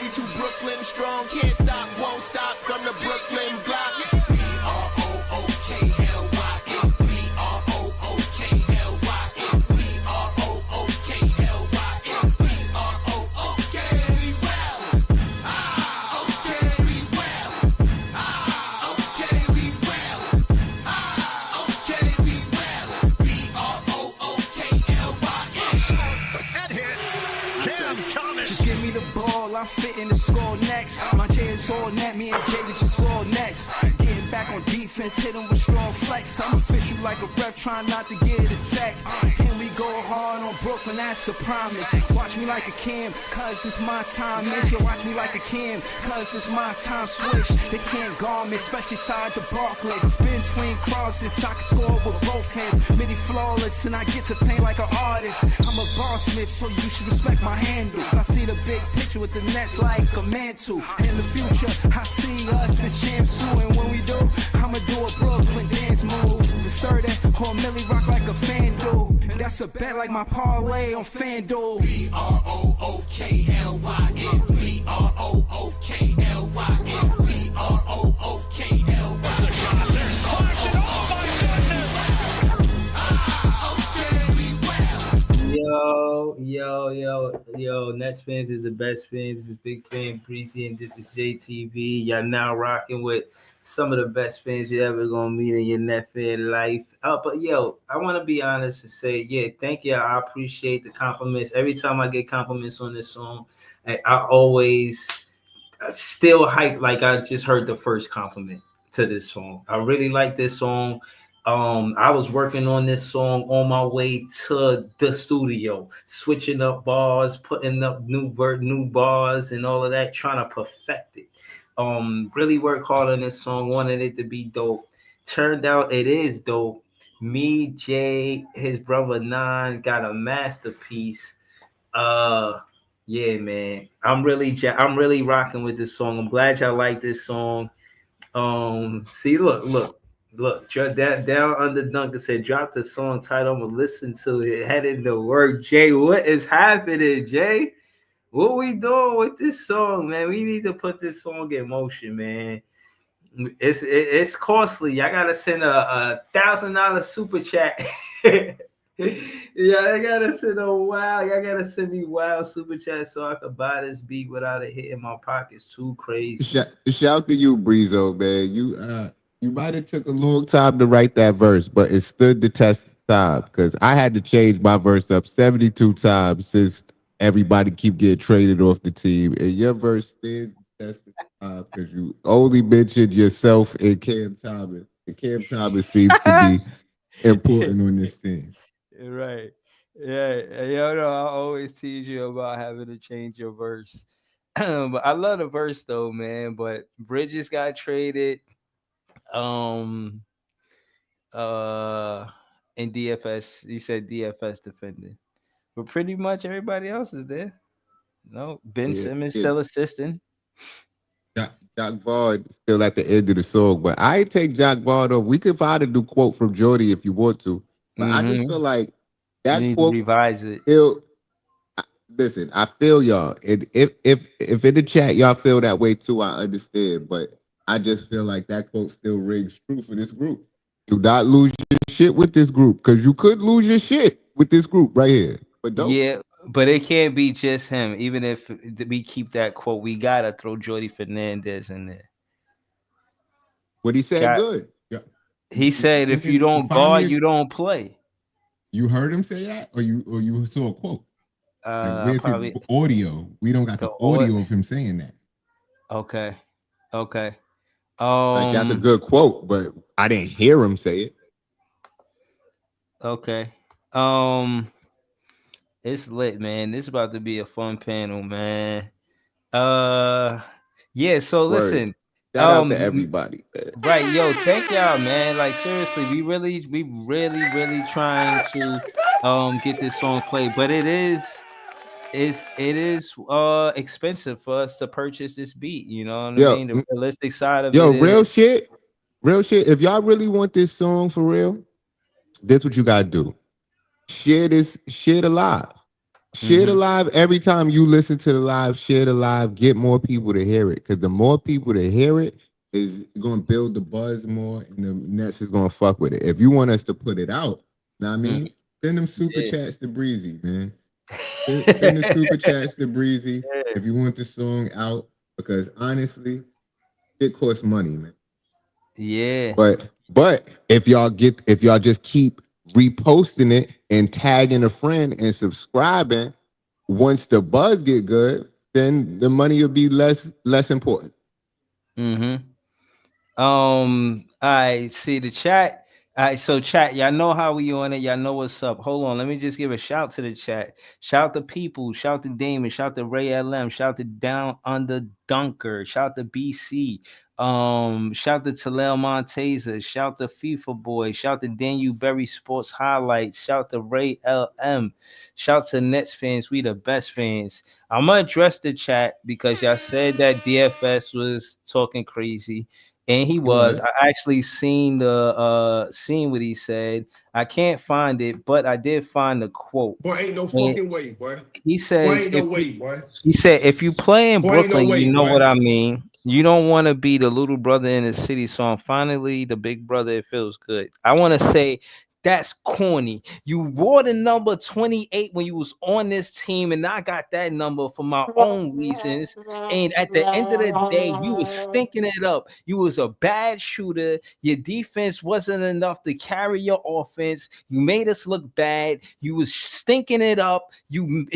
We too Brooklyn strong, can't stop, won't stop from the Brooklyn block. B-R-O-O-K-L-Y-N. B-R-O-O-K-L-Y-N. B-R-O-O-K-L-Y-N. B-R-O-O-K. We well. Okay, we well. Okay, we well. Okay, we well. B-R-O-O-K-L-Y-N. That hit. Cam Thomas. Just give me the ball, I'm fitting the score next. My J is all net, me and Jay just all next. Getting back on defense, hit him with strong flex. I'm official like a ref, trying not to get attacked. And we go hard on Brooklyn, that's a promise. Watch me like a Cam, cause it's my time. Miss you, watch me like a Cam, cause it's my time. Switch, they can't guard me, especially side the Barclays. Spin between crosses, I can score with both hands. Midi flawless, and I get to paint like an artist. I'm a bar smith, so you should respect my handle. I see the big picture with the nets like a mantle. In the future, I see us as champs too. And when we do, I'ma do a Brooklyn dance move. The sturdy or Millie rock like a fan do. And that's a bet like my parlay on FanDuel. B-R-O-O-K-L-Y-N. B-R-O-O-K-L-Y-N. B-R-O-O-K-L-Y-N. Yo, Nets fans is the best fans. This is Big Fan Breezy, and this is JTV. Y'all now rocking with some of the best fans you're ever gonna meet in your net fan life. But yo, I want to be honest and say, yeah, thank you. I appreciate the compliments. Every time I get compliments on this song, I always still hype like I just heard the first compliment to this song. I really like this song. I was working on this song on my way to the studio, switching up bars, putting up new bars and all of that, trying to perfect it. Really worked hard on this song, wanted it to be dope. Turned out it is dope. Me, Jay, his brother Nine got a masterpiece. Yeah, man. I'm really rocking with this song. I'm glad y'all like this song. See, look, down under Duncan said, drop the song title. I'm gonna listen to it. Heading to work. Jay, what is happening, Jay? What we doing with this song, man? We need to put this song in motion, man. It's costly. I gotta send a $1,000 super chat. Yeah, I gotta send y'all gotta send me wild super chat so I could buy this beat without it hitting my pockets. Too crazy. Shout to you, Breezo, man. You might have took a long time to write that verse, but it stood the test of time because I had to change my verse up 72 times since everybody keep getting traded off the team, and your verse stood the test of time because you only mentioned yourself and Cam Thomas. And Cam Thomas seems to be important on this team. Right. Yeah. I always tease you about having to change your verse. But I love the verse though, man. But Bridges got traded. In DFS, he said DFS defender. But pretty much everybody else is there. No, Ben Simmons still assisting. Jock Vaughn still at the end of the song, but I ain't take Jock Vaughn off. We could find a new quote from Jordy if you want to, but I just feel like that you need quote to revise it. Listen, I feel y'all. If in the chat y'all feel that way too, I understand. But I just feel like that quote still rings true for this group. Do not lose your shit with this group, because you could lose your shit with this group right here. But don't. Yeah, but it can't be just him. Even if we keep that quote, we gotta throw Jordy Fernandez in there. What he said, good. Yeah. He said, if you don't guard, you don't play. You heard him say that, or you saw a quote? Where's Probably his audio? We don't got the audio of him saying that. Okay. Like, that's a good quote, but I didn't hear him say it. Okay. It's lit, man. This is about to be a fun panel, man. Yeah, so listen. Shout out to everybody. Right, yo, thank y'all, man. Like, seriously, we really trying to get this song played, but it is expensive for us to purchase this beat, you know what I mean? The realistic side of it. Real shit. If y'all really want this song for real, this what you gotta do. Share this shit alive. Share the live every time you listen to the live. Share the live. Get more people to hear it, because the more people to hear it is going to build the buzz more, and the Nets is going to fuck with it. If you want us to put it out, know what I mean, send them super Yeah. chats to Breezy, man. Send the super chats to Breezy if you want the song out, because honestly, it costs money, man. Yeah. But if y'all just keep reposting it and tagging a friend and subscribing, once the buzz get good, then the money will be less important. Mm-hmm. I see the chat. All right, so chat, y'all know how we on it. Y'all know what's up. Hold on, let me just give a shout to the chat. Shout to people, shout to Damon, shout to Ray LM, shout to Down Under Dunker, shout to BC, shout to Talel Monteza, shout to FIFA Boy, shout to Daniel Berry Sports Highlights, shout to Ray LM, shout to Nets fans. We the best fans. I'm gonna address the chat because y'all said that DFS was talking crazy. And he It was. was. I actually seen what he said. I can't find it, but I did find the quote. Boy, ain't no And fucking way, boy. he Boy, says ain't no if you way, boy. he said if you play in Boy, ain't no Brooklyn, you way, know boy. what I mean. You don't want to be the little brother in the city. So I'm finally the big brother. It feels good. I want to say that's corny. You wore the number 28 when you was on this team, and I got that number for my own reasons. And at the end of the day, you was stinking it up. You was a bad shooter. Your defense wasn't enough to carry your offense. You made us look bad. You was stinking it up. You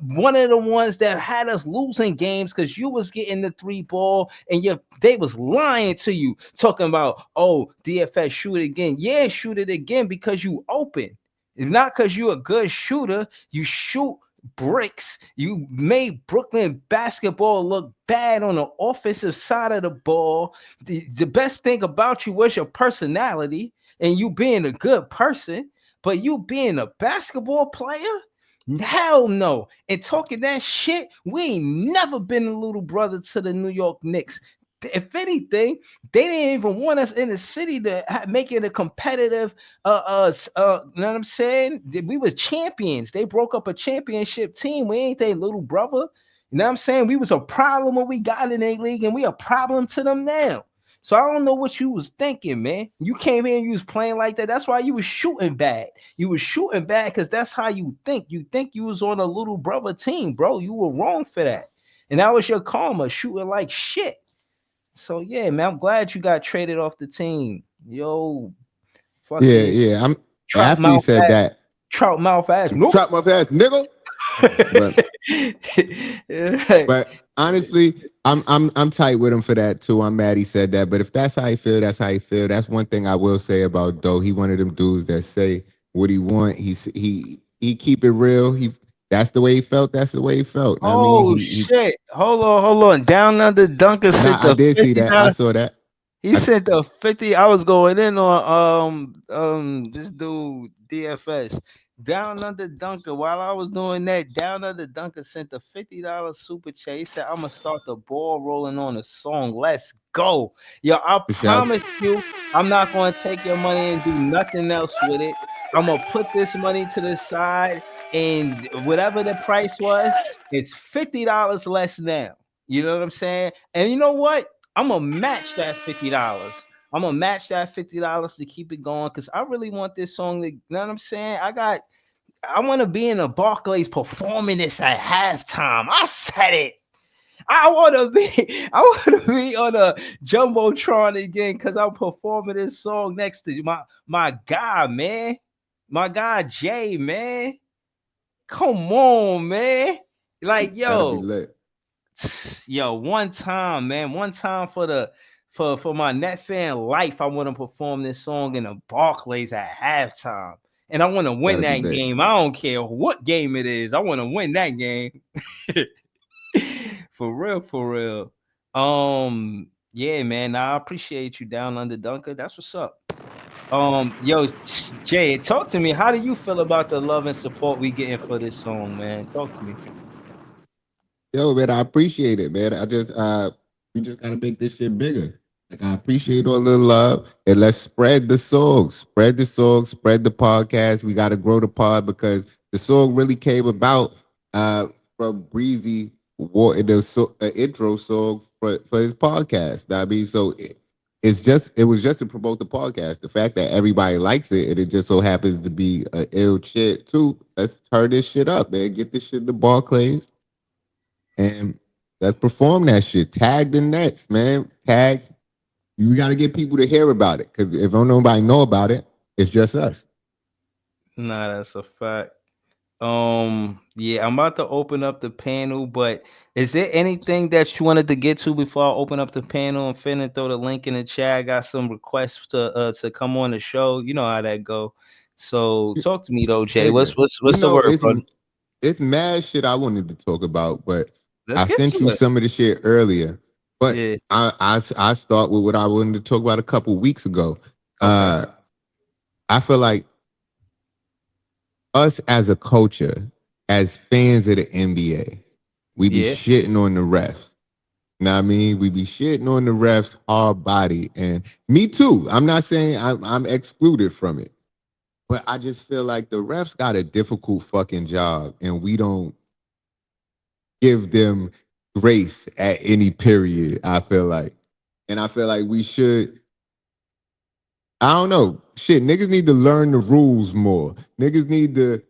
one of the ones that had us losing games because you was getting the three ball and they was lying to you, talking about, oh, DFS shoot it again. Yeah, shoot it again because you open. Not because you're a good shooter. You shoot bricks. You made Brooklyn basketball look bad on the offensive side of the ball. The best thing about you was your personality and you being a good person, but you being a basketball player. Hell no. And talking that shit, we ain't never been a little brother to the New York Knicks. If anything, they didn't even want us in the city to make it a competitive. You know what I'm saying? We was champions. They broke up a championship team. We ain't their little brother. You know what I'm saying? We was a problem when we got in a league, and we a problem to them now. So I don't know what you was thinking, man. You came here and you was playing like that. That's why you was shooting bad. You was shooting bad because that's how you think. You think you was on a little brother team, bro. You were wrong for that. And that was your karma, shooting like shit. So yeah, man, I'm glad you got traded off the team. Yo, Yeah, fucking yeah. I'm trout after he mouth said ass, that. trout mouth ass. Nope. Trap my fast, nigga. But Yeah. But honestly, I'm tight with him for that too. I'm mad he said that. But if that's how he feel, that's how he feel. That's one thing I will say about Doe. He one of them dudes that say what he want. He keep it real. That's the way he felt. That's the way he felt. I mean, Oh shit! Hold on. Down under Dunker nah, sent I the did see that. I $50. saw that. He sent the 50. I was going in on this dude DFS. Down under Dunker. While I was doing that, down under Dunker sent the $50 super chat. He said, I'm gonna start the ball rolling on a song. Let's go. Yo, I For sure. promise you, I'm not gonna take your money and do nothing else with it. I'm gonna put this money to the side, and whatever the price was, it's $50 less now. You know what I'm saying? And you know what? I'm gonna match that $50. I'm gonna match that $50 to keep it going because I really want this song to, you know what I'm saying? I want to be in a Barclays performing this at halftime. I said it. I want to be, I want to be on a jumbotron again because I'm performing this song next to my guy, man. My guy Jay, man. Come on, man. Like, That'll be yo, lit. yo, one time, man, one time for my net fan life, I want to perform this song in the Barclays at halftime, and I want to win That'll be that lit. game. I don't care what game it is. I want to win that game. For real, for real. Yeah, man, I appreciate you down under Dunker. That's what's up. Yo, Jay, talk to me. How do you feel about the love and support we getting for this song, man? Talk to me. Yo, man, I appreciate it, man. I just we just gotta make this shit bigger. Like I appreciate all the love, and let's spread the song, spread the song, spread the podcast. We gotta grow the pod because The song really came about from Breezy wanting the intro song for his podcast. I mean, so it was just to promote the podcast. The fact that everybody likes it and it just so happens to be an ill shit too. Let's turn this shit up, man. Get this shit in the Barclays and let's perform that shit. Tag the Nets, man. Tag. You got to get people to hear about it because if don't nobody know about it, it's just us. Nah, that's a fact. Yeah, I'm about to open up the panel, but is there anything that you wanted to get to before I open up the panel? And finna throw the link in the chat. I got some requests to come on the show. You know how that go. So talk to me though, Jay. What's Nigga, what's you what's the know word, brother? it's mad shit I wanted to talk about, but Let's I get sent to you it. some of the shit earlier. But Yeah. I start with what I wanted to talk about a couple weeks ago. Okay. Uh, I feel like us as a culture, as fans of the NBA, we be Yeah. shitting on the refs. Know what I mean? We be shitting on the refs hard body. And me too. I'm not saying I'm excluded from it. But I just feel like the refs got a difficult fucking job and we don't give them grace at any period, I feel like. And I feel like we should, I don't know. Shit, niggas need to learn the rules more. Niggas need to,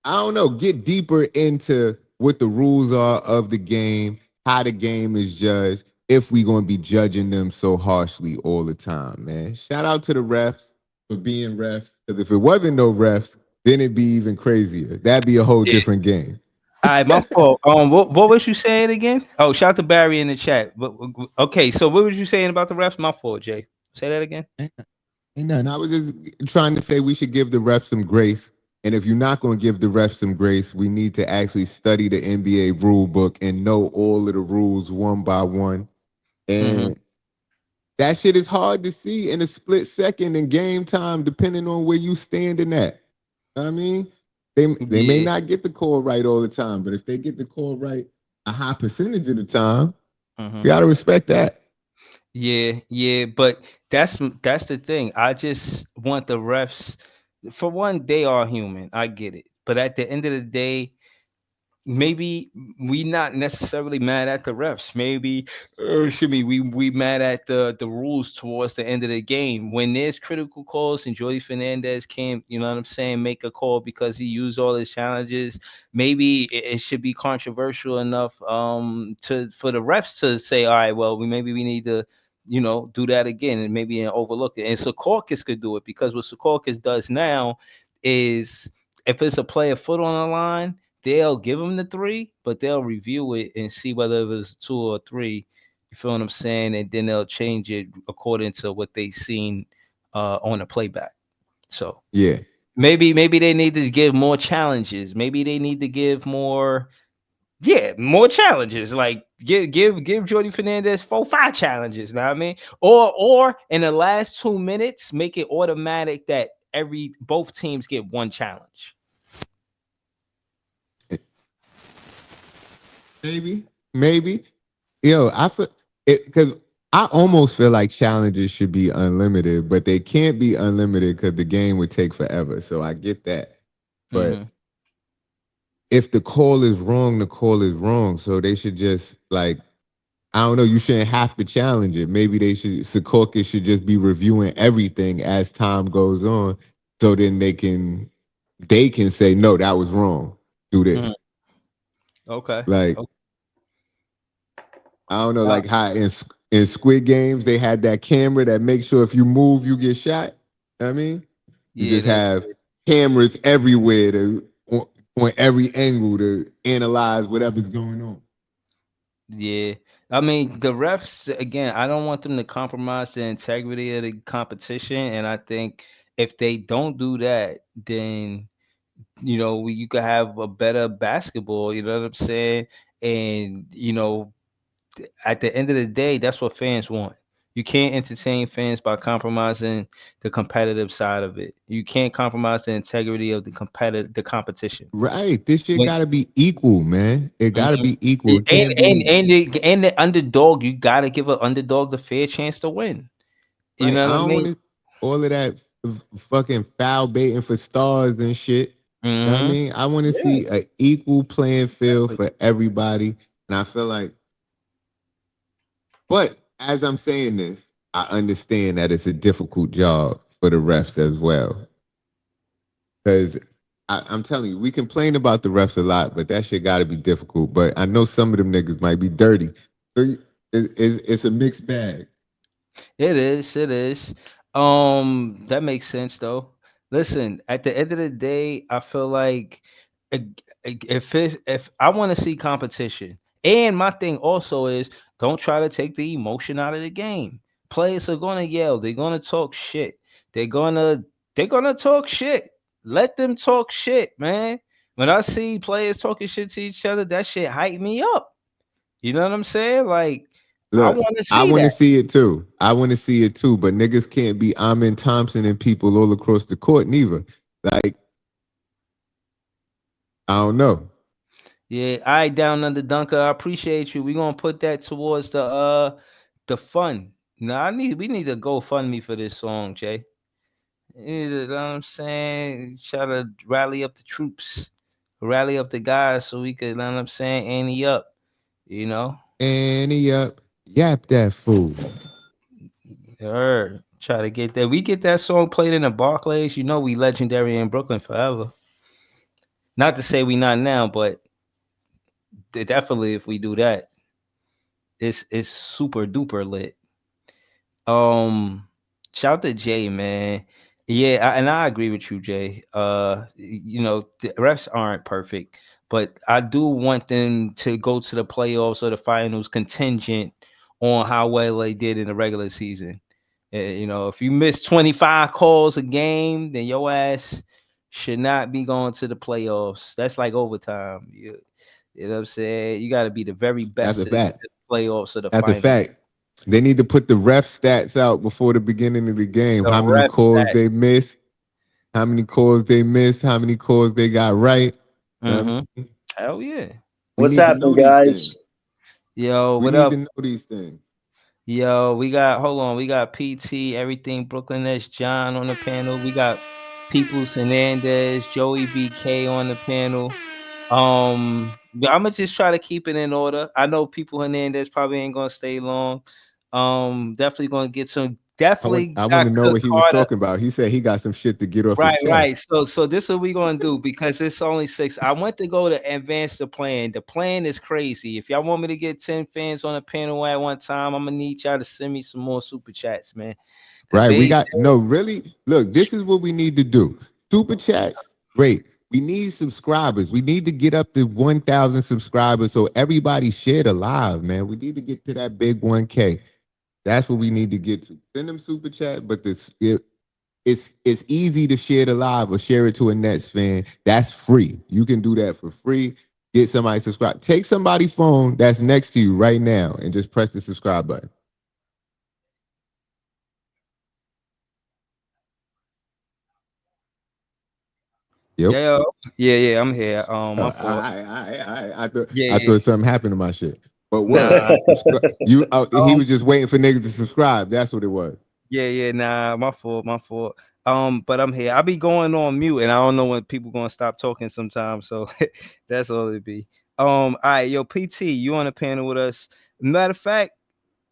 I don't know, get deeper into what the rules are of the game, how the game is judged, if we gonna be judging them so harshly all the time, man. Shout out to the refs for being refs. Because if it wasn't no refs, then it'd be even crazier. That'd be a whole Yeah. different game. All right, my fault. What was you saying again? Oh, shout out to Barry in the chat. But okay, so what was you saying about the refs? My fault, Jay. Say that again. Ain't nothing. I was just trying to say we should give the refs some grace. And if you're not going to give the refs some grace, we need to actually study the NBA rule book and know all of the rules one by one. Mm-hmm. And that shit is hard to see in a split second in game time, depending on where you standing at. You know what I mean, they may Yeah. not get the call right all the time, but if they get the call right a high percentage of the time, Mm-hmm. you gotta respect that. Yeah, yeah, but that's the thing. I just want the refs. For one, they are human. I get it, but at the end of the day, maybe we not necessarily mad at the refs. Maybe, excuse me, we mad at the rules towards the end of the game when there's critical calls and Jordy Fernandez can't, you know what I'm saying, make a call because he used all his challenges. Maybe it should be controversial enough to for the refs to say, all right, well, we need to. Do that again and maybe overlook it. And Secaucus could do it because what Secaucus does now is if it's a player foot on the line, they'll give them the three, but they'll review it and see whether it was two or three. You feel what I'm saying? And then they'll change it according to what they seen on the playback. So Yeah. maybe they need to give more challenges. Maybe they need to give more challenges. Like give Jordy Fernandez 4-5 challenges. Know what I mean? Or in the last 2 minutes, make it automatic that both teams get one challenge. Maybe. Yo, I feel it because I almost feel like challenges should be unlimited, but they can't be unlimited because the game would take forever. So I get that. But Mm-hmm. if the call is wrong, the call is wrong. So they should just like I don't know. You shouldn't have to challenge it. Maybe they should. Secaucus should just be reviewing everything as time goes on, so then they can say no, that was wrong. Do Mm-hmm. this. Okay. Like Okay. I don't know, Uh, like how in Squid Games they had that camera that makes sure if you move you get shot. You know what I mean, you yeah, just have cameras everywhere on every angle to analyze whatever's going on. yeah. I mean, the refs again. I don't want them to compromise the integrity of the competition, and I think if they don't do that, then you could have a better basketball. You know what I'm saying? And at the end of the day, that's what fans want. You can't entertain fans by compromising the competitive side of it. You can't compromise the integrity of the competition. Right, this shit When, got to be equal, man. It got to Mhm. be equal. It and can't and be and the underdog, you gotta give an underdog the fair chance to win. You right. know I what I don't want mean? to all of that fucking foul baiting for stars and shit. You know what I Mm-hmm. mean? I want to Yeah. see an equal playing field for everybody. And I feel like, but as I'm saying this, I understand that it's a difficult job for the refs as well. Because I'm telling you, we complain about the refs a lot, but that shit got to be difficult. But I know some of them niggas might be dirty. So it's a mixed bag. It is. It is. That makes sense though. Listen, at the end of the day, I feel like if I want to see competition, and my thing also is don't try to take the emotion out of the game. Players are gonna yell. They're gonna talk shit. They're gonna they're gonna talk shit. Let them talk shit, man. When I see players talking shit to each other, that shit hype me up. You know what I'm saying? Like I Look, want to I see want to that. see it too. I want to see it too. But niggas can't be Amin Thompson and people all across the court neither. Like, I don't know. Yeah, I down under Dunker. I appreciate you. We gonna put that towards the fun. Now we need to go fund me for this song, Jay. You know what I'm saying? Try to rally up the troops, rally up the guys so we could, you know what I'm saying, ante up, you know? And he yap that fool. Try to get that. We get that song played in the Barclays, you know we legendary in Brooklyn forever. Not to say we not now, but definitely if we do that, it's super duper lit. Um, Shout to Jay, man. Yeah, and I agree with you, Jay. The refs aren't perfect, but I do want them to go to the playoffs or the finals contingent on how well they did in the regular season. If you miss 25 calls a game, then your ass should not be going to the playoffs. That's like overtime. You know what I'm saying? You got to be the very That's best a to fact. the playoffs or the That's a finals. fact. They need to put the ref stats out before the beginning of the game. The How many ref calls that. they missed, how many calls they missed, how many calls they got right. You know what Mm-hmm. I mean? Hell yeah. We What's need to happening, know these things. guys? Yo, We what need up? to know these things. Yo, hold on. We got PT, everything Brooklyn. That's John on the panel. We got Peoples Hernandez, Joey BK on the panel. I'm gonna just try to keep it in order. I know People Hernandez probably ain't gonna stay long. Definitely gonna get some. Definitely I want got to know Cook what he was Carter. talking about. He said he got some shit to get off his Right, right. chest. So this is what we're gonna do because it's only six. I want to go to advance the plan. The plan is crazy. If y'all want me to get 10 fans on a panel at one time, I'm gonna need y'all to send me some more super chats, man. Cause Right. We they got no really look, this is what we need to do. Super chats, great. We need subscribers. We need to get up to 1,000 subscribers so everybody share the live, man. We need to get to that big 1K. That's what we need to get to. Send them super chat, but it's easy to share the live or share it to a Nets fan. That's free. You can do that for free. Get somebody subscribe. Take somebody's phone that's next to you right now and just press the subscribe button. Yep. yeah, yeah, I'm here. My fault. I thought Yeah, I yeah. thought something happened to my shit. But what? Nah. You? He Um, was just waiting for niggas to subscribe. That's what it was. yeah, nah, my fault, my fault. But I'm here. I be going on mute and I don't know when people gonna stop talking sometimes. So that's all it be. All right, yo, PT, you on the panel with us. Matter of fact,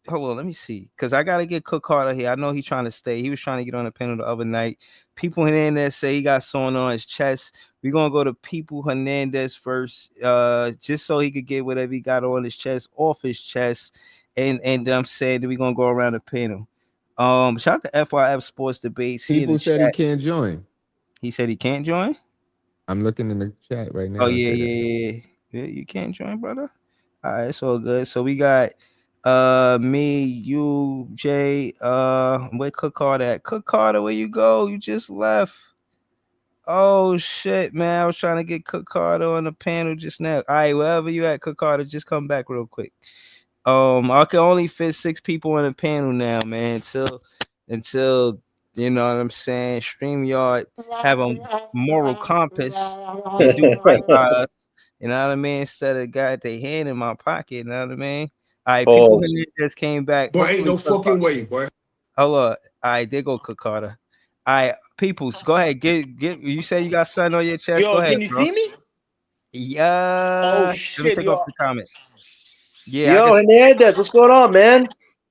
hold on, let me see. Cause I gotta get Cook Carter here. I know he's trying to stay. He was trying to get on the panel the other night. People Hernandez say he got sewn on his chest. We're gonna go to People Hernandez first, just so he could get whatever he got on his chest off his chest. And I'm saying that we're gonna go around the panel. Shout out to FYF Sports Debates. He in the People said he chat. can't join. He said he can't join. I'm looking in the chat right Oh now. It yeah, say that. yeah, yeah, yeah. You can't join, brother. All right, it's all good. So we got me, you, Jay, where Cook Carter at? Cook Carter, where you go? You just left. Oh shit, man. I was trying to get Cook Carter on the panel just now. All right, wherever you at, Cook Carter, just come back real quick. I can only fit 6 people on the panel now, man. Until you know what I'm saying. StreamYard have a moral compass and do right by us. You know what I mean? Instead of got their hand in my pocket, you know what I mean? All right, People Pause. Hernandez came back. Boy, ain't Hopefully, no fucking way, boy. hold on. All right, there go Cook Carter. All right, peoples, go ahead. Get. You say you got something on your chest. Yo, Go ahead, can you bro. see me? Yeah. Oh Let me shit, take off yo. the comment. Yeah, I Yo, can. Hernandez, what's going on, man?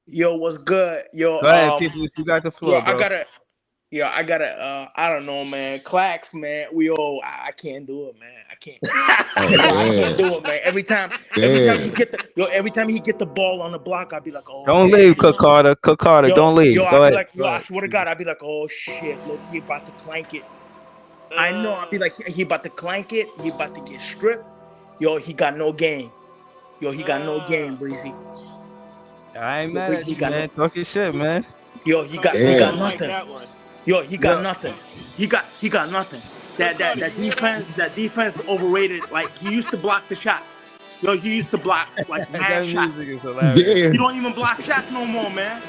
Yo, what's good? Yo, Go ahead, peoples. You got the yo, floor, bro. I gotta, I don't know, man. Clacks, man. I can't do it, man. I can't. Oh Yo, I can't damn. do it, man. Every time Damn. every time he get the ball on the block, I'll be like, oh Don't leave, shit. Cook Carter. Cook Carter, don't leave. I'll Go be ahead. like, Go I ahead. swear to God, I'll be like, oh shit, look, he about to clank it. I know, I'll be like, he about to clank it. He about to get stripped. Yo, he got no game. Yo, he got no game, Breezy. I ain't Yo, mad at he you, got man. no. Talk your shit, man. Yo, he got Damn. nothing. that one. Yo, he got Yo. nothing. He got nothing. That defense overrated. Like he used to block the shots. Yo, he used to block like mad That shots. music is hilarious. He Damn. don't even block shots no more, man.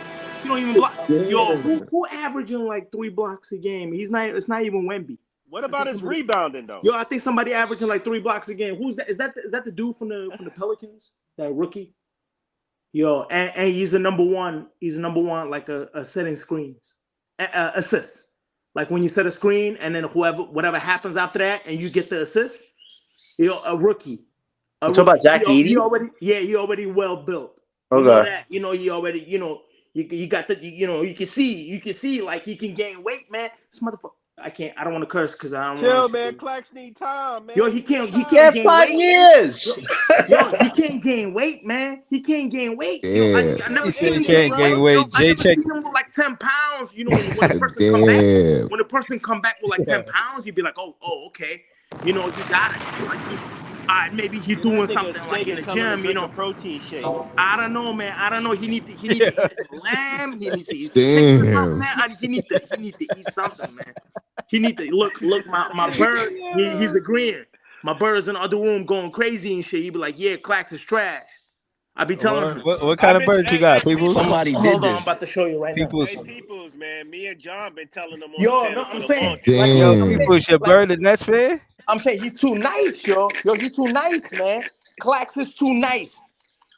He don't even block. Yo, who averaging like 3 blocks a game? He's not. It's not even Wemby. What about his rebounding though? Yo, I think somebody averaging like 3 blocks a game. Who's that? Is that the dude from the Pelicans? That rookie? Yo, and he's the number one. He's the number one like a setting screens, assists. Like when you set a screen and then whatever happens after that, and you get the assist. Yo, a rookie. You talking about Zach Edey? He already well built. Okay. You know that. You know he already. You know you got the. You know you can see like he can gain weight, man. This motherfucker. I don't want to curse because I don't. Chill, man. Clacks need time, man. Yo, he can't Yeah, gain 5 weight. years. Yo, he can't gain weight, man. He can't gain weight. Yo, I never He seen said him he can't gain weight. I Jay never check. seen him with like 10 pounds. You know, when the person come back, Damn. when the person come back with like 10 pounds, you'd be like, oh, okay. You know, he got it. Like, all right, maybe he's doing something like in the gym. You know, protein shake. I don't know, man. I don't know. He need to eat some lamb. He needs to eat Damn. chicken or something, man. He need to eat something, man. He need to look. My bird. He's agreeing. My bird's in the other room going crazy and shit. He be like, yeah, Clacks is trash. I be telling him. What kind of bird you got, people? Somebody did Hold on, I'm this. about to show you right now. Hey, peoples, man. Me and John been telling them on Yo, the no, channel I'm for saying, long. Damn. Yo, people's your bird the Nets fan? I'm saying he's too nice, yo. Yo, he's too nice, man. Clax is too nice.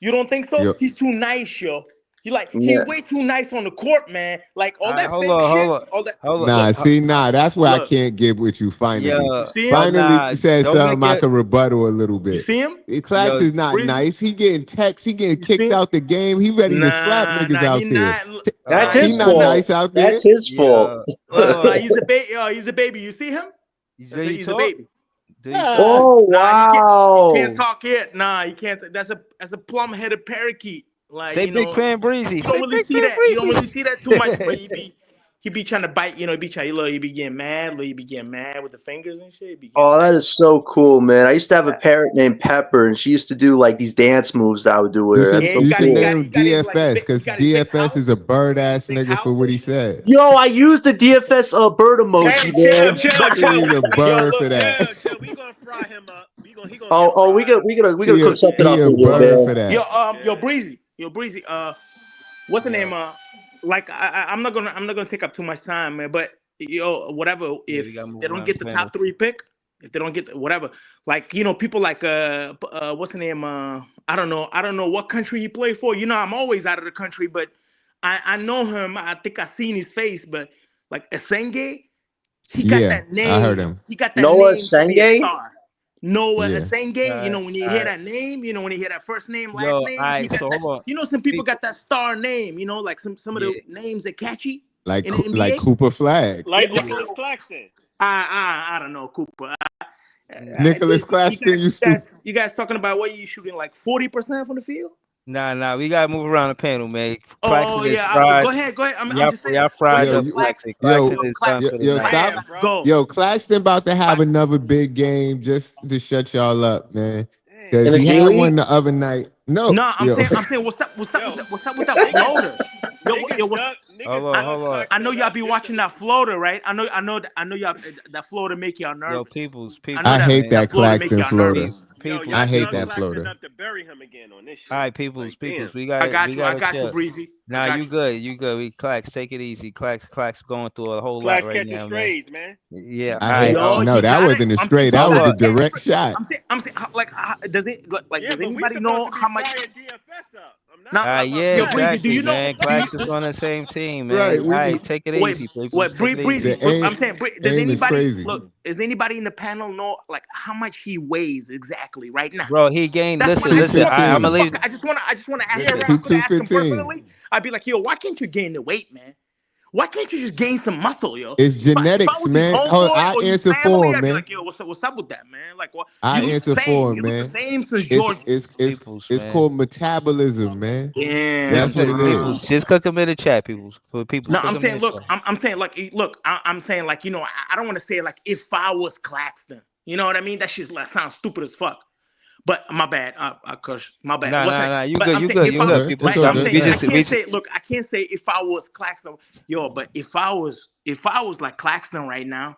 You don't think so? Yo. He's too nice, yo. He Yeah. way too nice on the court, man. Like all that Hold fake on, shit. hold on. All that. Hold Nah, on. see, that's where I Look. can't get with you finally. Yeah. See him? Finally, Nah, you said don't something make I it- could rebuttal a little bit. You see him? Clax Yo, is not Breezy. nice. He getting texts. He getting You see kicked him? out the game. He ready to slap niggas out he there. not. That's Nah, his he not fault. nice out there. That's his fault. Nah, he's a baby. He's a baby. You see him? He's a baby. Oh Nah, wow! you can't talk yet. Nah, you can't. That's a plum-headed parakeet. Like Say you Big know, Fan Breezy. You Say don't really Big see Fan that. Breezy. You don't really see that too much, but he be trying to bite. You know, he be getting mad. He be getting mad with the fingers and shit. He be Oh, that is so cool, man. I used to have a parrot named Pepper, and she used to do like these dance moves that I would do with her. That's so You cool. should name him DFS because DFS is a bird ass big nigga for house what and he shit. said. Yo, I used the DFS bird emoji, man. He's a bird for that. Chill. We gonna fry him up. He gonna Oh, we gonna cook something up He a with you, bird for man. that. Yo, Breezy. What's the name? Like I'm not gonna take up too much time, man. But yo, whatever. If we gotta move they don't around get the the panel. top 3 pick, if they don't get whatever, like you know, people like what's the name? I don't know what country he played for. You know, I'm always out of the country, but I know him. I think I've seen his face, but like Asenge, he got Yeah, that name. I heard him. He got that Noah name to be a Asenge? star. Noah Yeah. Asenge, you know, when you hear Alright. that name, you know, when you hear that first name, last Yo, name, alright, he got so that, hold on. you know, some people got that star name, you know, like some of the names are catchy Like in the NBA. like Cooper Flag. like Yeah. Nicholas Claxton. I don't know, Cooper. Nicholas Claxton, you guys talking about what you shooting like 40% from the field? Nah, we gotta move around the panel, man. Oh Claxton is yeah, fried. go ahead. I'm just saying. Y'all fried Yo, up you- Claxton. yo, Claxton is done for the night. stop. Go. Yo, Claxton about to have another big game just to shut y'all up, man. In Because the he G had League? one the other night. No, I'm yo. saying, what's up with that floater? Hold on. I know y'all be watching that floater, right? I know y'all that floater make y'all nervous. Yo, peoples. I hate that floater make Claxton y'all floater. nervous. Peoples. I hate that floater. Enough to bury him again on this shit. All right, peoples. Damn. We got. I got you, chill. Breezy. Nah, I got you good. We Clax, take it easy. Clax going through a whole Clax lot right catching now, strays, man. Yeah, I hate, Yo, no, he that got wasn't it. a straight. That was a direct shot. I'm saying, like, does Yeah, anybody but we know supposed to be how much? frying DFS up. I'm not. Nah, Yeah, yo, Breezy, do exactly, you know? man. Do you, Clax is on the same team, man. Right. All We right, need take it wait, easy, people. what, Take it easy. Breezy? the Look, aim. I'm saying, does Aim is anybody crazy. look? Is anybody in the panel know like how much he weighs exactly right now? Bro, he gained. That's what Listen, I listen. want. I'm gonna leave. Motherfucker, I just want to ask him. Listen. If He I could ask him 215. personally, I'd be like, yo, why can't you gain the weight, man? Why can't you just gain some muscle, yo? It's If I genetics, was his man. Oh, homeboy I or his answer for family, him, I'd be man. like, yo, what's up with that, man? Like, what? I You look the answer same. for You him, look the man. same since It's George. it's it's Peoples, it's man. called metabolism, man. Damn, That's what it is. Peoples, just cook them in the chat, peoples. For peoples, No, cook I'm them in saying, the look, chat. I'm saying, like, look, I'm saying, like, you know, I don't want to say, like, if I was Claxton, you know what I mean? That shit like sounds stupid as fuck. But my bad, Kush, my bad. Nah, What's nah, that? nah. You But good, I'm you saying, good, It's if you all I, good. good. It's Peoples. right? all I'm good. saying, We Go I ahead. just, can't say, look, I can't say if I was Claxton, yo, but if I was like Claxton right now,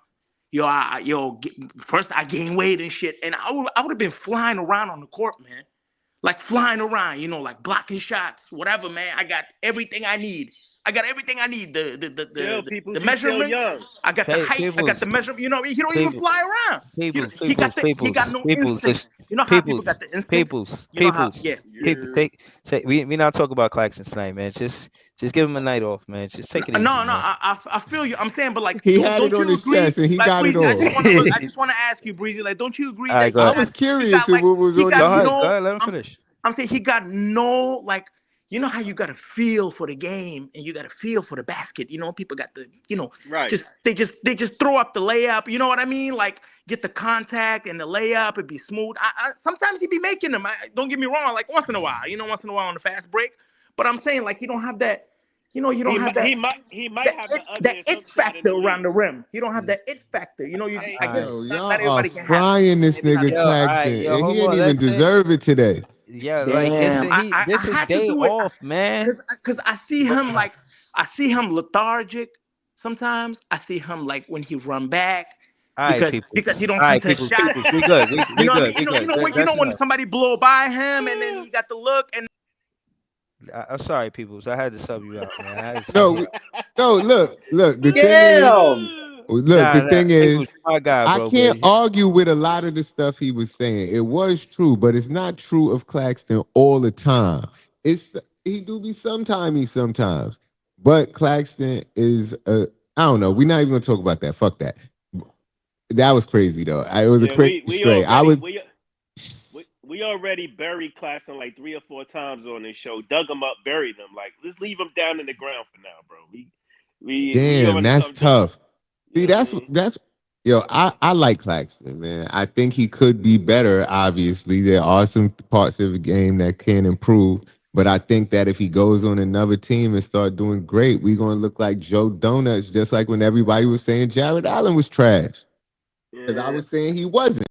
yo, first I gained weight and shit, and I would have been flying around on the court, man. Like flying around, you know, like blocking shots, whatever, man. I got everything I need. I got everything I need. Still, people, The he's still measurements. young. I got the height. I got peoples, the measurement. You know, he don't even peoples, fly around. peoples, He got peoples, no peoples, instinct. You know how people peoples, got the instinct. peoples, You know how, peoples, yeah. people. Yeah. Take. We not talk about Claxton tonight, man. Just give him a night off, man. Just take it No, easy, no, man. I feel you. I'm saying, but like, He had it don't on you his agree? chest and he Like, got it Breezy, I just off. want to look. I just want to ask you, Breezy. Like, don't you agree All right, that go I ahead. was he curious got if like what was he on got his Go ahead. chest. Go no? ahead. Let him finish. I'm saying he got no like. You know how you got to feel for the game and you got to feel for the basket. You know, people got the, you know, Right. they just throw up the layup. You know what I mean? Like get the contact and the layup, it'd be smooth. Sometimes he be making them. Don't get me wrong. Like once in a while, you know, once in a while on the fast break. But I'm saying like he don't have that. You know, you don't have that. He might That have the it, that ugliest it hook shot in factor the around league. the rim. You don't have that it factor. You know, Hey, I guess Yo, not y'all are everybody can have it. frying this Maybe not nigga Yo, all everybody. right, Claxton, yo, and he hold didn't on. even That's it. deserve it today. Yeah, like it's Damn, I this is had to day do it. off, man. Cause I see him like I see him lethargic. Sometimes I see him like when he run back All right, because peoples. he All don't right, contest peoples, shots. peoples. We good. You We know what I good. mean? We good. You know That's when enough. somebody blow by him and then he got the look and I'm sorry, peoples. I had to sub you out, man. I had to sub No, you out. no, look. The thing is, Damn. look, the Nah, thing peoples, is, my guy, I bro. can't But argue with a lot of the stuff he was saying. It was true, but it's not true of Claxton all the time. It's he do be sometimes. But Claxton is a I don't know. We're not even gonna talk about that. Fuck that. That was crazy though. It was a yeah, crazy stray. I was we already buried Claxton like 3 or 4 times on this show. Dug him up, buried him. Like let's leave him down in the ground for now, bro. We damn. on to That's something different. tough. You See, know what I mean? that's yo. I like Claxton, man. I think he could be better. Obviously, there are some parts of the game that can improve. But I think that if he goes on another team and start doing great, we're gonna look like Joe Donuts, just like when everybody was saying Jared Allen was trash. Because I Yeah, was saying he wasn't.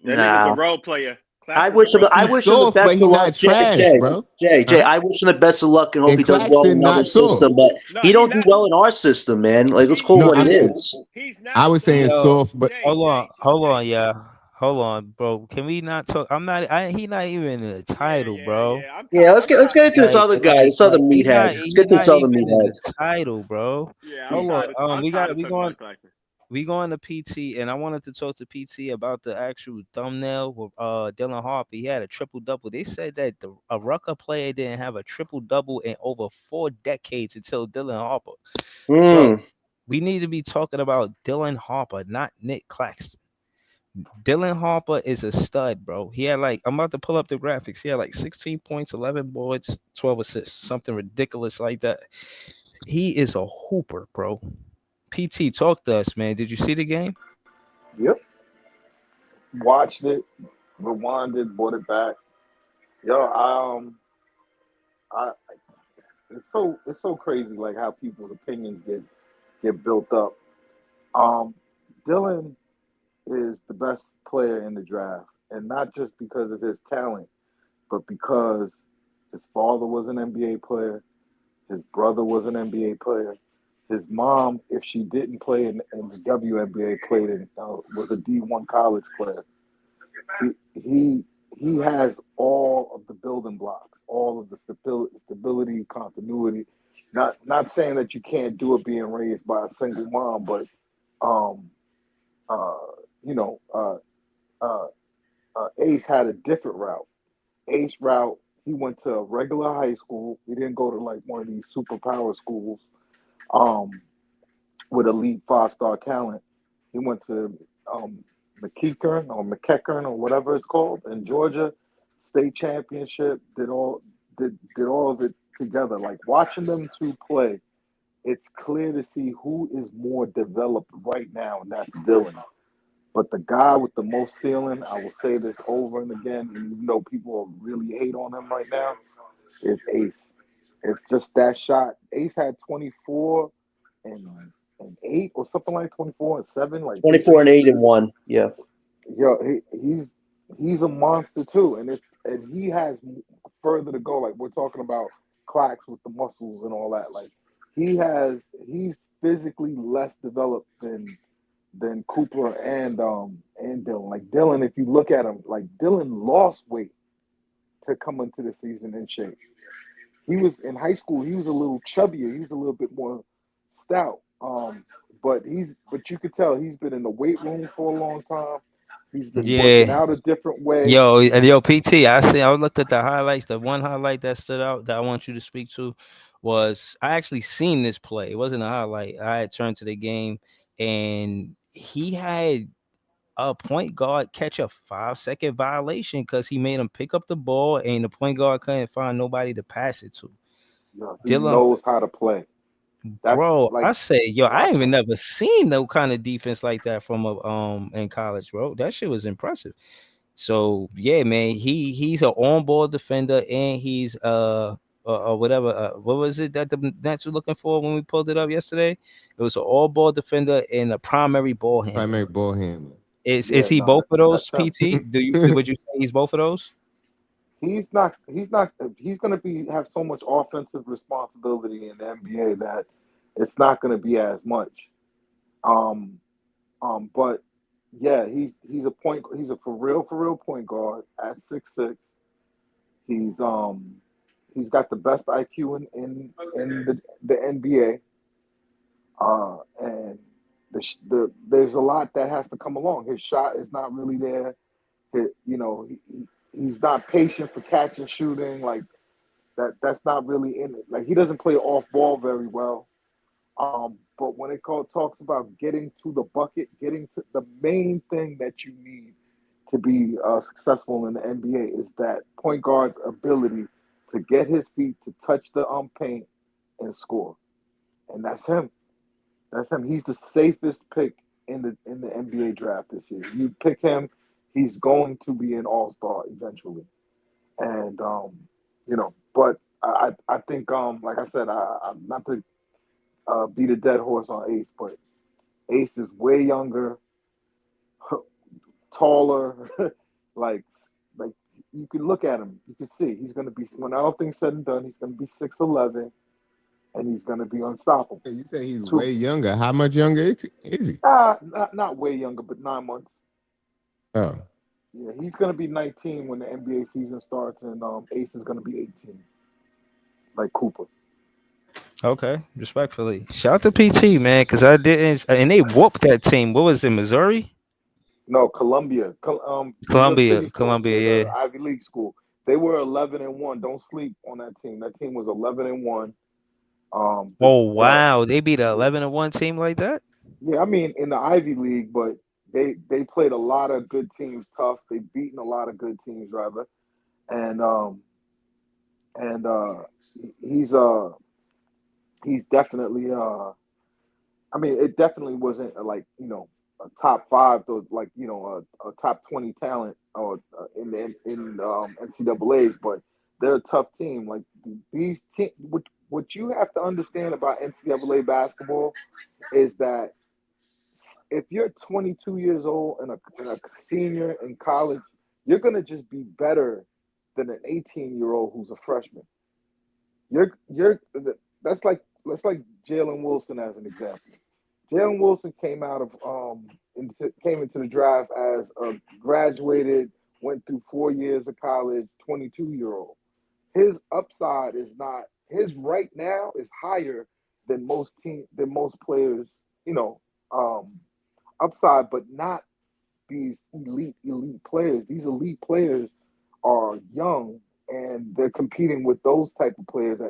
that nigga's a Nah. role player. I Claxton's a wish him. role I He's player. wish him the soft, but best he of luck. not trash, bro. Jay. Huh? I wish him the best of luck and hope And he does well in Claxton another not soft. system. But No, he he don't do not. well in our system, man. Like, let's He call it No, what I it mean is. he's not I was saying soft. yo, soft, but Jay, Jay, hold Jay. on, yeah. Hold on, bro. Can we not talk? I'm not. He not even in the title, bro. Yeah, I'm let's get tired of into this Jay. other guy, this other meathead. Let's He get to this not other even in meathead. the title, bro. Yeah, Hold on. I'm tired of We talking going. about Claxton. We going to PT, and I wanted to talk to PT about the actual thumbnail with Dylan Harper. He had a triple double. They said that a Rucker player didn't have a triple double in over 4 decades until Dylan Harper. Bro, Hmm. we need to be talking about Dylan Harper, not Nick Claxton. Dylan Harper is a stud, bro. He had like, I'm about to pull up the graphics. He had like 16 points, 11 boards, 12 assists, something ridiculous like that. He is a hooper, bro. PT, talk to us, man. Did you see the game? Yep. Watched it, rewinded, brought it back. Yo, I it's so crazy like how people's opinions get built up. Um, Dylan is the best player in the draft, and not just because of his talent, but because his father was an NBA player, his brother was an NBA player, his mom, if she didn't play in the WNBA, played in was a D1 college player. He he he has all of the building blocks, all of the stability, continuity. Not saying that you can't do it being raised by a single mom, but um, uh, you know, uh, Ace had a different route. Ace route, He went to a regular high school. He didn't go to like one of these superpower schools um, with elite 5-star talent. He went to um, McEachern or whatever it's called in Georgia, state championship. Did all of it together. Like watching them two play, it's clear to see who is more developed right now, and that's Dylan. But the guy with the most ceiling, I will say this over and again, and even though people really hate on him right now, is Ace. It's just that shot. Ace had 24 and, and 8 or something like 24 and 7. Like 24 and 8 and 1. Yeah. yo, he's a monster too, and he has further to go. Like we're talking about Clax with the muscles and all that. Like he's physically less developed than Cooper and Dylan. Like Dylan, if you look at him, like Dylan lost weight to come into the season in shape. He was in high school. He was a little chubbier. He was a little bit more stout. But you could tell he's been in the weight room for a long time. He's been working Yeah. out a different way. Yo, PT. I looked at the highlights. The one highlight that stood out that I want you to speak to was I actually seen this play. It wasn't a highlight. I had turned to the game and he had a point guard catch a 5-second violation because he made him pick up the ball and the point guard couldn't find nobody to pass it to. He Dylan, knows how to play. That's bro, like I say, yo, I watch ain't even him. never seen no kind of defense like that from a in college, bro. That shit was impressive. So yeah, man, he's an on-ball defender and he's whatever what was it that the Nets were looking for when we pulled it up yesterday? It was an all-ball defender and a primary ball handler. Primary ball handler. Is Yeah, he no, both of those, that's him. PT? Would you say he's both of those? He's gonna be have so much offensive responsibility in the NBA that it's not gonna be as much. Um but yeah, he's a for real point guard at 6'6". He's he's got the best IQ in the NBA. And there's a lot that has to come along. His shot is not really there. He's not patient for catch and shooting. Like that's not really in it. Like he doesn't play off ball very well. But when talks about getting to the bucket, getting to the main thing that you need to be successful in the NBA is that point guard's ability to get his feet to touch the paint and score, and that's him. That's him. He's the safest pick in the NBA draft this year. You pick him, he's going to be an All Star eventually, and But I think like I said, I'm not to beat a dead horse on Ace, but Ace is way younger, taller, like like you can look at him, you can see he's gonna be when all things said and done, he's gonna be 6'11", and he's gonna be unstoppable. You say he's Two, way younger. How much younger is he? not way younger, but 9 months. Oh, Yeah, he's gonna be 19 when the NBA season starts, and Ace is gonna be 18, like Cooper. Okay, respectfully. Shout out to PT, man, because I didn't and they whooped that team. What was it, Missouri? No, Columbia, New York City Schools, Columbia, yeah, the yeah. Ivy League school. They were 11-1. Don't sleep on that team. That team was 11-1. The Oh the wow, they beat a yeah, 11-1 team like that. yeah. I mean, in the Ivy League, but they played a lot of good teams tough. They beaten a lot of good teams rather, and and he's he's definitely I mean, it definitely wasn't like a top five to like a top 20 talent or in NCAA's, but they're a tough team. Like these team, what you have to understand about NCAA basketball is that if you're 22 years old and a senior in college, you're gonna just be better than an 18-year-old who's a freshman. You're that's like Jalen Wilson as an example. Jalen Wilson came into the draft as a graduated, went through 4 years of college, 22-year-old. His upside is not his right now is higher than most players, you know, um, upside, but not these elite players. These elite players are young and they're competing with those type of players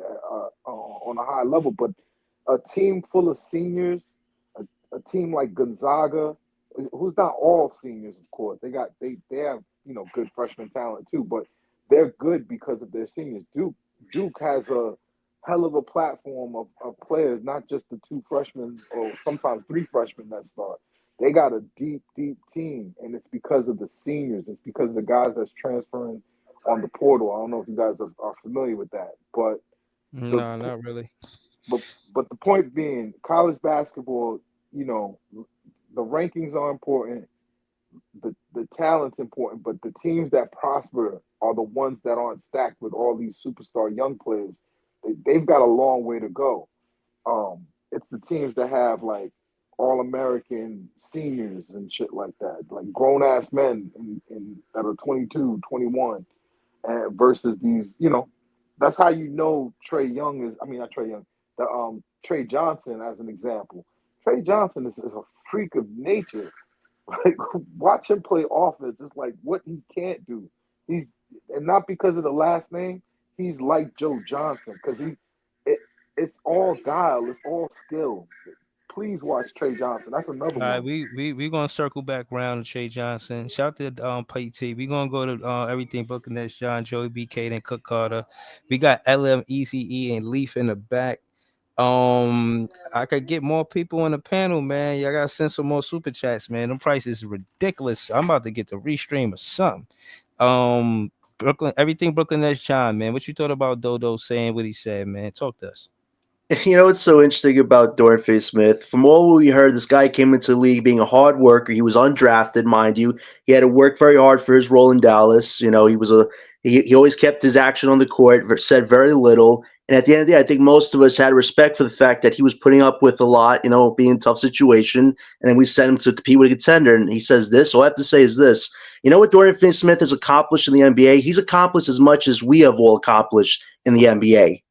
on a high level. But a team full of seniors, a team like Gonzaga, who's not all seniors, of course. They have good freshman talent too, but they're good because of their seniors. Duke has a hell of a platform of players, not just the two freshmen or sometimes three freshmen that start. They got a deep, deep team, and it's because of the seniors. It's because of the guys that's transferring on the portal. I don't know if you guys are familiar with that, but the No, not really. but but the point being, college basketball, you know, the rankings are important, the talent's important, but the teams that prosper are the ones that aren't stacked with all these superstar young players. They've got a long way to go. It's the teams that have like all American seniors and shit like that, like grown ass men that are 22, 21, versus these, that's how Trey Young is. I mean, not Trey Young, Trey Johnson as an example. Trey Johnson is a freak of nature. Like, watch him play offense. It's like what he can't do. And not because of the last name. He's like Joe Johnson because it's all guile, it's all skill. Please watch Trey Johnson. That's another All right, one. we gonna circle back around to Trey Johnson. Shout to PT. We gonna go to everything Brooklyn Nets, John, Joey BK, and Cook Carter. We got LM, ECE, and Leaf in the back. I could get more people on the panel, man. Y'all gotta send some more super chats, man. Them prices ridiculous. I'm about to get the restream or something. Brooklyn, everything Brooklyn Nets, John, man. What you thought about Dodo saying what he said, man? Talk to us. You know what's so interesting about Dorian Finney-Smith? From all we heard, this guy came into the league being a hard worker. He was undrafted, mind you. He had to work very hard for his role in Dallas. He always kept his action on the court, said very little. And at the end of the day, I think most of us had respect for the fact that he was putting up with a lot, being in a tough situation. And then we sent him to compete with a contender. And he says this. All I have to say is this. You know what Dorian Finney-Smith has accomplished in the NBA? He's accomplished as much as we have all accomplished in the NBA.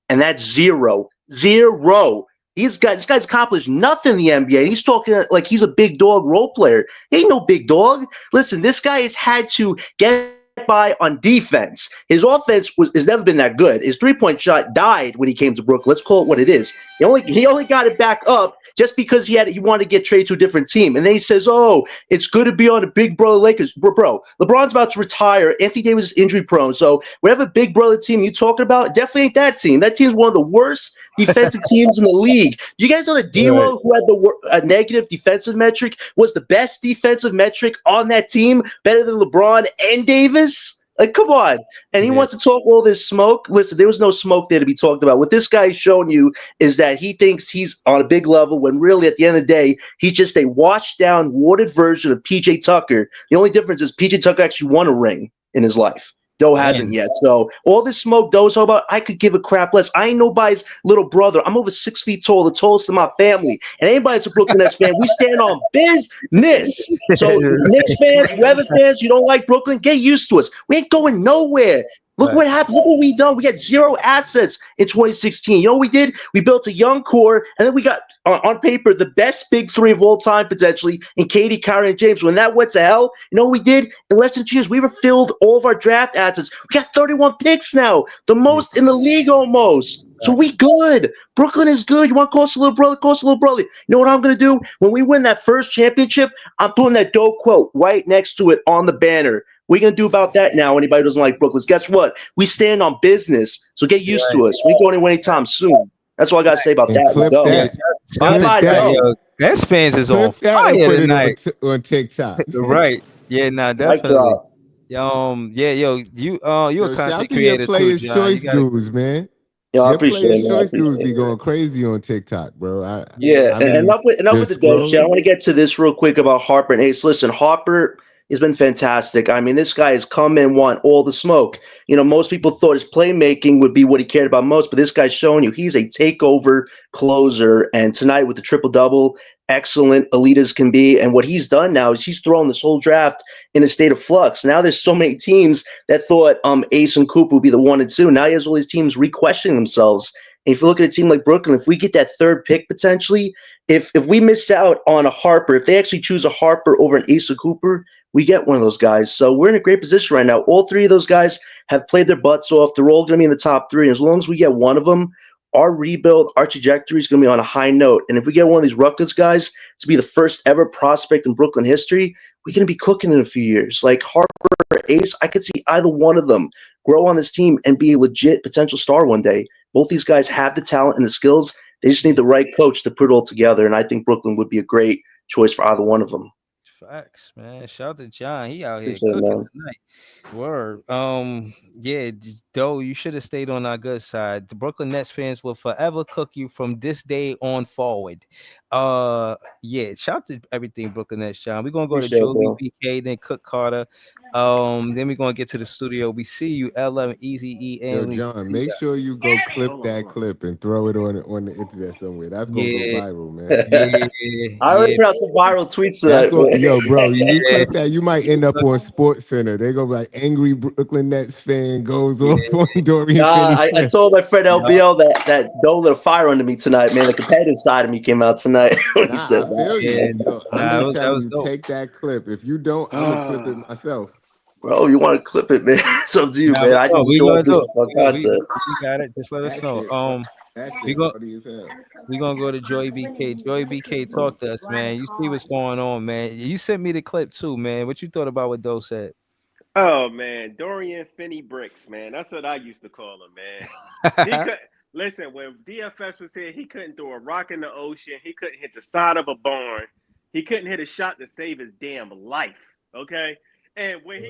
And that's zero. Zero. This guy's accomplished nothing in the NBA. He's talking like he's a big dog role player. He ain't no big dog. Listen, this guy has had to get by on defense. His offense has never been that good. His 3-point shot died when he came to Brooklyn. Let's call it what it is. He only got it back up just because he wanted to get traded to a different team. And then he says, "Oh, it's good to be on the big brother Lakers." Bro, LeBron's about to retire. Anthony Davis is injury prone. So whatever big brother team you're talking about, definitely ain't that team. That team's one of the worst defensive teams in the league. Do you guys know that D'Lo, who had a negative defensive metric, was the best defensive metric on that team, better than LeBron and Davis? Like, come on. And he wants to talk all this smoke. Listen, there was no smoke there to be talked about. What this guy is showing you is that he thinks he's on a big level when really, at the end of the day, he's just a washed-down, watered version of P.J. Tucker. The only difference is P.J. Tucker actually won a ring in his life. Doe hasn't yet. So all this smoke Doe's all about, I could give a crap less. I ain't nobody's little brother. I'm over 6 feet tall, the tallest in my family. And anybody that's a Brooklyn Nets fan, we stand on business. So Knicks fans, Rever fans, you don't like Brooklyn, get used to us. We ain't going nowhere. Look what happened. Look what we done. We had zero assets in 2016. You know what we did? We built a young core, and then we got, on paper, the best big three of all time, potentially, in Katie, Kyrie, and James. When that went to hell, you know what we did? In less than 2 years, we refilled all of our draft assets. We got 31 picks now, the most in the league almost. So we good. Brooklyn is good. You want to call us a little brother? Call us a little brother. You know what I'm going to do? When we win that first championship, I'm putting that Doe quote right next to it on the banner. What are you going to do about that now? Anybody who doesn't like Brooklyn? Guess what? We stand on business. So get used to us. We ain't going anywhere anytime soon. That's all I got to say about And that. clip Go. that. Bye-bye, Doe. Nets fans is on Clip that and fire put it tonight. on TikTok. Right. Yeah, nah, Mic definitely. drop. You a Yo, content shout to your creator too, Players John. You Choice gotta dudes, man. Yo, I Your appreciate it, Players man. I Choice dudes appreciate be it. going crazy on TikTok, bro. Yeah, I and mean, enough with the just dope shit. I scrolling. want to get to this real quick about Harper and Ace. Listen, Harper has been fantastic. I mean, this guy has come and want all the smoke. Most people thought his playmaking would be what he cared about most, but this guy's showing you he's a takeover closer. And tonight with the triple-double, excellent, elite as can be. And what he's done now is he's thrown this whole draft in a state of flux. Now there's so many teams that thought Ace and Cooper would be the 1 and 2. Now he has all these teams re-questioning themselves. And if you look at a team like Brooklyn, if we get that third pick potentially, if we miss out on a Harper, if they actually choose a Harper over an Asa Cooper, we get one of those guys. So we're in a great position right now. All three of those guys have played their butts off. They're all going to be in the top three. As long as we get one of them, our rebuild, our trajectory is going to be on a high note. And if we get one of these Rutgers guys to be the first ever prospect in Brooklyn history, we're going to be cooking in a few years. Like Harper or Ace, I could see either one of them grow on this team and be a legit potential star one day. Both these guys have the talent and the skills. They just need the right coach to put it all together. And I think Brooklyn would be a great choice for either one of them. Facts, man. Shout out to John. He out here Appreciate it, cooking man. tonight. Word. Yeah, though you should have stayed on our good side. The Brooklyn Nets fans will forever cook you from this day on forward. Yeah, shout out to everything Brooklyn Nets, John. We're gonna go to Appreciate it, Joey bro. BK, then Cook Carter. Then we're gonna get to the studio. We see you, LM, Easy E, Yo, and we John, see make ya. sure you go clip Hold on, that hold on. clip and throw it on the internet somewhere. That's gonna go Yeah, viral, man. yeah, I already yeah, put out some viral tweets That's tonight, going yo, bro. You yeah, clip that, you might end up on Sports Center. They go like angry Brooklyn Nets fan goes yeah, off on Dorian Nah, I Finney-Smith. told my friend yeah. LBL that don't lit a fire under me tonight, man. The competitive side of me came out tonight when he Nah, said I that. feel you. Yeah, Yo, I'm nah, just that telling was you, dope. take that clip. If you don't, I'm gonna clip it myself. Bro, you want to clip it, man? It's up to you, Nah, man. I just we want gonna to do do some it. fun content. We got it. Just let us That know. shit, that We shit go funny as hell. we gonna go to Joy BK. Joy BK, talk to us, man. You see what's going on, man. You sent me the clip too, man. What you thought about what Doe said? Oh man, Dorian Finney Bricks, man. That's what I used to call him, man. He could listen when DFS was here. He couldn't throw a rock in the ocean. He couldn't hit the side of a barn. He couldn't hit a shot to save his damn life. Okay. And when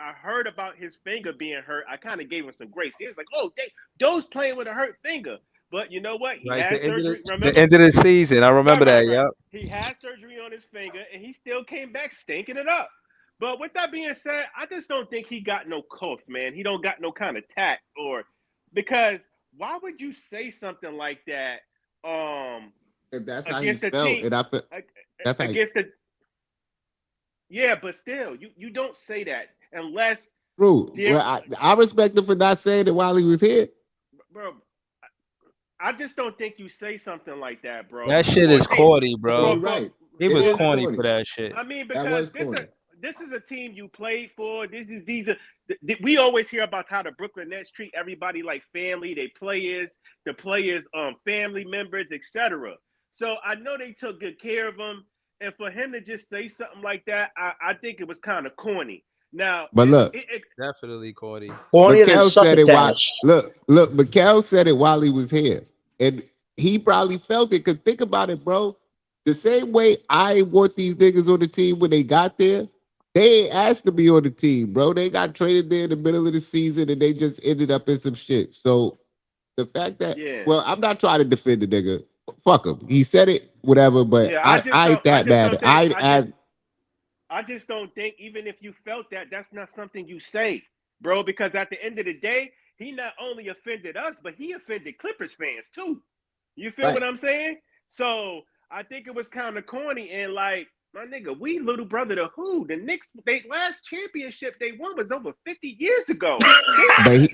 I heard about his finger being hurt, I kind of gave him some grace. He was like, "Oh, Doe's playing with a hurt finger." But you know what? He Right, had surgery. the Remember? end of the season. I Right, remember right, that. right. Yep. He had surgery on his finger, and he still came back stinking it up. But with that being said, I just don't think he got no cuff, man. He don't got no kind of tact, or because why would you say something like that If that's how he against a felt, team and I feel that's how against the yeah, but still, you don't say that unless true. there, Well, I respect him for not saying it while he was here. bro. I just don't think you say something like that, bro, That shit for a is team. corny, No, bro. you're right. He It was is corny for corny. that shit. I mean, That because was corny. this is a team you played for. We always hear about how the Brooklyn Nets treat everybody like family. They players, the players, family members, etc. So I know they took good care of him, and for him to just say something like that, I think it was kind of corny. Now, But look, Definitely corny. Cornier than Mikel said it while succotash. look, Mikel said it while he was here. And he probably felt it. Cause think about it, bro. The same way I want these niggas on the team when they got there, they ain't asked to be on the team, bro. They got traded there in the middle of the season and they just ended up in some shit. So the fact that, yeah, well, I'm not trying to defend the nigga. Fuck him. He said it, whatever, but yeah. I ain't I that just mad. don't think. I just don't think even if you felt that, that's not something you say, bro. Because at the end of the day, he not only offended us, but he offended Clippers fans too. You feel Right. what I'm saying? So I think it was kind of corny and like my nigga, we little brother to who? The Knicks, they last championship they won was over 50 years ago. But he,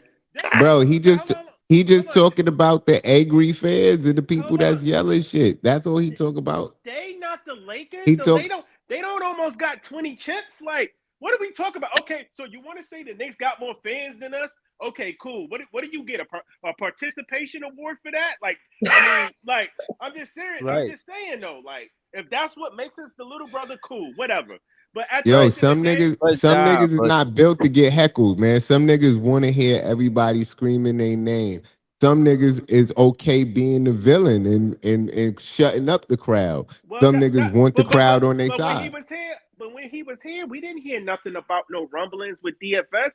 bro, How long? he Hold just on, talking about the angry fans and the people hold on. that's yelling shit. That's all he talk about. They not the Lakers. He So they talk don't. They don't almost got 20 chips. Like, what are we talking about? Okay, so you want to say the Knicks got more fans than us? Okay, cool. What do you get a participation award for that? Like, I mean, like I'm just serious. I'm Right. just saying though. Like, if that's what makes us the little brother, cool, whatever. But at the yo, end of the day, Good some job, niggas is but not built to get heckled, man. Some niggas want to hear everybody screaming their name. Some niggas is okay being the villain and shutting up the crowd. well, Some niggas want the crowd on their but when he side. was here, we didn't hear nothing about no rumblings with DFS.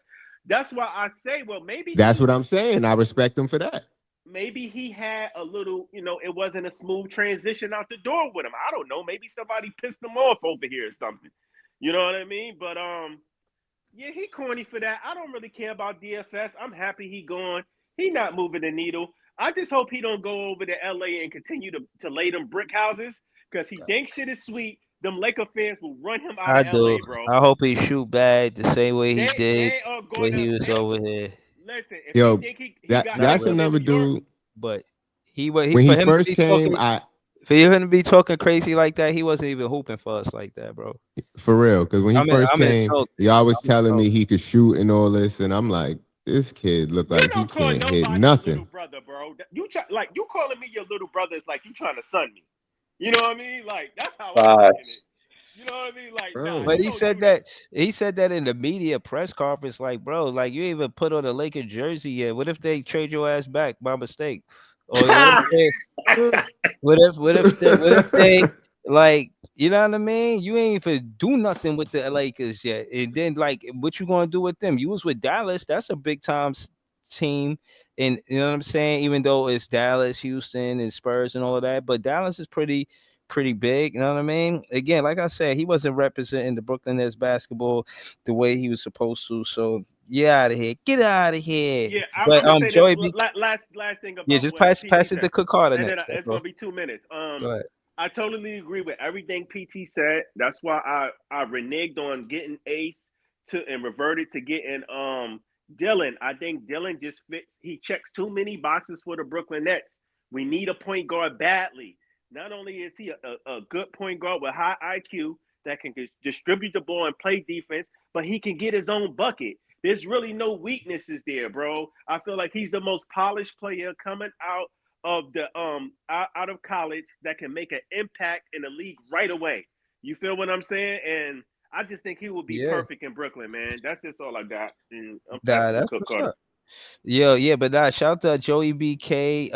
That's why I say, well, That's what I'm saying. I respect him for that. maybe he had a little, it wasn't a smooth transition out the door with him. I don't know. Maybe somebody pissed him off over here or something. You know what I mean? But yeah, he corny for that. I don't really care about DFS. I'm happy he gone. He not moving the needle. I just hope he don't go over to LA and continue to lay them brick houses because he thinks shit is sweet. Them Laker fans will run him out I of do. LA, bro. I hope he shoot bad the same way he did They are when gonna he was they over here. listen. If he Yo, think he got Not him that's with, in another New York, dude. but he When for he him to first be came, talking For you to be talking crazy like that, he wasn't even hooping for us like that, bro. For real. Because when he first I'm came, insulted. y'all was I'm telling me insulted. he could shoot and all this, and I'm like, this kid look You like he don't call can't hit nobody your nothing. little brother, bro. You calling me your little brother is like you trying to son me. You know what I mean? Like that's how I'm taking it. Facts. You know what I mean? Like, nah, Bro. But you he don't said do that. that in the media press conference, like, bro, like you ain't even put on a Laker jersey yet. What if they trade your ass back by mistake? Or what if they what if they like you know what I mean? You ain't even do nothing with the Lakers yet. And then like what you gonna do with them? You was with Dallas, that's a big time team. And you know what I'm saying? Even though it's Dallas, Houston, and Spurs and all of that, but Dallas is pretty big. You know what I mean? Again, like I said, he wasn't representing the Brooklyn Nets basketball the way he was supposed to. So get out of here. Get out of here. Yeah, But I'm gonna say this Joey B, last thing yeah, about just what pass PT it to said, Cook Carter and then next, it's bro. gonna be 2 minutes. Go ahead. I totally agree with everything PT said. That's why I reneged on getting Ace to and reverted to getting Dylan. I think Dylan just fits. He checks too many boxes for the Brooklyn Nets. We need a point guard badly. Not only is he a good point guard with high IQ that can distribute the ball and play defense, but he can get his own bucket. There's really no weaknesses there, bro. I feel like he's the most polished player coming out of the out of college that can make an impact in the league right away. You feel what I'm saying? And I just think he would be Yeah. perfect in Brooklyn, man. That's just all I got. And I'm Nah, passing to that's Cook what's Carter. up. Yeah, but shout out to Joey BK,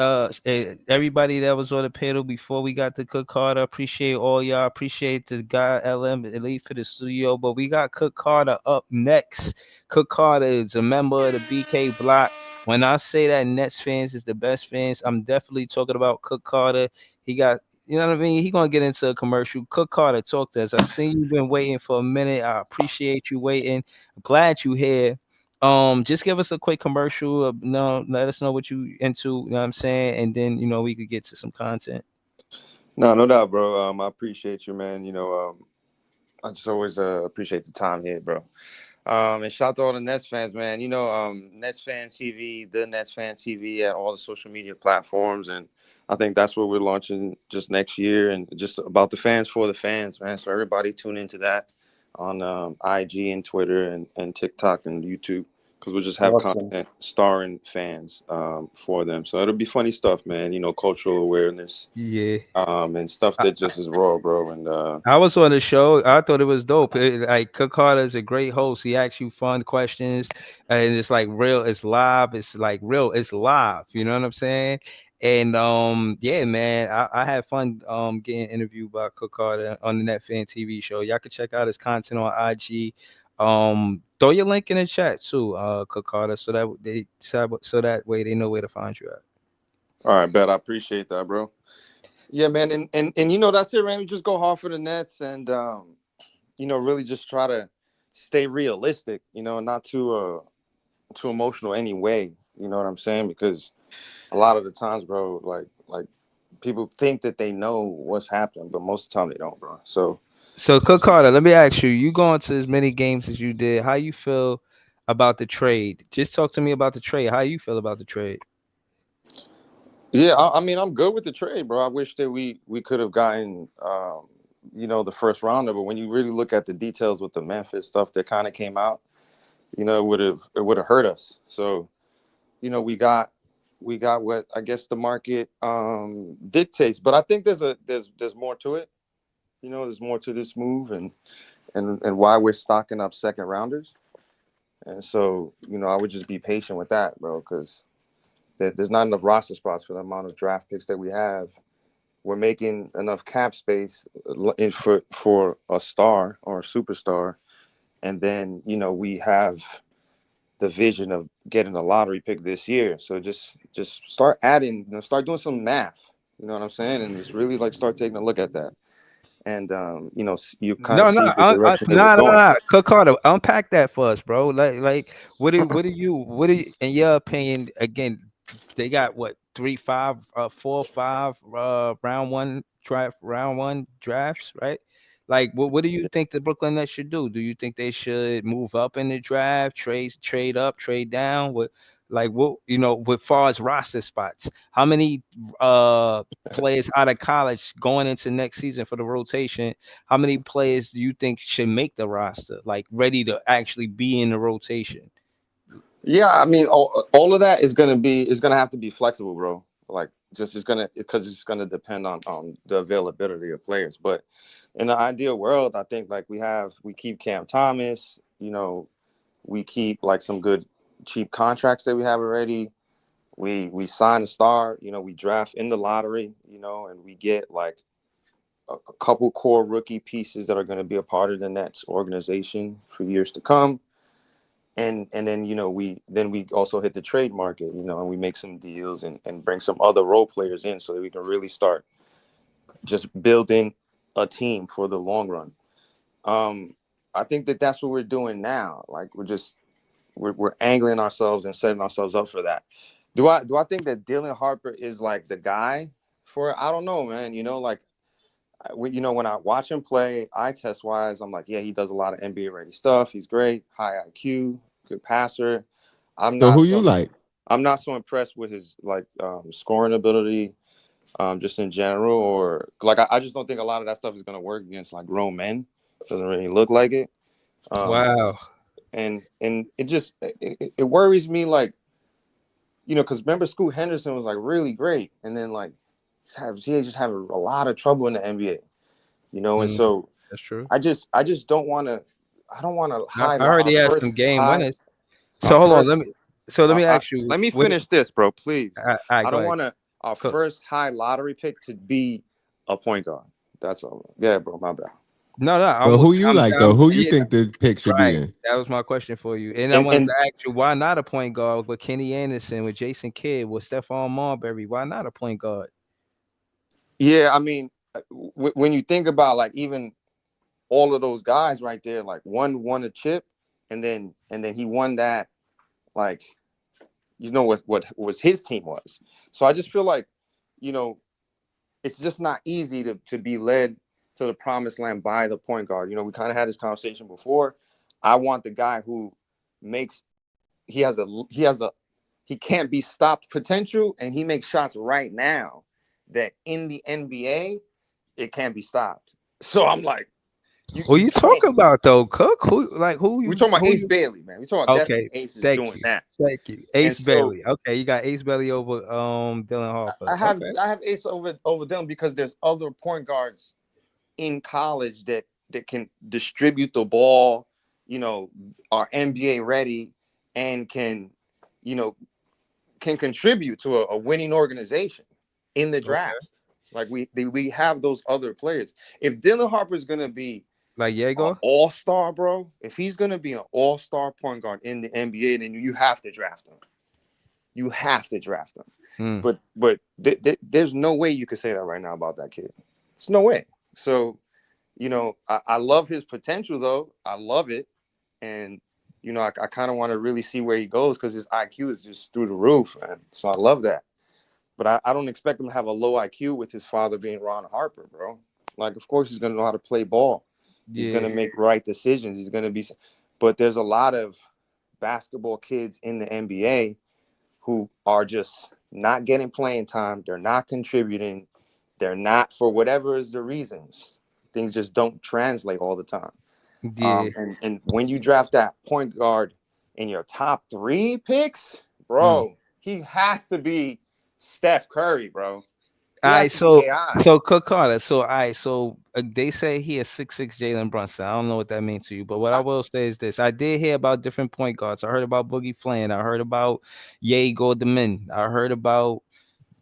everybody that was on the panel before we got to Cook Carter. Appreciate all y'all. Appreciate the guy LM Elite for the studio. But we got Cook Carter up next. Cook Carter is a member of the BK block. When I say that Nets fans is the best fans, I'm definitely talking about Cook Carter. He got you know what I mean? He gonna get into a commercial. Cook Carter, talk to us. I seen you been waiting for a minute. I appreciate you waiting. I'm glad you here. Just give us a quick commercial. No, let us know what you into. You know what I'm saying, and then we could get to some content. No, no doubt, bro. I appreciate you, man. I just always appreciate the time here, bro. And shout out to all the Nets fans, man. Nets Fans TV, the Nets Fans TV at all the social media platforms, and I think that's what we're launching just next year, and just about the fans for the fans, man. So everybody tune into that on IG and Twitter and TikTok and YouTube, because we'll just have Awesome. content starring fans for them. So it'll be funny stuff, man. Cultural awareness Yeah. and stuff that just is raw, bro. And I was on the show. I thought it was dope. Like Cook Carter is a great host. He asks you fun questions, and it's like real. It's live. It's like real. It's live. You know what I'm saying? And yeah, man, I had fun getting interviewed by Cook Carter on the Net Fan TV show. Y'all can check out his content on IG. Throw your link in the chat too, Cook Carter, so that way they know where to find you at. all right, bet I appreciate that, bro. Yeah, man, and that's it, man. We just go hard for the Nets, and really just try to stay realistic, not too emotional anyway. You know what I'm saying? Because a lot of the times, bro, like people think that they know what's happening, but most of the time they don't, bro. So So, Cook Carter, let me ask you: you going to as many games as you did? How you feel about the trade? Just talk to me about the trade. How you feel about the trade? yeah, I mean, I'm good with the trade, bro. I wish that we could have gotten, the first rounder, but when you really look at the details with the Memphis stuff that kind of came out, it would have hurt us. So, we got what I guess the market dictates, but I think there's more to it. There's more to this move, and why we're stocking up second rounders. And so, I would just be patient with that, bro, because there's not enough roster spots for the amount of draft picks that we have. We're making enough cap space for a star or a superstar, and then we have the vision of getting a lottery pick this year. So just start adding, start doing some math. You know what I'm saying? And just really like start taking a look at that, and you kind of No, no, see the direction that we're no, no, going. no. Cook Carter, unpack that for us, bro. What do you, in your opinion? Again, they got what 3, 5, 4, 5 round one drafts, right? Like, what do you think the Brooklyn Nets should do? Do you think they should move up in the draft, trade up, trade down? Like what with far as roster spots, how many players out of college going into next season for the rotation? How many players do you think should make the roster, like ready to actually be in the rotation? Yeah, I mean, all of that is gonna have to be flexible, bro. Like, just gonna because it's gonna depend on the availability of players. But in the ideal world, I think like we keep Cam Thomas, we keep like some good cheap contracts that we have already. We sign a star, we draft in the lottery, and we get like a couple core rookie pieces that are going to be a part of the Nets organization for years to come. And then we also hit the trade market, and we make some deals and bring some other role players in so that we can really start just building a team for the long run. I think that that's what we're doing now. Like we're angling ourselves and setting ourselves up for that. Do I think that Dylan Harper is like the guy for it? I don't know, man. When I watch him play, eye test wise, I'm like, yeah, he does a lot of NBA ready stuff. He's great, high IQ, good passer. I'm So not who so you like? I'm not so impressed with his like scoring ability, just in general, or like I just don't think a lot of that stuff is gonna work against like grown men. It doesn't really look like it. Wow. And it worries me, like, because remember Scoot Henderson was like really great, and then like he just having a lot of trouble in the NBA, and so That's true. I just don't want to. I don't want to I high heard our he has some first game high winners. our So hold on, first. let me ask you. Let me What? finish this, bro, please. All right, I go don't ahead. want our Cook. first high lottery pick to be a point guard. That's all. Yeah, bro, my bad. No, But who you like though? Who you think the pick should be right. in? That was my question for you. And I wanted And to ask you, why not a point guard with Kenny Anderson, with Jason Kidd, with Stephon Marbury? Why not a point guard? yeah, I mean, when you think about like even all of those guys right there, like one won a chip, and then he won that, like, what was his team was. So I just feel like, you know, it's just not easy to be led to the promised land by the point guard. We kind of had this conversation before. I want the guy who makes he has a he can't be stopped potential, and he makes shots right now that in the NBA it can't be stopped. So I'm like, Who you you can't. talking about though, Cook? We talking about Who Ace you? Bailey, man. We talking about Okay, definitely Ace is thank doing you, that. thank you. And Ace so Bailey. Okay, you got Ace Bailey over Dylan Harper. I have Okay. I have Ace over them because there's other point guards in college that can distribute the ball, are NBA ready, and you know, can contribute to a winning organization in the Okay. draft. Like we have those other players. If Dylan Harper is gonna be Like an Diego. all-star, bro, if he's gonna be an all-star point guard in the NBA, then you have to draft him. You have to draft him. Mm. But there's no way you could say that right now about that kid. There's no way. So, I love his potential though. I love it, and I kind of want to really see where he goes because his IQ is just through the roof, man. So I love that. But I don't expect him to have a low IQ with his father being Ron Harper, bro. Like, of course, he's going to know how to play ball. He's going Yeah. to make right decisions. He's going to be – but there's a lot of basketball kids in the NBA who are just not getting playing time. They're not contributing. They're not, for whatever is the reasons. Things just don't translate all the time. Yeah. And when you draft that point guard in your top 3 picks, Mm. bro, he has to be Steph Curry, bro. He All has right, to be so AI. Cook Carter. So all right, so they say he is 6'6" Jalen Brunson. I don't know what that means to you, but what I will say is this: I did hear about different point guards. I heard about Boogie Flynn. I heard about Diego Demin. I heard about,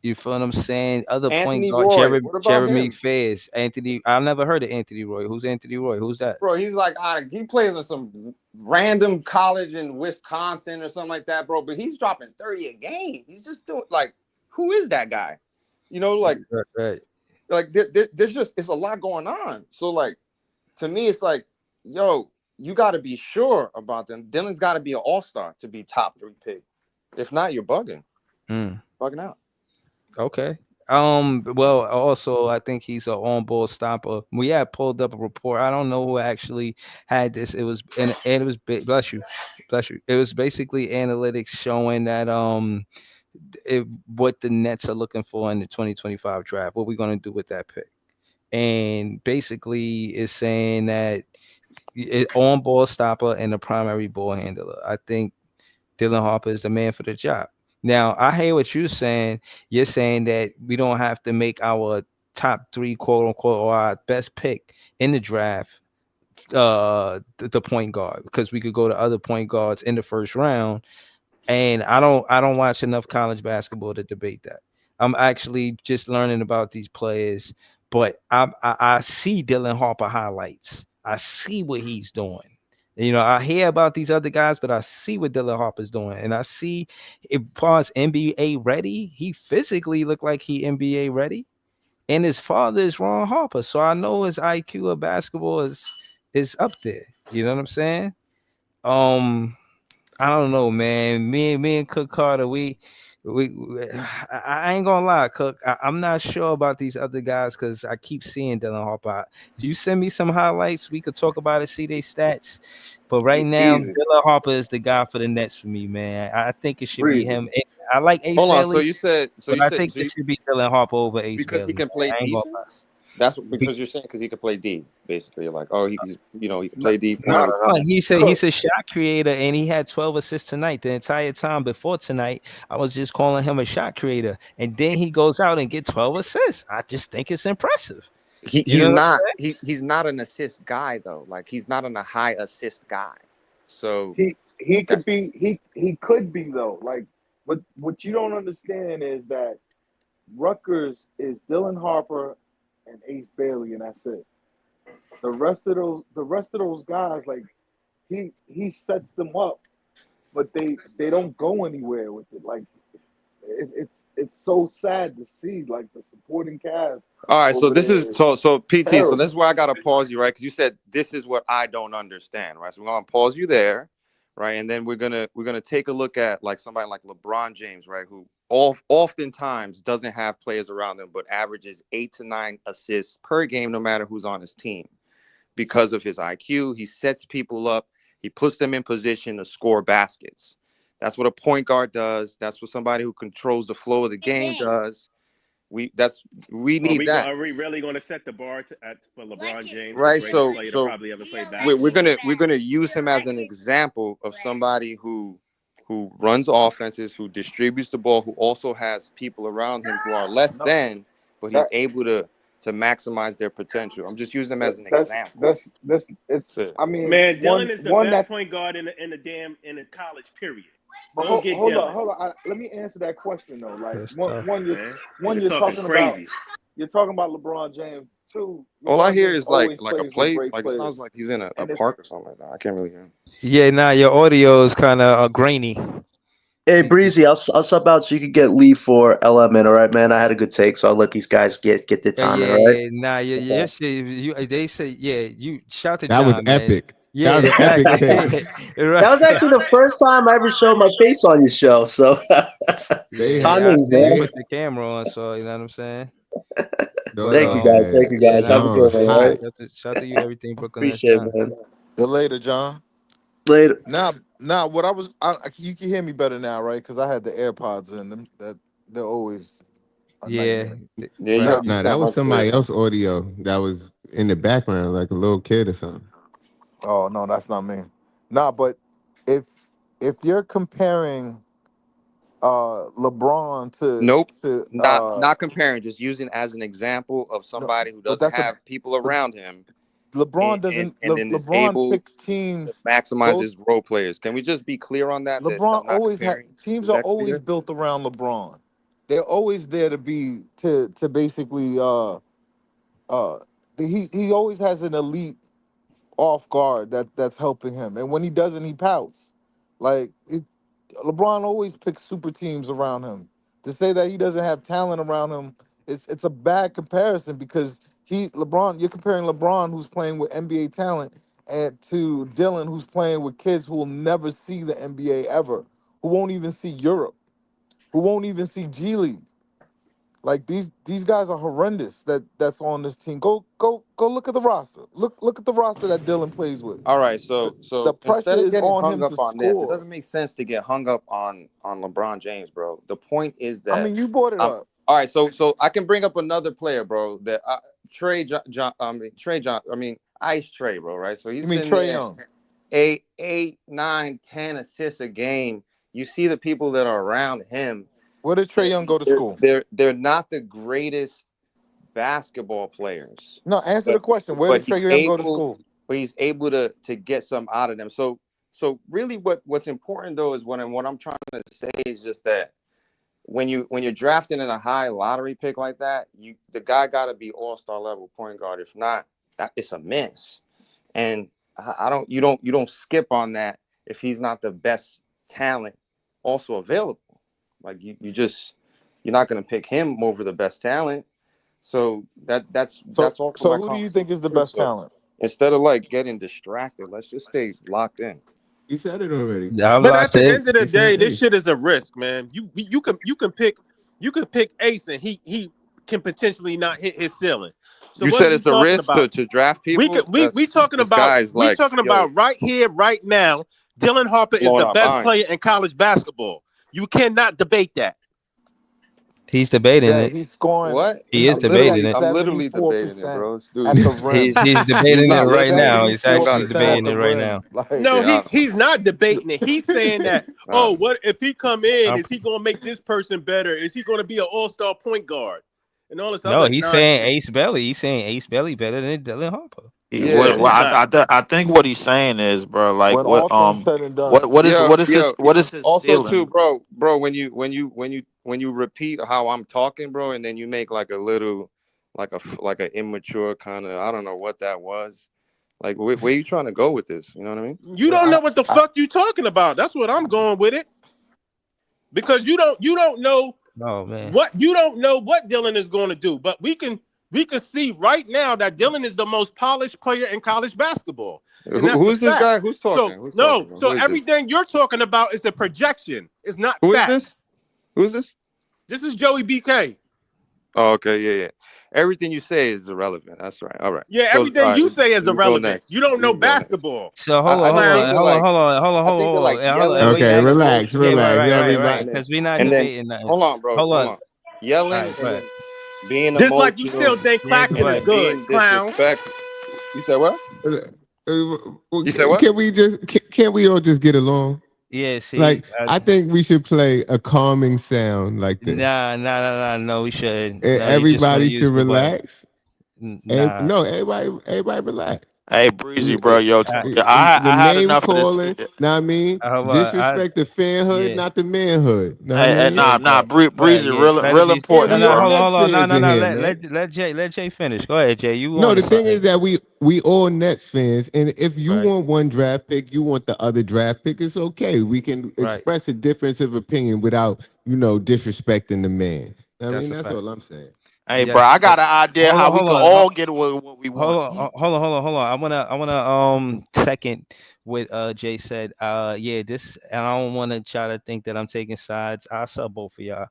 you feel what I'm saying, other point Anthony guard Roy, what about Jeremy him? Fayes, Anthony. I've never heard of Anthony Roy. Who's Anthony Roy? Who's that? Bro, he's like, he plays in some random college in Wisconsin or something like that, bro. But he's dropping 30 a game. He's just doing, like, who is that guy? Right. Like there's just, it's a lot going on. So, like, to me, it's like, yo, you got to be sure about them. Dylan's got to be an all-star to be top 3 pick. If not, you're bugging. Mm. Bugging out. Okay. Well, also, I think he's an on-ball stopper. We had pulled up a report. I don't know who actually had this. It was and it was bless you, bless you. It was basically analytics showing that what the Nets are looking for in the 2025 draft. What we're going to do with that pick, and basically it's saying that on-ball stopper and a primary ball handler. I think Dylan Harper is the man for the job. Now, I hear what you're saying. You're saying that we don't have to make our top three, quote unquote, or our best pick in the draft, the point guard, because we could go to other point guards in the first round. And I don't watch enough college basketball to debate that. I'm actually just learning about these players, but I see Dylan Harper highlights. I see what he's doing. I hear about these other guys, but I see what Dylan Harper's doing, and I see as far as NBA ready, he physically looked like he NBA ready, and his father is Ron Harper, so I know his IQ of basketball is up there. You know what I'm saying? Um, I don't know, man. Me and Cook Carter, I ain't gonna lie, Cook. I'm not sure about these other guys because I keep seeing Dylan Harper. You send me some highlights, we could talk about it, see their stats. But right now, Easy. Dylan Harper is the guy for the Nets for me, man. I think it should be Breezy. him. I like Ace Hold on. So Bailey, you said so but you I said think so it you should be Dylan Harper over Ace because he Bailey, can man. play I ain't gonna defense. That's lie. because you're saying because he can play D. Basically, you're like, oh, he can play No, defense. no, no. He's Cook. a shot creator, and he had 12 assists tonight. The entire time before tonight, I was just calling him a shot creator, and then he goes out and get 12 assists. I just think it's impressive. He You he's know what not I'm he's not an assist guy though. Like he's not a high assist guy. So He could that's be he could be though. Like what you don't understand is that Rutgers is Dylan Harper and Ace Bailey, and that's it. The rest of those guys, like he sets them up, but they don't go anywhere with it. Like it's so sad to see like the supporting cast all right. So over this is there is so PT. So this terrible. is where I gotta pause you, right? Because you said this is what I don't understand, right? So we're gonna pause you there, right? And then we're gonna take a look at like somebody like LeBron James, right? Who oftentimes doesn't have players around him, but averages 8 to 9 assists per game, no matter who's on his team, because of his IQ. He sets people up. He puts them in position to score baskets. That's what a point guard does. That's what somebody who controls the flow of the game does. We need that, Are we really going to set the bar for LeBron James, the right? greatest So player to so probably ever play we're basketball? gonna use him as an example of somebody who runs offenses, who distributes the ball, who also has people around him who are less No, than, but he's that able to maximize their potential. I'm just using them that as an that's example. that's it's. So, I mean, Man, one Dylan is the one best that's. point guard in the college period. But Go get hold on, Dylan. saying? Let me answer that question though. Like saying? That's one tough. one you Man, one you're you're talking talking about crazy. LeBron James. Two, all I LeBron hear James is always like a plays with play, great like it players, sounds like he's in a and it's park or something like that. I can't really hear him. Yeah, nah, your audio is kind of grainy. Hey, Breezy, I'll sub out so you could get Lee for LM in. All right, man. I had a good take, so I'll let these guys get their time in. Yeah, All right. yeah, nah, yeah, No yeah, problem. shit, they say, yeah, you shout to That was John, man. epic. Yeah, That was an epic exactly. take. Right. That was actually the first time I ever showed my face on your show. So Yeah, I timing, seen you man. put the camera on, so you know what I'm saying. No, But Thank you no, guys. Thank man. you yeah, guys. Have nah, a John good one. All right. hot. shout to you, everything Brooklyn. That's Appreciate it, John. man. Good later, John. Later. Now, what you can hear me better now, right? Because I had the AirPods in them. That they're always a Yeah, nightmare. Yeah, right. Now, you Nah, that sound was much clearer. somebody else audio that was in the background, like a little kid or something. oh no, that's not me. Nah, but if if you're comparing LeBron Nope. to Not comparing, just using as an example of no, somebody who but doesn't have people but around him LeBron doesn't. and then is LeBron able picks to teams. maximize Those his role players. Can we just be clear on that? That LeBron I'm not always had comparing. teams Is are that always clear? built around LeBron. They're always there to be to basically uh he always has an elite off guard that's helping him, and when he doesn't, he pouts. Like LeBron always picks super teams around him. To say that he doesn't have talent around him, it's a bad comparison because you're comparing LeBron who's playing with NBA talent and to Dylan who's playing with kids who will never see the NBA ever, who won't even see Europe, who won't even see G League. Like these guys are horrendous. That's on this team. Go look at the roster. Look at the roster that Dylan plays with. All right, The, so the pressure instead of is getting on hung him up to on this, it score. doesn't make sense to get hung up on LeBron James, bro. The point is I that mean, you brought it I'm up. all right. So I can bring up another player, bro. That Trey John, I mean Trey John. I mean Ice Trey, bro. Right. So You he's mean sitting Trey there, Young? 8, 9, 10 assists a game. You see the people that are around him. Where did Trey Young go to They're school? they're, they're not the greatest basketball players, No, answer the but question. Where but did Trey he's Young go to able school? but he's able to get some out of them. So really what's important though is what I'm trying to say is just that when you're drafting in a high lottery pick like that, the guy got to be all-star level point guard. If not, it's a miss. And I don't you don't skip on that if he's not the best talent also available. Like you're not going to pick him over the best talent. So So that's also so my who do you think conversation is the too. best So talent? instead of like getting distracted, let's just stay locked in. You said it already. I'm But at locked the in. end of the You said day, this Ace. shit is a risk, man. You can pick Ace and he can potentially not hit his ceiling. So You what are said we it's a talking risk about? to draft We could people. we That's talking this about guy's we like, talking yo, about right here, right now. Dylan Harper is the blowing our best minds. player in college basketball. You cannot debate that. He's debating Jay, it. he's scoring. What? He is He's at debating it. I'm literally debating it, 74% bro. This dude, at the He's rim. he's he's debating it not right listening. now. He's You got actually to 74% stop. at debating the it right rim. now. Like No, Yeah, he's not debating it. He's saying that, I oh, what if he come in? Um, Is he gonna make this person better? Is he gonna be an all-star point guard? And all this no, other he's saying nonsense. Ace Belly. He's saying Ace Belly better than Dylan Harper. yeah, No, he's not. I think what he's saying is, bro, like when all things said and done. yo. what is his Also, too, ceiling? bro. When you repeat how I'm talking, bro, and then you make like a little, like a immature kind of, I don't know what that was. Like, where you trying to go with this? You know what I mean? You don't know what the I fuck you talking about. That's what I'm going with it. Because you don't know Oh man. what Dylan is going to do. But we can see right now that Dylan is the most polished player in college basketball. And that's a Who's this fact. guy? Who's So talking? Who's talking, no, bro? so Who is this? everything you're talking about is a projection. It's not Who is fact. this? Who is this? This is Joey BK. Oh, okay, yeah. Everything you say is irrelevant. That's right. All right. Yeah, So, all everything right, you say is we can go irrelevant. next. You don't We know can go next. basketball. So I think Clown. I think they're like yeah, hold on. yelling, We Okay, not being relax, yeah, emotional, relax, right. everybody. and then Because we're not and then debating nothing. hold on, bro, Hold hold on. on, All yelling right, go and ahead. then being Just like you emotional still think Yeah, go Claxton and is then ahead. good, being clown. disrespectful. You said what? Well, You said what? can't we all just get along? Yeah, see, Like, I think we should play a calming sound like this. no, we should. No, you just want to Everybody use should the button. relax. Nah. No, everybody relax. Hey, Breezy, We- bro, yo, I, The I had name enough of this. calling, know what I mean? hold on. Disrespect the fanhood, Yeah. not the manhood. Know what I Hey, mean? nah, Okay, nah, go ahead. Breezy, Yeah, let it real be. Yeah, No, important, we no, all bro. hold Nets on. No, fans no, in no. here, Let man. let Jay finish. Go ahead, Jay. You No, wanted the thing something, is that we all Nets fans, and if you right? want one draft pick, you want the other draft pick. It's okay. We can Right. express a difference of opinion without, disrespecting the man. I mean, That's a that's fact. all I'm saying. Hey, bro, Yes. I got an idea how we Hold could on. all get away with what we Hold want. on, hold on. I wanna second what Jay said. Yeah, this and I don't wanna try to think that I'm taking sides. I sub both of y'all.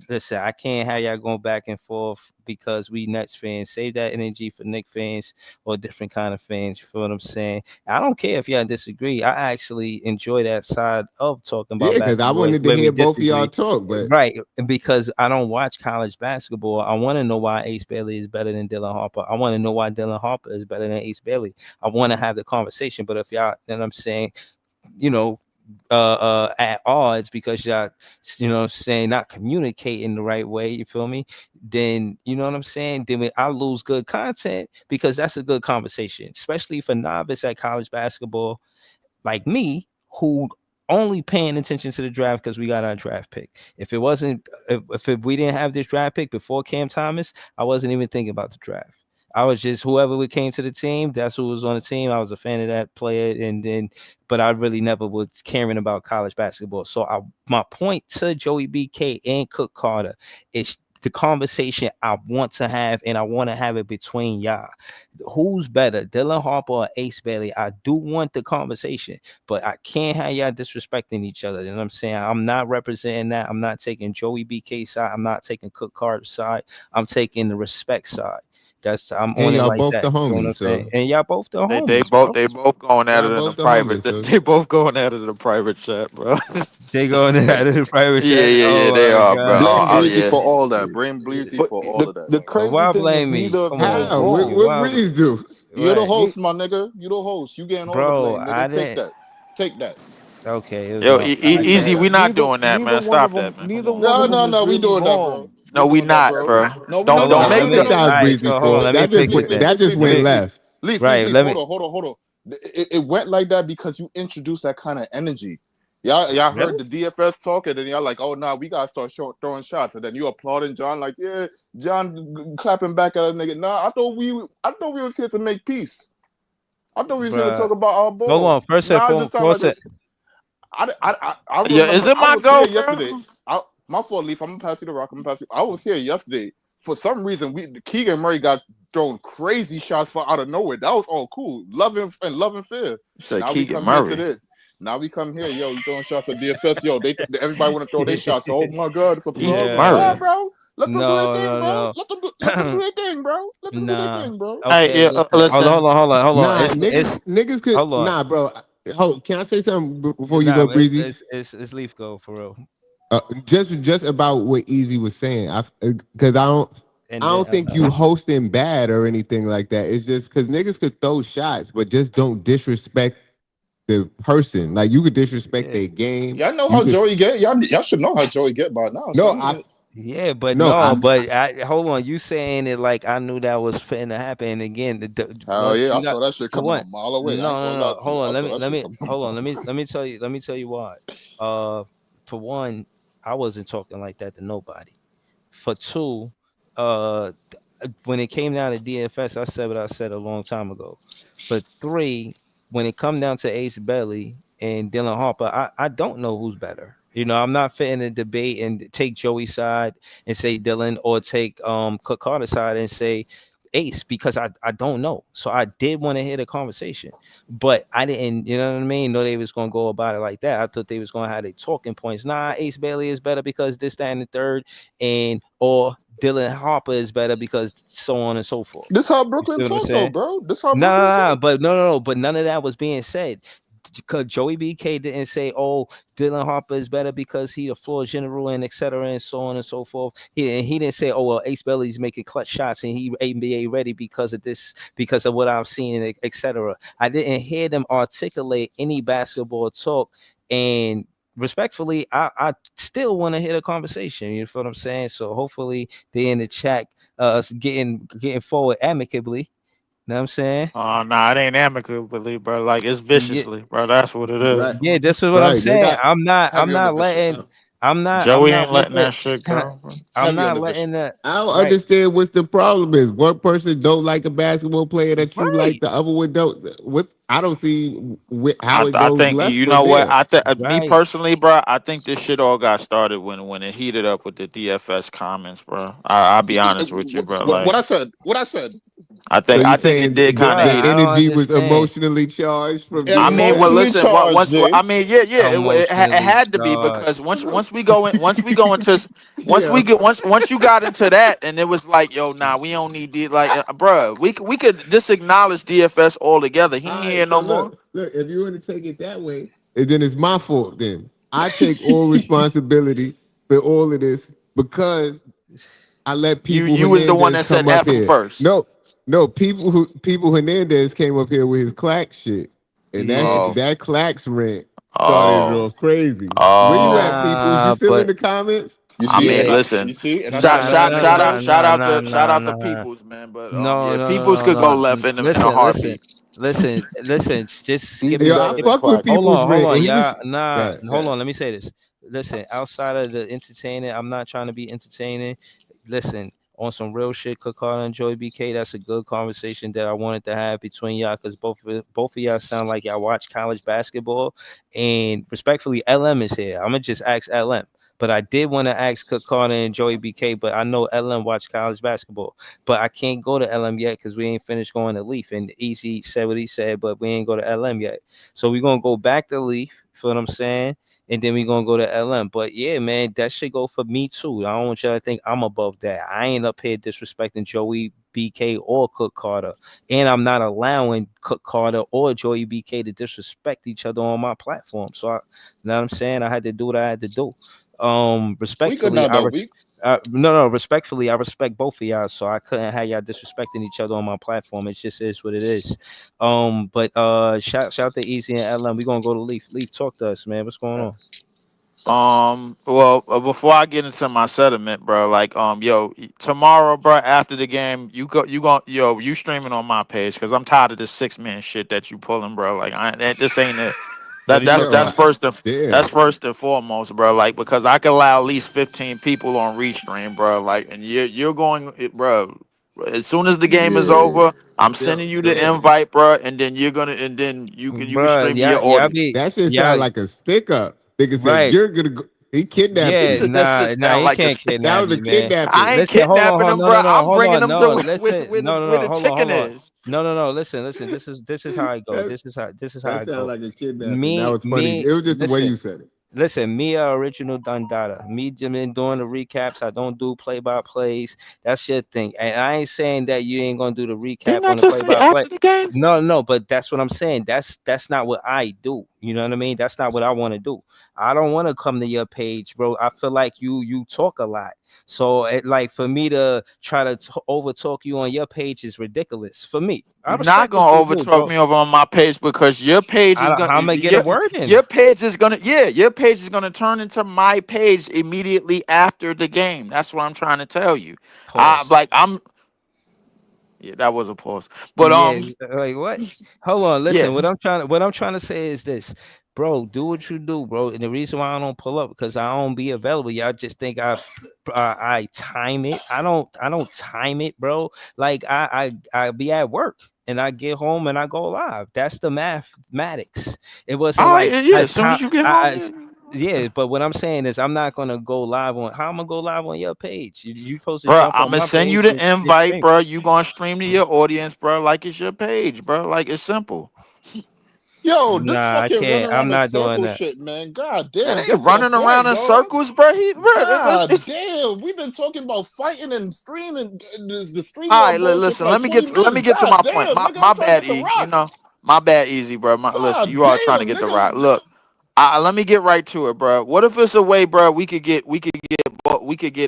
Listen, I can't have y'all going back and forth because we Nets fans. Save that energy for Knicks fans or different kind of fans. You feel what I'm saying? I don't care if y'all disagree. I actually enjoy that side of talking Yeah, about because I basketball wanted to where we hear both of y'all disagree. talk, but Right, because I don't watch college basketball. I want to know why Ace Bailey is better than Dylan Harper. I want to know why Dylan Harper is better than Ace Bailey. I want to have the conversation. But if y'all, then I'm saying, you know, at odds because y'all, saying not communicating the right way. You feel me? Then you know what I'm saying. Then I lose good content because that's a good conversation, especially for novice at college basketball like me who only paying attention to the draft because we got our draft pick. If it wasn't, if we didn't have this draft pick before Cam Thomas, I wasn't even thinking about the draft. I was just whoever we came to the team. That's who was on the team. I was a fan of that player, and then, but I really never was caring about college basketball. So my point to Joey BK and Cook Carter is the conversation I want to have, and I want to have it between y'all. Who's better, Dylan Harper or Ace Bailey? I do want the conversation, but I can't have y'all disrespecting each other. You know what I'm saying? I'm not representing that. I'm not taking Joey BK side. I'm not taking Cook Carter's side. I'm taking the respect side. I'm And on it y'all like both that. the You feel what I'm homies, saying? so And y'all both the They homies, both bro. they both going at y'all it in the both the private. homies. So They both going at it in the private chat, bro. They going out of the private Yeah, chat. yeah, yeah. Oh They my are, bro. god. Oh, Blame oh Breezy yeah. for all that. Blame Breezy But for all the of that. the crazy Why thing is blame me? neither of Come them is on. how? wrong. What Why, Breeze do? You're the right? host, my nigga. You the host. You getting all the Bro, blame, I nigga. Take didn't. that. Take that. Okay, it was Yo, my You podcast. easy. take We that. not doing that, Neither man. one of Stop them that, man. Come neither on, one man. of No, them no, is no. We really doing that, bro. wrong. No, We we doing that, not, bro. bro. No, we Don't not Hold don't doing on, I that. let make me. the. empathize All right, Breezy so hold for on, it. let me That just fix went. it then. That just went Fix. left. Right, let me. Hold on. It went like that because you introduced that kind of energy. Y'all heard Really? the DFS talk, and then y'all like, oh nah, we gotta start throwing shots, and then you applauding John like, yeah, John clapping back at a nigga. Nah, I thought we was here to make peace. I thought we was here to Bruh. talk about our Hold ball. on. First and Now it just foremost, sound like I Yeah, is remember it I my was go, here bro? yesterday. My fault, Leaf. I'm gonna pass you the rock. I'm gonna pass you. I was here yesterday. For some reason, Keegan Murray got thrown crazy shots for out of nowhere. That was all cool. Love and fear. Said Now we Keegan come here Murray. today. Now we come here, yo. You throwing shots at DFS, yo. Everybody want to throw their shots. Oh my god, it's Keegan applause. Yeah. Nah, Murray. bro. Let them do their No, thing, no, bro. no. Let them do their thing, bro. Let them do their Nah. thing, bro. Hey, Okay, yeah. listen. Listen. Hold on. Nah, It's niggas could. hold on. Nah, bro. Hold, can I say something before you Nah, go, Breezy? it's Leaf go for real. Just about what Easy was saying. Because I And then don't think you hosting bad or anything like that. It's just because niggas could throw shots, but just don't disrespect the person. Like you could disrespect yeah. their game. Y'all know You how could Joey get. Y'all should know how Joey get by now, no, son. Yeah, but no, no, I but hold on. You saying it like I knew that was fitting to happen. And again, Hell once yeah, I you got saw that shit for coming a one, mile away. I ain't no, gonna lie no. to you. Hold on. I saw that Let shit me coming a hold on. mile away. Let me tell you why. For one, I wasn't talking like that to nobody. For two, when it came down to DFS, I said what I said a long time ago. For three, when it come down to Ace Belly and Dylan Harper, I don't know who's better. You know, I'm not fitting a debate and take Joey's side and say Dylan, or take Cook Carter's side and say Ace, because I don't know. So I did want to hear the conversation, but I didn't, you know what I mean? Know they was gonna go about it like that. I thought they was gonna have their talking points. Nah, Ace Bailey is better because this, that, and the third, and or Dylan Harper is better because so on and so forth. This how You see Brooklyn what I'm talk though, saying? bro. This how No, Brooklyn no, no, talk. but no, but none of that was being said. Because Joey BK didn't say, "Oh, Dylan Harper is better because he a floor general and etc. and so on and so forth." He didn't say, "Oh, well, Ace Bailey's making clutch shots and he NBA ready because of this, because of what I've seen, etc." I didn't hear them articulate any basketball talk, and respectfully, I still want to hear the conversation. You feel what I'm saying? So hopefully they in the chat, getting forward amicably. Know what I'm saying? Oh, nah, it ain't amicably, bro. Like it's Yeah, viciously, bro. That's what it is. right, yeah, this is what I'm right. They saying. got Heavy on the vicious. Joey I'm not ain't with letting it. that shit go, bro. I'm Heavy on not the letting vicious. that. I don't Right, understand what's the problem is. One person don't like a basketball player that you like, right, the other one don't. What I don't see how it I goes think left you from know what there. I think. Me right. personally, bro. I think this shit all got started when it heated up with the DFS comments, bro. I'll be honest with you, bro. What Like I said? What I said? So you I think it saying did kind of the Bruh, I heat. don't energy was understand. emotionally charged from I mean, well, Emotionally DFS? listen. charged, I Jay. mean, yeah, it Emotionally had to be charged. because once we go into Yeah. once you got into that, and it was like, yo, nah, we don't need like, bruh, we could just acknowledge DFS altogether. He All ain't right. here So no more. look. If you want to take it that way, then it's my fault. Then I take all responsibility for all of this because I let people You was the one Hernandez that said come up F him here. first. No, people Hernandez came up here with his clack shit, and Yeah. that clacks rant started it Oh, off crazy. Where you oh. at, peoples? You Nah, still in but the comments? You I see, yeah. mean, listen. you see, and that's why Nah, I nah, never nah, made a nah, bet. nah, nah, Shout nah, out the nah. peoples, man. But No, yeah, no, no, peoples no, could go no. left in a Listen, heartbeat. listen. Just Even Yo, I better than fuck with Clack. people's hold rant, on, and he y'all. was. Nah, God, hold God. on. Let me say this. Listen, outside of the entertaining, I'm not trying to be entertaining. Listen, on some real shit, Kakar and Joy BK, that's a good conversation that I wanted to have between y'all, because both of y'all sound like y'all watch college basketball. And respectfully, LM is here. I'm gonna just ask LM. But I did want to ask Cook Carter and Joey BK, but I know LM watch college basketball, but I can't go to LM yet because we ain't finished going to Leaf. And Easy said what he said, but we ain't go to LM yet. So we're gonna go back to Leaf. Feel what I'm saying? And then we gonna go to LM. But yeah, man, that should go for me too. I don't want y'all to think I'm above that. I ain't up here disrespecting Joey BK or Cook Carter, and I'm not allowing Cook Carter or Joey BK to disrespect each other on my platform. So you know what I'm saying? I had to do what I had to do. We could Respectfully, not though. We no, respectfully, I respect both of y'all. So I couldn't have y'all disrespecting each other on my platform. It just is what it is. But shout to Easy and LM. We gonna go to Leaf. Leaf, talk to us, man. What's going on? Well, before I get into my sentiment, bro, like, yo, tomorrow, bro, after the game, you streaming on my page because I'm tired of this 6-man shit that you pulling, bro. Like, this ain't it. What are you Yo, That's doing? that's damn. first and foremost, bro. Like, because I can allow at least 15 people on restream, bro. Like, and you're going, bro. As soon as the game is Yeah. over, I'm Yo, sending you the damn. invite, bro, and then and then you can Bruh, stream to your y'all audience. be That shit y'all sound like a stick up. Nigga said, right. you're gonna go. He kidnapped He Yeah, you. said that shit nah, sound he like a can't stick. That kidnap was a me, man. kidnapping. I ain't Listen, kidnapping him, bro. I'm hold bringing on, him to no, listen, where the hold chicken on, is. no. Listen. This is how I go. that, This is how that I sounded go. like a kidnapping. That Me, was funny. me. It was just the way Listen, you said it. Mia original Dundada. Me been doing the recaps. I don't do play by plays. That's your thing. And I ain't saying that you ain't gonna do the recap Didn't I on the just play say by play. after the game? No, but that's what I'm saying. That's not what I do. You know what I mean? That's not what I want to do. I don't want to come to your page, bro. I feel like you talk a lot. So like for me to try to over talk you on your page is ridiculous for me. I You're not respect what gonna you do, overtalk bro. me over on my page because your page is gonna How am I get a word in? your page is gonna turn into my page immediately after the game. That's what I'm trying to tell you. Pause. I'm yeah, that was a pause. But Yeah, like what? Hold on, yeah. listen. What I'm trying to say is this, bro. Do what you do, bro. And the reason why I don't pull up because I don't be available. Y'all just think I time it. I don't time it, bro. Like I be at work and I get home and I go live. That's the mathematics. It wasn't All right, like yeah. a As soon time. as you get home, yeah. Yeah, but what I'm saying is I'm not gonna go live on. How I'm gonna go live on your page? You supposed to Bro, jump I'm on gonna my send you page the and invite, stream. bro. You gonna stream to your audience, bro, like it's your page, bro. Like it's simple. Yo, this Nah, I fucking running can't. I'm around in not doing circle that. shit, man. God It damn, get ain't to the running around point, in dog. circles, bro. God damn, we've been talking about fighting and streaming the stream All yard right, bullshit for listen. like 20 Let minutes. me get to God my point. damn, nigga, I'm My trying to bad, get to E. You rock. know, my bad, easy, bro. Listen, God you are trying to damn, get the nigga. right. Look, let me get right to it, bro. What if it's a way, bro? We could get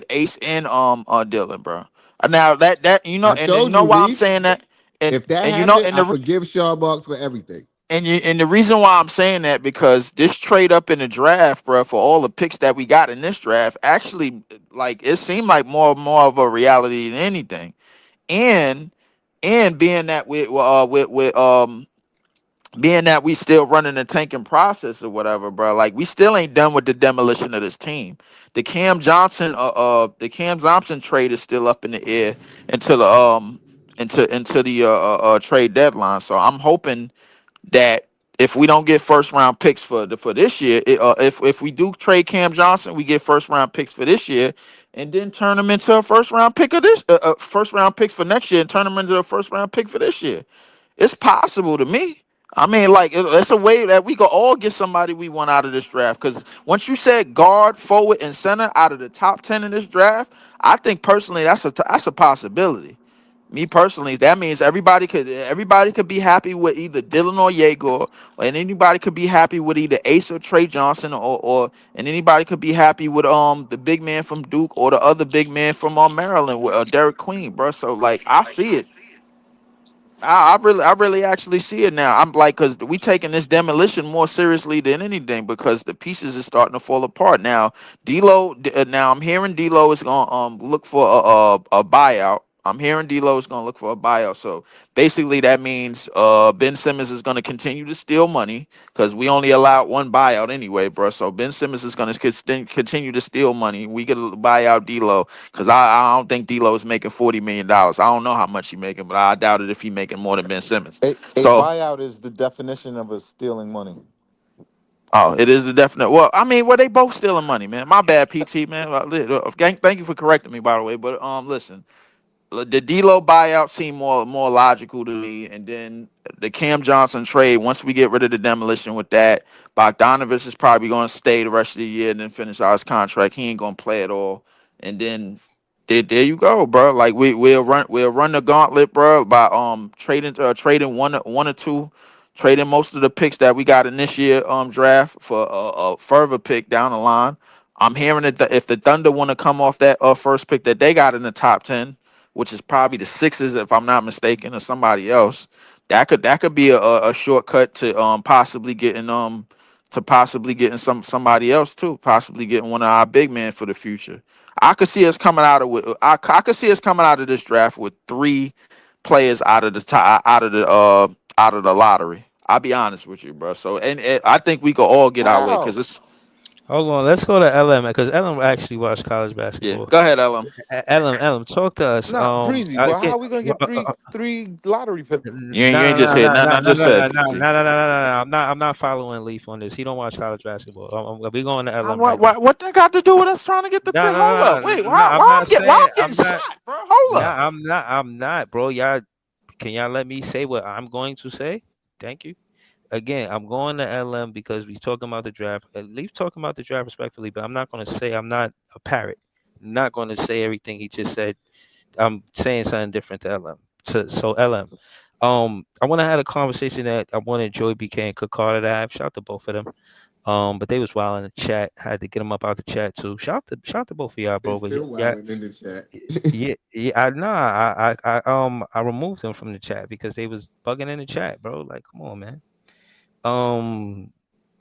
Ace and Dylan, bro. Now that you know, I and then you told know you, why I'm Leaf. saying that, If that and you know, happened, I forgive Shaw Box for everything. and the reason why I'm saying that because this trade up in the draft, bro, for all the picks that we got in this draft, actually, like it seemed like more of a reality than anything. And being that with being that we still running the tanking process or whatever, bro. Like we still ain't done with the demolition of this team. The Cam Johnson trade is still up in the air until into the trade deadline. So I'm hoping that if we don't get first round picks for this year, if we do trade Cam Johnson, we get first round picks for this year, and then turn them into a first round pick of this first round picks for next year, and turn them into a first round pick for this year. It's possible to me. I mean, like it's a way that we could all get somebody we want out of this draft. Because once you said guard, forward, and center out of the top 10 in this draft, I think personally that's a possibility. Me personally, that means everybody could be happy with either Dylan or Yegor, and anybody could be happy with either Ace or Trey Johnson, or and anybody could be happy with the big man from Duke or the other big man from Maryland with Derek Queen, bro. So like I see it. I really actually see it now. I'm like, cause we taking this demolition more seriously than anything because the pieces is starting to fall apart now. Now I'm hearing D'Lo is gonna look for a buyout. I'm hearing D'Lo is gonna look for a buyout. So basically, that means Ben Simmons is gonna continue to steal money because we only allowed one buyout anyway, bro. So Ben Simmons is gonna continue to steal money. We could buy out D'Lo. Cause I don't think D'Lo is making $40 million. I don't know how much he making, but I doubt it if he making more than Ben Simmons. A So buyout is the definition of a stealing money. Oh, it is a definite. Well, I mean, well, they both stealing money, man. My bad, PT, man. Thank you for correcting me, by the way. But listen, the D'Lo buyout seemed more logical to me, and then the Cam Johnson trade. Once we get rid of the demolition with that, Bogdanovich is probably going to stay the rest of the year and then finish out his contract. He ain't going to play at all, and then there you go, bro. Like we'll run the gauntlet, bro, by trading one or two, trading most of the picks that we got in this year draft for a further pick down the line. I'm hearing that if the Thunder want to come off that first pick that they got in the top 10, which is probably the Sixers, if I'm not mistaken, or somebody else. That could be a shortcut to possibly getting somebody else too, possibly getting one of our big men for the future. I could see us coming out of I could see us coming out of this draft with three players out of the lottery. I'll be honest with you, bro. So and I think we could all get our way How? because it's Hold on, let's go to LM because LM actually watched college yeah. basketball. Go ahead, Ellen. LM, talk to us. Not breezy, I but get. how are we gonna get three lottery pick? You ain't just said nothing. I just said, PT. I'm not following Leaf on this. He don't watch college basketball. We going to LM What, right now. what what that got to do with us trying to get the pick? Hold up, wait, I'm not why saying I'm getting shot, bro? Hold up. I'm not, bro. Y'all, can y'all let me say what I'm going to say? Thank you. Again, I'm going to LM because we talking about the draft. Leave talking about the draft respectfully, but I'm not going to say I'm not a parrot. I'm not going to say everything he just said. I'm saying something different to LM. So LM, I want to have a conversation that I wanted Joey BK and Cook Carter to have. Shout out to both of them. But they was wild in the chat. Had to get them up out the chat too. Shout out to both of y'all, They bro. 'Cause still yeah, wilding in the chat. yeah. I removed them from the chat because they was bugging in the chat, bro. Like, come on, man. Um,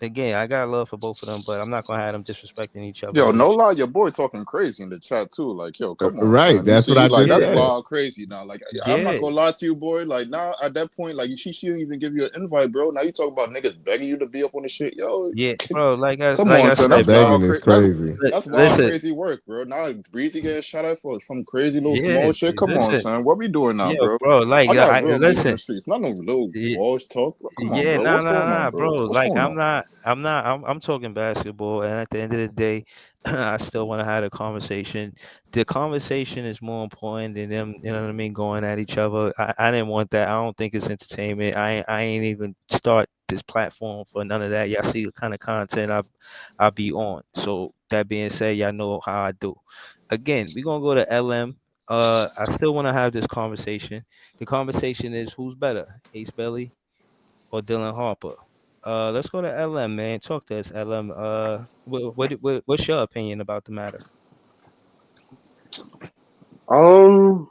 Again, I got love for both of them, but I'm not gonna have them disrespecting each other Yo, in the no chat. lie, your boy talking crazy in the chat too. Like, yo, come on, Right. son. You That's what see, I like just that's Yeah, said. wild crazy now. Like, I'm not yeah, gonna lie to you, boy. Like now at that point, like she shouldn't even give you an invite, bro. Now you talk about niggas begging you to be up on the shit, yo. yeah, bro. Come Like on, I son. said, That's bro. Begging wild. is That's crazy. wild, Listen, crazy work, bro. Now Breezy getting shot at for some crazy little yeah, small shit. Come on, listen, son. What we doing now, yeah, bro? bro. Like I got I real beef in the listen. streets, not no little Yeah, walls talk. Bro. Come on, yeah, bro. What's going on, bro. bro? What's Like going on? I'm talking basketball, and at the end of the day, I still want to have a conversation. The conversation is more important than them, you know what I mean, going at each other. I didn't want that. I don't think it's entertainment. I ain't even start this platform for none of that. Y'all see the kind of content I be on. So that being said, y'all know how I do. Again, we gonna go to LM. I still want to have this conversation. The conversation is who's better, Ace Belly or Dylan Harper. Let's go to LM, man. Talk to us, LM. What's your opinion about the matter? Um,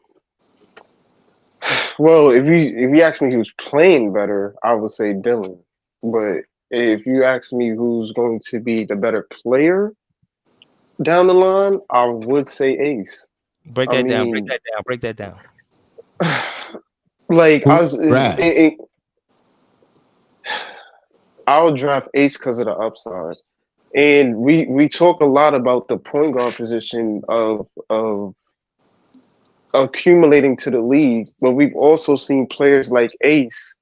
well, if you ask me who's playing better, I would say Dylan. But if you ask me who's going to be the better player down the line, I would say Ace. Break I that down. Break mean, that down. Break that down. like Who draft? I'll draft Ace because of the upside. And we talk a lot about the point guard position of accumulating to the league, but we've also seen players like Ace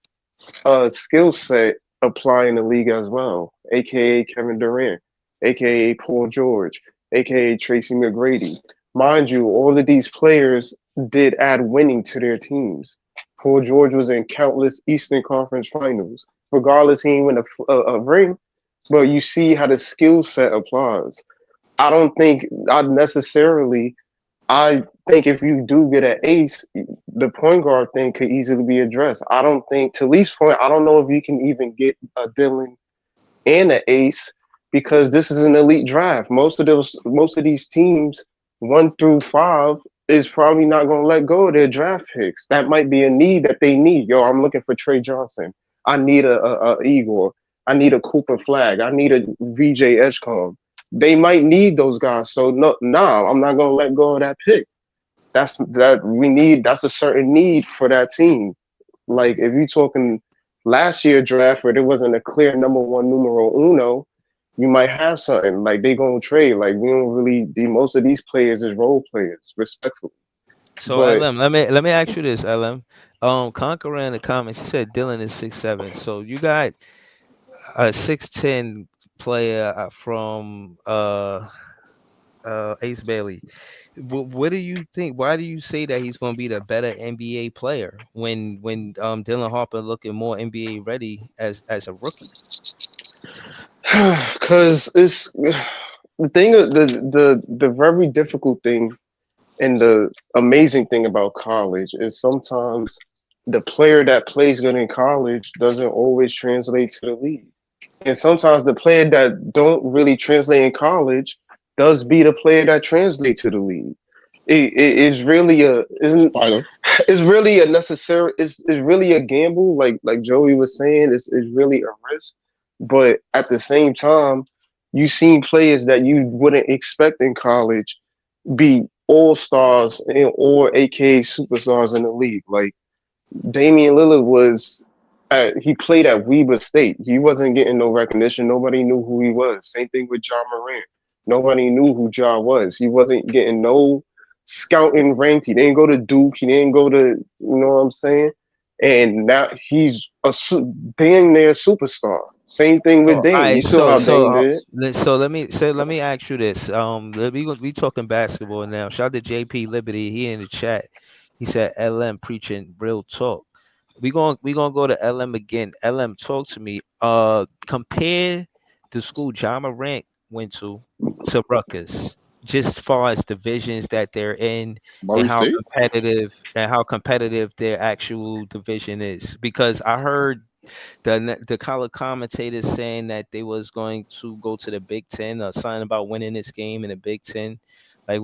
skill set apply in the league as well, aka Kevin Durant, aka Paul George, aka Tracy McGrady. Mind you, all of these players did add winning to their teams. Paul George was in countless Eastern Conference finals. Regardless, he didn't win a ring, but you see how the skill set applies. I don't think I'd necessarily I think if you do get an ace, the point guard thing could easily be addressed. I don't think, to Leaf's point, I don't know if you can even get a Dylan and an ace because this is an elite draft. Most of these teams, 1 through 5, is probably not going to let go of their draft picks. That might be a need that they need. Yo, I'm looking for Trey Johnson. I need a Igor. I need a Cooper Flag. I need a VJ Edgecombe. They might need those guys. So no, nah, I'm not gonna let go of that pick. That's a certain need for that team. Like if you're talking last year draft where there wasn't a clear number one numero uno, you might have something like they gonna trade. Like we don't really most of these players is role players, respectfully. So But LM, let me ask you this, LM. Conqueror in the comments, he said Dylan is 6'7". So you got a 6'10" player from Ace Bailey. What do you think? Why do you say that he's going to be the better NBA player when Dylan Harper looking more NBA ready as a rookie? Because it's the thing, the very difficult thing and the amazing thing about college is sometimes the player that plays good in college doesn't always translate to the league. And sometimes the player that don't really translate in college does be the player that translate to the league. It is really a isn't Spider. it's really a necessary it's really a gamble like Joey was saying it's really a risk, but at the same time you seen players that you wouldn't expect in college be all stars or aka superstars in the league. Like Damian Lillard he played at Weber State. He wasn't getting no recognition. Nobody knew who he was. Same thing with John Morant. Nobody knew who Ja was. He wasn't getting no scouting ranked. He didn't go to Duke. He didn't go to, you know what I'm saying? And now he's damn near superstar. Same thing So, with all Dame. You right, saw how Dame did. let me ask you this. We talking basketball now. Shout out to JP Liberty. He in the chat. He said LM preaching real talk. We gonna go to LM again. LM, talk to me. Compare the school John Morant went to Rutgers. Just as far as divisions that they're in Murray State. and how competitive their actual division is. Because I heard the college commentators saying that they was going to go to the Big Ten or something about winning this game in the Big Ten. Like,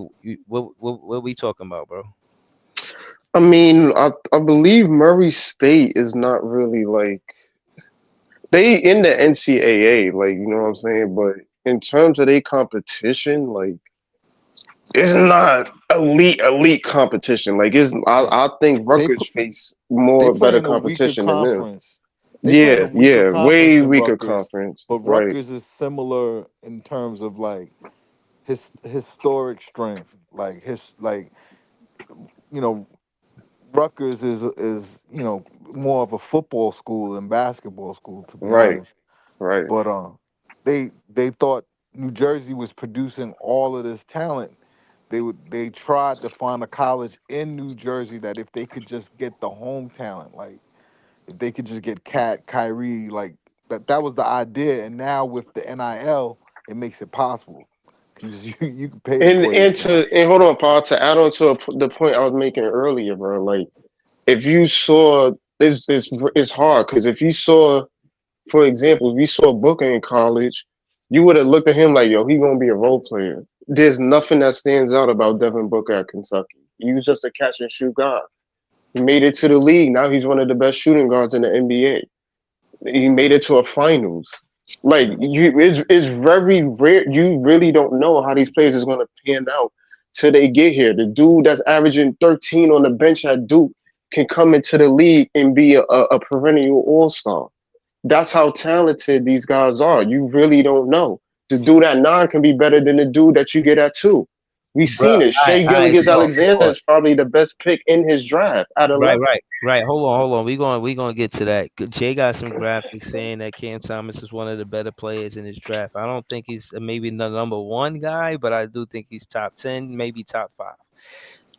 what we talking about, bro? I mean, I believe Murray State is not really like they in the NCAA, like you know what I'm saying. But in terms of their competition, like it's not elite competition. Like Yeah. I think They Rutgers put face they more play better in a weaker competition than them. conference. They play in a weaker Yeah, conference way than weaker Rutgers, conference. but Right, Rutgers is similar in terms of like historic strength. Like you know, Rutgers is more of a football school than basketball school, to be right, honest. right. But they thought New Jersey was producing all of this talent. They tried to find a college in New Jersey that if they could just get the home talent, like if they could just get Cat, Kyrie, like that was the idea. And now with the NIL, it makes it possible because you can pay the players now. And hold on, Paul. To add on to the point I was making earlier, bro. Like if you saw it's hard because if you saw, for example, if you saw Booker in college, you would have looked at him like, yo, he gonna be a role player. There's nothing that stands out about Devin Booker at Kentucky. He was just a catch and shoot guy. He made it to the league. Now he's one of the best shooting guards in the NBA. He made it to a finals. Like Yeah. it's very rare. You really don't know how these players is gonna pan out till they get here. The dude that's averaging 13 on the bench at Duke can come into the league and be a perennial all star. That's how talented these guys are. You really don't know. The dude at 9 can be better than the dude that you get at 2. We've Bro, seen it. Shea all right, Gilgeous Alexander so is probably the best pick in his draft at right, 11. right, right. Hold on. We gonna get to that. Jay got some graphics saying that Cam Thomas is one of the better players in his draft. I don't think he's maybe the number one guy, but I do think he's top 10, maybe top 5.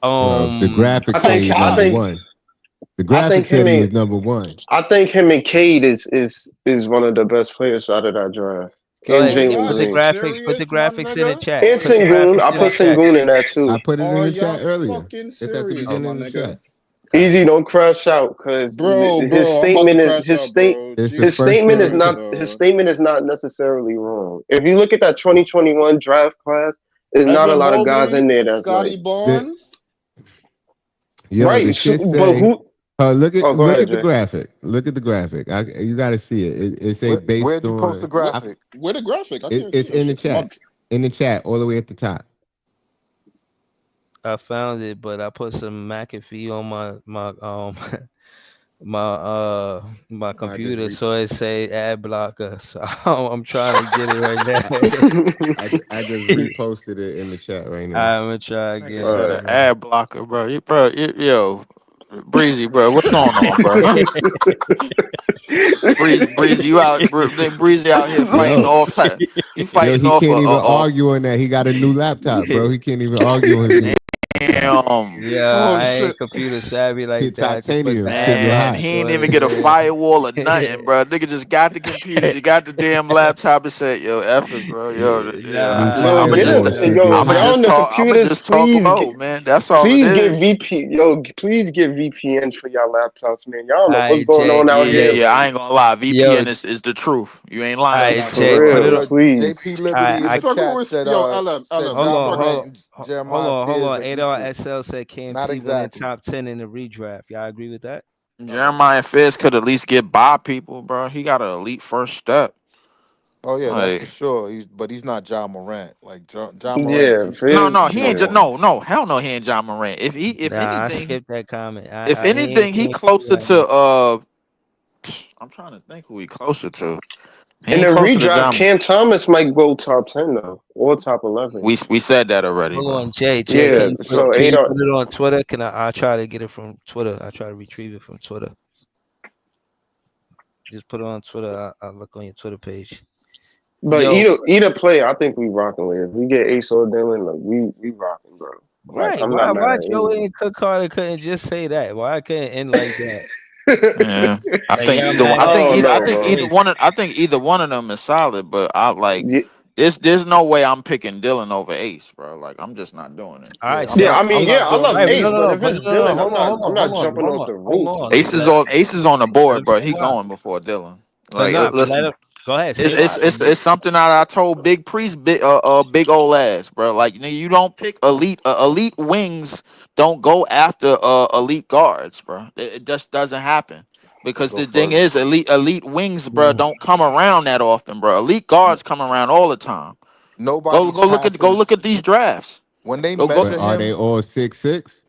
Well, the I graphics say think he's I number think one. The I think graphics him said he and was number one. I think him and Cade is one of the best players out of that draft. Go And ahead, Are Jalen y'all put the Green. graphics. Put the serious, my graphics in the nigga? chat. And Put the Sengun. I graphics in the put chat. Sengun in that I too. put it in Are the y'all chat earlier. fucking It's at the serious, my beginning of the nigga? chat. Easy, don't crash out because his Bro, I'm about to statement is crash out, bro. It's the his Jesus first statement is thing. Christ, not his dog. statement is not necessarily wrong. If you look at that 2021 draft class, there's not a Evan lot of guys Mobley, in there that's Scotty nice. The, Barnes. yo, the Right. shit But say. who? Look at Oh, go ahead, the Jay. graphic. Look at the graphic. You got to see it. It say based Where'd you post the on. What? I, graphic? Where the graphic? I can't see it's that in the shit. My, chat. In the chat, all the way at the top. I found it, but I put some McAfee on my my I just computer, re. so it say ad blocker. So I'm trying to get it right I just now. reposted it in the chat right now. I'm gonna try Like I again. said, Alright. an ad blocker, bro. Yo, Breezy, bro. What's going on, bro? Breezy, Breezy out here fighting Yo, off type. You yo, fighting he off can't even off. argue on that. He got a new laptop, bro. He can't even argue on his new laptop. Damn. Yeah, Oh I ain't shit. computer savvy like Shit, that to put the titanium, shit was Man, add-ons hot. he ain't on even it, get a man. firewall or nothing, bro. Nigga just got the computer, got the damn laptop and said, "Yo, F it, bro. Yo, New Yo, get firewall, it. shit Yo, get if y'all hot. on the I'ma computers, just talk low, man. That's all it please get is. VP. Yo, please get VPNs for y'all laptops, man. Y'all don't All know what's right, going Jay. on out Yo, here. I ain't gonna lie. yo, VPN is the truth. You ain't all lying right, about For Jay. that, Put bro. it real, on. please. All right, The in the struggle chat with said yo, LM, said LM, hold let's John on, start hold Morant on, this. and hold Jeremiah on, hold Fears on. are ADR equal. SL said Not KMT went in exactly. top 10 in the redraft. Y'all agree with that? Jeremiah Fitz could at least get by people, bro. He got an elite first step. Oh yeah, that's for Like, sure. He's not John Morant. Like John Morant Yeah, keeps Fizz. scoring he no ain't just points. no, hell no, he ain't John Morant. If Nah, I anything, skipped that comment. if He anything, he ain't closer right now. to I'm trying to think who he closer to. He In the ain't closer to redraft, John. Cam Thomas might go top 10 though, or top 11. We said that already, Hold bro. on, Jay. Yeah, so Can you ADR. put it on Twitter? I'll try to get it from Twitter. I'll try to retrieve it from Twitter. Just put it on Twitter. I'll look on your Twitter page. But Yo, either play, I think we rocking with. If we get Ace or Dylan, like we rocking, bro. Like right. I'm not mad Why at Joe any. and Cook Carter couldn't just say that? Why I couldn't end like that? Yeah, I Like think y'all either one. mad at me I No, because think bro. either hey, one. I think either one of them is solid. But I like Yeah, there's no way I'm picking Dylan over Ace, bro. Like I'm just not doing it. all right, Yeah, yeah. I so mean, I'm yeah, not I doing love right, it. but Ace, but if it's no, Dylan, I'm not jumping off the hold roof. on. Ace is on the board, but he Hold on. going before Dylan. But Like, not, but let listen, him go ahead. Say why. it's something that I told Big Priest, big old ass, bro. Like, nigga, you don't pick elite wings. Don't go after elite guards, bro. It just doesn't happen. Because go the thing first. is, elite wings, bro, don't come around that often, bro. Elite guards come around all the time. Nobody's Go passing look at these drafts. when they Go. But measure are they him. all 6'6"?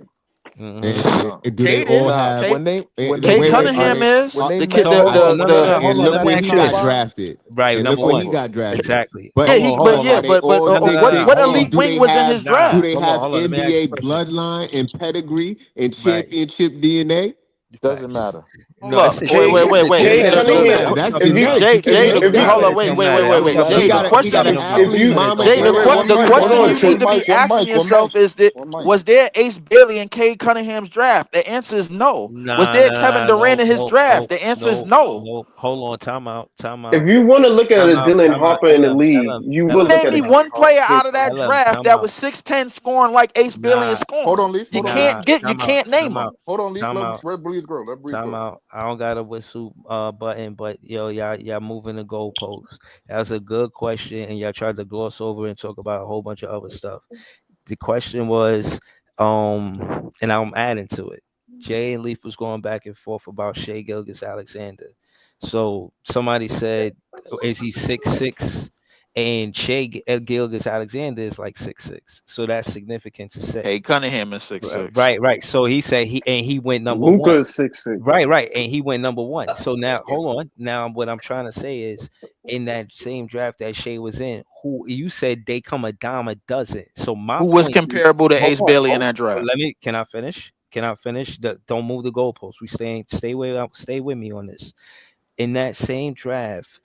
Mm-hmm. And, Uh, do they Cade all is nah, have? Cade. when they Cade Wait, are measure Cunningham they? is when they the kid. So measure hold on, him no. Hold And on. look Let me where ask he you got this. combine. drafted. Right, And look number where one. he got drafted. Exactly. But Hold but on. are they all But No. 6'6"? what Hold And elite on. do they wing was in have his Nah. do draft? they Hold on. have Hold on. Let me ask you NBA a question. bloodline and pedigree and Right. championship DNA? Doesn't matter. Hold No, up. Cade, This Cade it don't Cunningham. matter. Nah, that's Talking If you about. genetics. You can't if Jay, fix if you that. hold up, It don't matter. I'm wait. telling He you Jay, the about. got question Talking an you about. if athlete's you mama Jay, and hold daddy. the on, He hold got question on, you need Ch- to be asking One yourself mic. is that One mic. was there Ace Bailey in Cade Cunningham's draft? The answer is no. Was there Kevin Durant in his draft? The answer is no. No. Hold on. Time out. if you want to look at a Dylan Time out. Harper in the league, you would look Name at me a one player out of that draft Time that out. was 6'10 scoring like Ace Bailey is Nah. Hold scoring. on, Leaf. You Hold on, Leaf. Nah. you can't name Time them. out. Hold on, Leaf. Time out. Let Breeze go. Let Breeze Time go. out. I don't got a whistle button, but yo, y'all moving the goalposts. That's a good question, and y'all tried to gloss over and talk about a whole bunch of other stuff. The question was, and I'm adding to it. Jay and Leaf was going back and forth about Shea Gilgis Alexander. So somebody said, is he 6'6"? And Gilgis Alexander is like 6'6". So that's significant to say. Cade Cunningham is 6'6. Right. So he said he went number one. Luca is 6'6". Right. And he went number one. So now, hold on. Now, what I'm trying to say is, in that same draft that Shea was in, who you said they come a dime a dozen. So my Who was point is, comparable to hold Ace on. Bailey in that draft? Can I finish? Don't move the goalposts. Stay with me on this. In that same draft,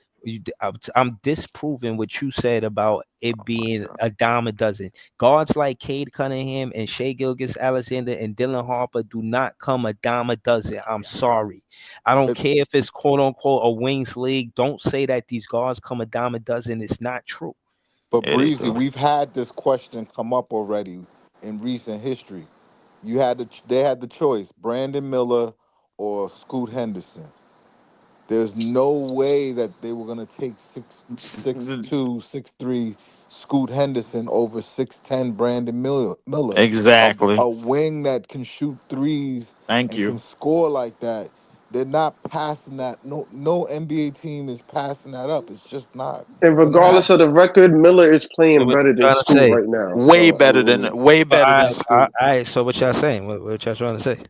I'm disproving what you said about it being a dime a dozen. Guards like Cade Cunningham and Shea Gilgis Alexander and Dylan Harper do not come a dime a dozen. I'm sorry. I don't It, care if it's quote unquote a wings league. Don't say that these guards come a dime a dozen. It's not true. but Yeah, they Breezy, do. we've had this question come up already in recent history. They had the choice: Brandon Miller or Scoot Henderson. There's no way that they were gonna take 6'2", 6'3" Scoot Henderson over 6'10" Brandon Miller. Exactly. A wing that can shoot threes Thank and can you. score like that. They're not passing that. No NBA team is passing that up. It's just not And gonna regardless of happen. the record, Miller is So playing what better you than trying to Scoot say? right now. Way So I better than mean, way So better than Scoot. so what y'all saying? What y'all trying to say?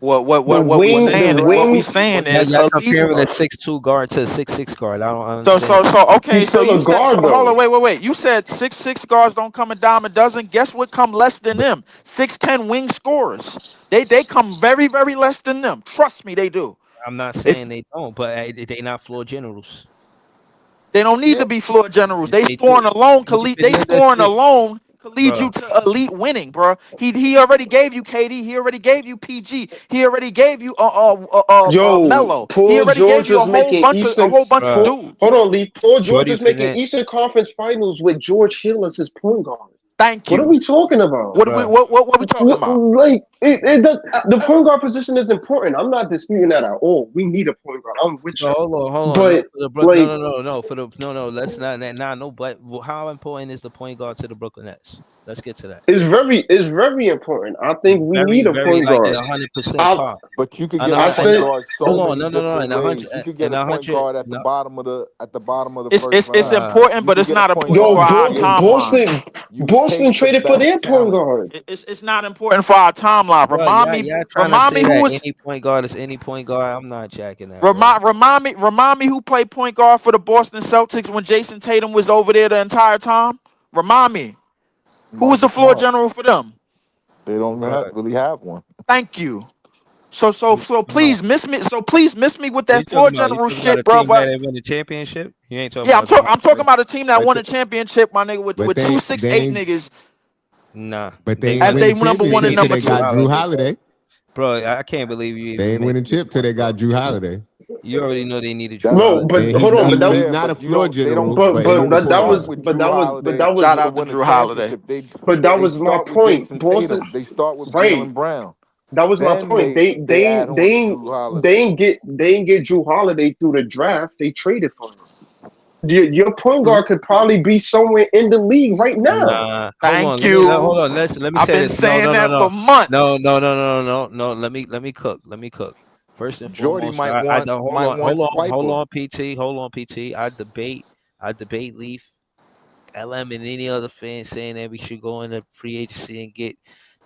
the What we wing, the saying? What we wings. saying When you is Y'all draft, elite. comparing a 6'2" guard to a 6'6" guard. I don't So understand. okay. He's So still you a said so. guard Hold on. though. Wait. You said 6'6" guards don't come a dime a dozen. Guess what? Come less than But them. 6'10" wing scorers. They come very less than them. Trust me, they do. I'm not If saying they don't, but they not floor generals. they don't need yeah, to be floor generals, Yes, they they do. scoring alone. They Let's scoring see, alone could lead you bro. to elite winning, bro. He already gave you KD. He already gave you PG. He already gave you Yo, Melo. He Paul already gave George you was making a Eastern. whole bunch of Bro, Paul, hold dudes. on, Lee. Paul George Shorty was making finesse, Eastern Conference Finals with George Hill as his point guard. Thank What are you. we talking about? bro. What we talking about? Like the point guard position is important. I'm not disputing that at all. We need a point guard. I'm with So you. hold on. No, But for the like no. For the no. Let's not no. But how important is the point guard to the Brooklyn Nets? Let's get to that. it's very important. I think we need a Very point like at guard. 100% I par. but you could And get a I point said guard so hold on, many no, different and a ways. hundred You could get and a a point hundred. guard No, at the bottom of the It's first it's it's round. important, You but could it's get a not point important yo, for guard our where timeline. you Boston take the traded for best their point talent. guard. It's not important for our timeline. bro, y'all trying to Remind me say who that was any point guard is any point guard. I'm not jacking that, bro. remind me who played point guard for the Boston Celtics when Jason Tatum was over there the entire time. Remind me who was the Marcus floor Smart. general for them. They don't Bro, really have one. Thank you. So no. please miss me with What you that floor talking about? You general talking about a shit, bro. team But that won the championship? You ain't talking yeah, about I'm talking about a team that but won a th- championship, my nigga, but with two they six they eight ain't niggas nah. but they ain't as win they the number one They and championship till number they needed Drew got two. Drew Holiday, Holiday. bro. I can't believe you They even ain't win making the this chip till point, they bro. got Drew Holiday. You already know they needed Drew That's No, Holiday. but And hold on, that's but he's fair, not a but you floor don't. They general, don't. but but They he but don't was a but that start starter. was with but Drew that was but Holiday that was Shout to out to win a Drew Holiday. championship. They but that they was my start with point. Jason Boston, Tatum. They start with right? Jalen Brown. That was my Then point. they add on Drew Holiday. They ain't get Drew Holiday through the draft. They traded for him. Your point guard could probably be somewhere in the league right now. Nah, hold on. Thank you. Hold on. Let me I've say been this. No, saying no, no, that for no, months. no. Let me cook. Let me cook. First and Jordy foremost, I don't might want Swiper. Hold on, PT. I debate Leaf, LM, and any other fan saying that we should go into free agency and get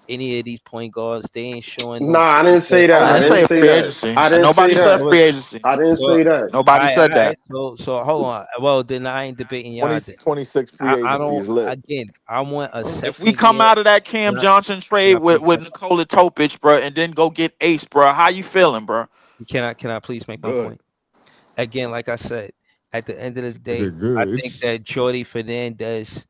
any of these point guards. They ain't showing Nah, no. I didn't say that. I Hold I didn't on. didn't say say free that. agency. I didn't say Nobody said that. So, free agency. I didn't so, say that. Nobody said that. so hold on. Well, then I ain't debating y'all. 20 Then 26 free I agency don't. is lit. Again, I want a If we second come year. out of that Can Cam I, Johnson can trade I please? with Nikola Topic, bro, and then go get Ace, bro, how you feeling, bro? Can I please make my Good. point? Again, like I said, at the end of the Is day, it I good? think that Jordy Fernandez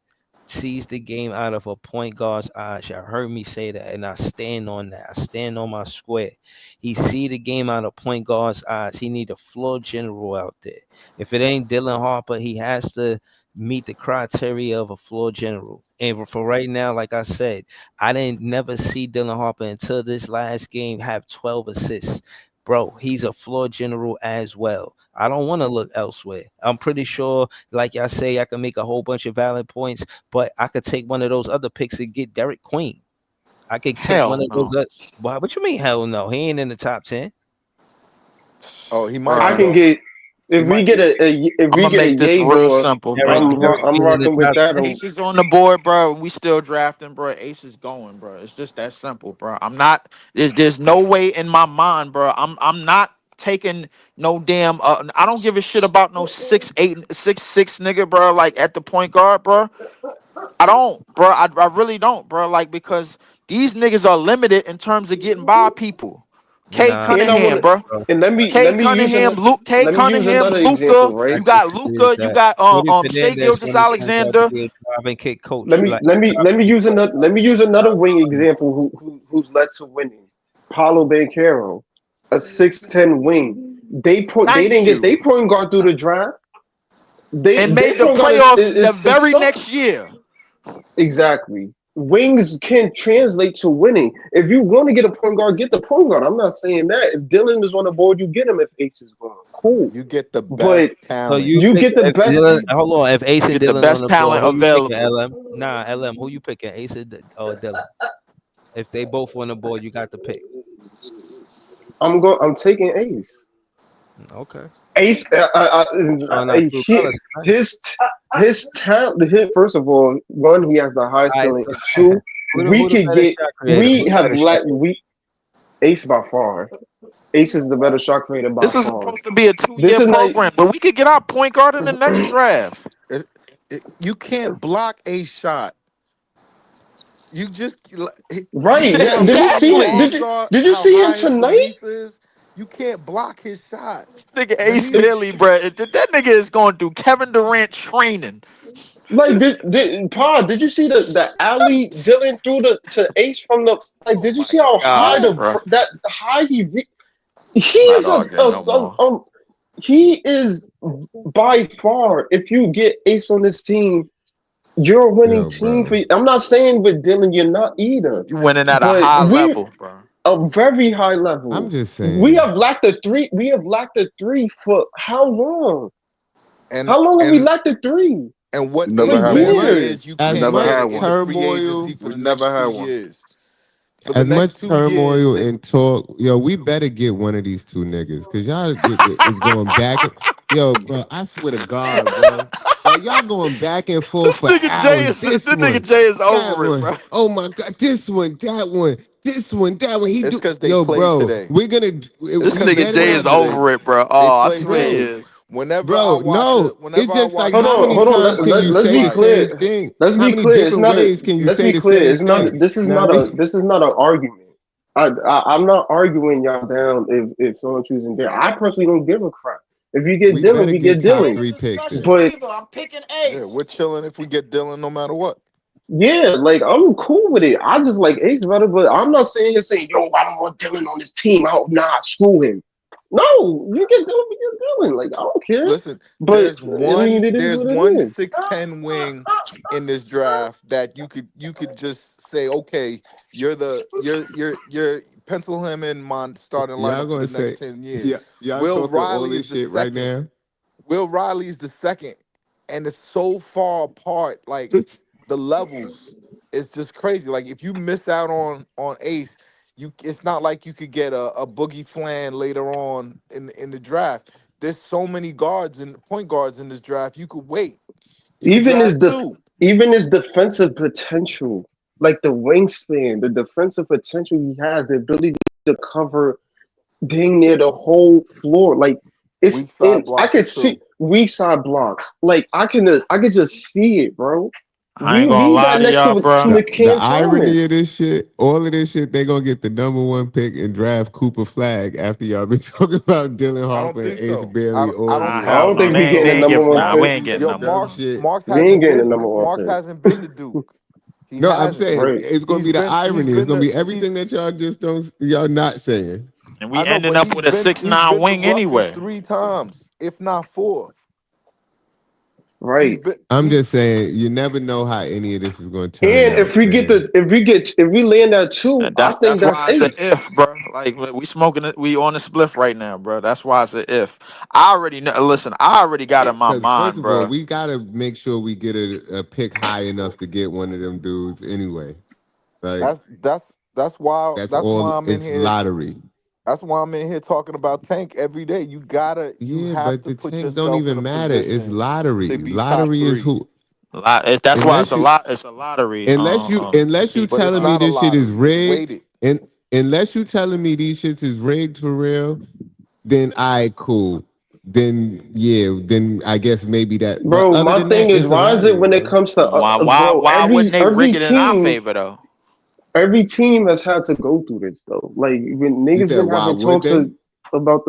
sees the game out of a point guard's eyes. Y'all heard me say that, and I stand on that. I stand on my square. He see the game out of point guard's eyes. He need a floor general out there. If it ain't Dylan Harper, he has to meet the criteria of a floor general. And for right now, like I said, I didn't never see Dylan Harper until this last game have 12 assists. Bro, he's a floor general as well. I don't want to look elsewhere. I'm pretty sure, like y'all say, I can make a whole bunch of valid points, but I could take one of those other picks and get Derek Queen. I could take one Hell of those. no. Why? What you mean? Hell no. He ain't in the top 10. Oh, he might I be Bruh. can though. get He might be. if I'm we gonna get a make this yay real door. simple, bro. Derek I'm Queen in the rocking with top that. 10. Ace is on the board, bro. We still drafting, bro. Ace is going, bro. It's just that simple, bro. I'm not. There's no way in my mind, bro. I'm not taking no damn. I don't give a shit about no 6'8", 6'6" nigga, bro. Like at the point guard, bro. I don't, bro. I really don't, bro. Like because these niggas are limited in terms of getting by people. K Nah, And I want Cunningham, to bro. bro. and K Cunningham, K let me use Cunningham, another Luca. example, right? You got Is Luca. You that got Jordy Shea Fernandez Gilgeous want a point guard to Alexander. be a driving kick Let coach. me Like, let me let me use another wing example who's led to winning. Paulo Banchero, a 6'10" wing. They Thank didn't get you. they point guard through the draft. And They made the point guard playoffs the is very sucks. next year. Exactly. Wings can translate to winning. If you want to get a point guard, get the point guard. I'm not saying that. If Dylan is on the board, you get him. If Ace is gone, cool. You get the But best so talent. you you pick get the if best. Dylan, hold on. If Ace and Get the Dylan on best the board, talent who you picking? available. LM? Nah, LM. Who you picking? Ace or Dylan? If they both on the board, you got to pick. I'm taking Ace. Okay. Ace, Showing out true colors tonight. his his talent. First of all, one, he has the high All right. ceiling, and two, Who the better shot creator? we Who the have better shot let we Ace by far. Ace is the better shot creator by This is far. supposed to be a This 2-year is not program, but we could get our point guard in the next draft. It, you can't block a shot. You just right. you know how Did we big his see it? Exactly. arms are, Did you how see him high his tonight? release is. You can't block his shot. Nigga When Ace he Bailey, bro. That nigga is going through Kevin Durant training. Like did you see the alley Dylan threw to Ace from the like? Oh Did you my see how high god, the bro. that high I'm not he's arguing no more. he is by far, if you get Ace on this team, you're a winning Yo, team bro. for. I'm not saying with Dylan you're not either, You winning at a but high we level, bro. a very high I'm level. just We saying. have lacked a three. We have lacked a three for how long? and How long have we and lacked a three? and what We For never Ace had one. Bailey years. is, you We As can't never get had much it in the one. free agency turmoil, for We the never next had two one. years. For the as much next 2 years, turmoil and talk, yo, we better get one of these two niggas because is going back. Yo, bro, I swear to God, bro. Like y'all going back and forth for hours. This nigga Jay is That over it, one. bro. Oh my God, this one, that one, this one, that one. He it's do. because they Yo, played bro, today. we're gonna. It's This We because they nigga better Jay not, is played today. over it, bro. They Oh, I played swear he today. bro, is. bro. No, Whenever it's I just like watch Hold a how on, many hold game, on. times can you Let's say be the right? same clear. thing? Let's How be many clear. It's different not a. ways can you Let's say be the clear. same It's not. thing? This is Know what I not mean? a. This is not an argument. I'm not arguing y'all down if someone choosing Dylan. I personally don't give a crap. If you get We Dylan, better we get get We top ain't Dylan. in three picks discussion then. But neither. I'm picking Yeah, we're Ace. chilling if we get Dylan, no matter what. yeah, like I'm cool with it. I just like Ace better, but I'm not saying here saying, yo, I don't want Dylan on this team. Oh nah, screw him. No, you get Dylan, we get Dylan. Like I don't care. Listen, But I mean, it is there's what it one is. 6'10" wing in this draft that you could just say, okay, you're pencil him in my starting Y'all lineup for gonna the next say, 10 years. yeah, y'all Will talking all Riley this is the shit right second. now? Will Riley is the second, and it's so far apart. Like the levels, it's just crazy. Like if you miss out on Ace, it's not like you could get a Boogie Flan later on in the draft. There's so many guards and point guards in this draft. You could wait. You could Even his draft def- two. even his defensive potential, like the wingspan, the defensive potential he has, the ability to cover dang near the whole floor. Like it's Weak in side I blocker could see too. weak side blocks. Like I could just see it, bro. I ain't gonna We lie right to next y'all, bro. The to the Cam irony Thomas. of this shit, all of this shit, they gonna get the number one pick and draft Cooper Flag after y'all been talking about Dylan I don't Harper and think Ace so. Bailey I all don't. Nah, I year. hell don't no. think we getting a Like, number one Nah, we pick. ain't getting Yo, number dumb Mark one. shit. Mark We ain't hasn't getting a been number one Mark pick. hasn't been to Duke. He No, I'm hasn't. saying Right. it's gonna be the He's irony. It's been gonna to be he's everything that y'all just don't, y'all not saying. And we I know, ending but up with a six he's nine been to wing Rutgers anyway. 3 times, if not four. He's Right. been I'm he's just saying you never know how any of this is gonna turn And out, man. if we land at two, And I think that's that's why it's an ace. if, bro. Like we smoking it, we on the spliff right now, bro. That's why it's an if. I already know. Listen, I already got in my Because first mind, of all, bro. we gotta make sure we get a pick high enough to get one of them dudes anyway. Like that's that's all. why I'm in It's here. lottery. That's why I'm in here talking about Tank every day. You Yeah, have but to the put tank don't yourself in even a matter. It's position to lottery. be top Lottery is three. who. That's why it's Unless a you lot. It's a lottery. unless you But it's telling me not a this shit is lottery. It's rigged, weighted. and unless you telling me these shits is rigged for real, then I cool. Then yeah, then I guess maybe that. But Bro, other my than thing that, is, it's a why is it lottery, when it bro. comes to Why wouldn't they rig it in our favor though? every team has had to go through this though. Like when You niggas said been why having would talks they? I about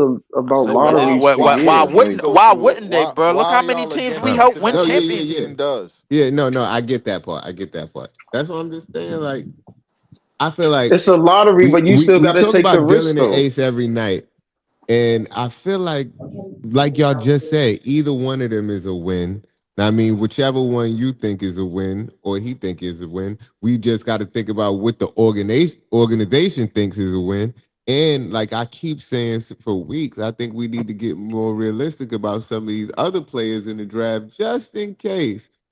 said, So why lotteries for why why years. what's this wouldn't Like go why through it? wouldn't they, bro? Look Why how are many y'all teams we against Oh, helped it win as no, a yeah, B yeah, yeah. team championships. does? Yeah, no, I get that part. I get that part. That's what I'm just saying. Like, I feel like it's a lottery, we but you we still we got to talk take the about Dylan risk and though. Ace every night, and I feel like y'all just said, either one of them is a win. I mean, whichever one you think is a win or he think is a win, we just got to think about what the organization thinks is a win. And like I keep saying for weeks, I think we need to get more realistic about some of these other players in the draft, just in case.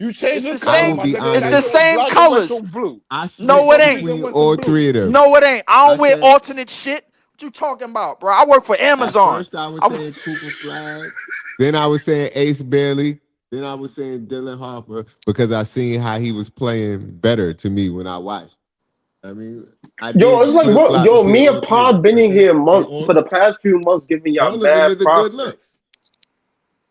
You changed It's the the color, same. my be nigga. It's Now the you honest. went same black and went colors. to blue. I No, switched it For some ain't. reason between went to all blue. three of them. No, it ain't. I I don't wear said alternate shit. What you talking about, bro? I work for at Amazon. first I was saying Cooper Flag, then I was saying Ace Bailey, then I was saying Dylan Harper because I seen how he was playing better to me when I watched. I mean, I Yo, did it's like, flip bro, flop yo, between me and all three, Pod been but in here they for the past few months giving y'all all of them bad is a good look. prospects.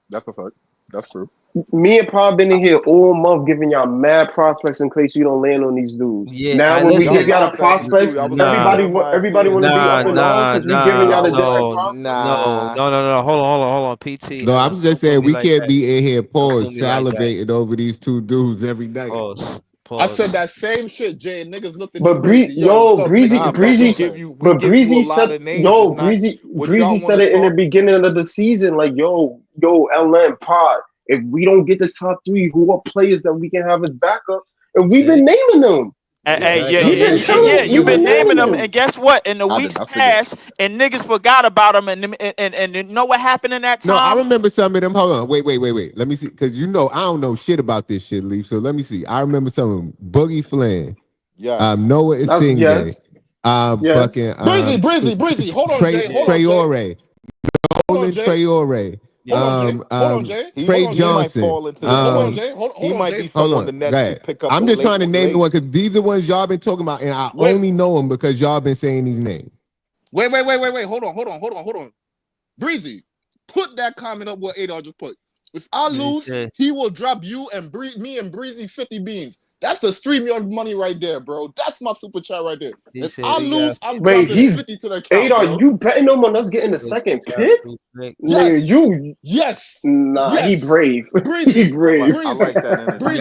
That's a fact. That's true. Me and Paul been in here all month giving y'all mad prospects in case you don't land on these dudes. Yeah, Now I when we listen. Y'all give y'all the laughed at me prospects, too. I was like, Nah, everybody want to be up in arms because we giving y'all the different no, prospects. no. Hold on. PT, No, I'm just don't do saying me we like can't that. be in here Don't do pause me like that. salivating over these two dudes every night. Pause. I said Pause. that same shit, Jay. And niggas looked at me But crazy. Yo, what's up, nigga? nah, Get but back we on, give man. you But a Breezy lot said, of names. It's not what y'all Breezy want said to it in the talk. beginning of the season, like, yo, LM Pod. If we don't get the top three, who are players that we can have as backups? And we've See? been naming them. Hey, Exactly. We've been yeah, telling, you've we've been been naming naming them, them. and guess what? In the I did weeks not forget. past, and niggas forgot about them, and you know what happened in that No, I time? remember some of them. Hold on, wait. Let me see, because I don't know shit about this shit, Leaf. So let me see. I remember some of them. Boogie Flynn, Yes. Noah That's Isingbe, yes. fucking Breezy. Hold on, Jay. Hold on, Jay. Traore, Hold on, Nolan Jay. Traore, Hold on, Jay. Hold on, Jay. Hold on, He Jay. might Johnson. fall into the Hold on, twenty. Jay. Hold He on, might Jay. be Hold someone on, the go Nets ahead. could pick up I'm in just trying to name the late. one because these are ones y'all been talking about, and I Wait, only know them because y'all been saying these names. wait. Hold on. Breezy, put that comment up what Adar just put. If I lose, he will drop you and me and Breezy 50 beans. That's the stream your money right there, bro. That's my super chat right there. If I lose, I'm Wait, dropping he's 50 to the account, Adar, bro. you betting on us getting the second pick? Nigga, Yes. you Yes. nah, he Yes. brave. he Breezy. brave. I like that energy.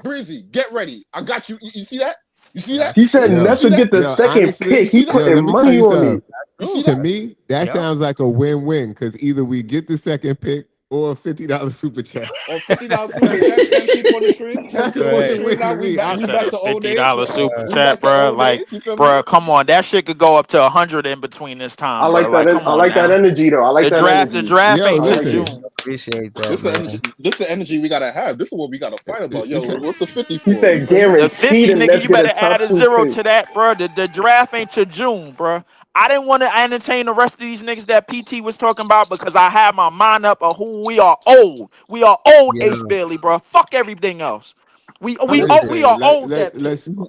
Breezy. Get ready. I got you. You see that? You see that? He said You Nets see will that? get the second Honestly, pick. You see He that? putting let me tell money you on me. something. You see To that? me, that sounds like a win-win because either we get the second pick or a $50 super chat. Or $50 super chat, 10 people on the stream, 10 That's a people on the win-win stream. Now to me. I we said back a to old days. $50 super We chat, back to bro. old Like, days. You feel me? bro, come on, that shit could go up to 100 in between this I time, bro. like that. Like, come I on like that now. energy though. I like that The energy. draft Yo, ain't I till like listen. it. June. Appreciate that, This the man. energy. This the energy we gotta have. This is what we gotta fight about. Yo, what's the 50 He for? You said feel me? The guaranteed 50, the nigga, Nets you get a better add top a two zero pick. to that, bro. The draft ain't till June, bro. I didn't want to entertain the rest of these niggas that PT was talking about because I had my mind up of who we are old. We are old, Yeah. Ace Bailey, bro. Fuck everything else. We Listen, are old that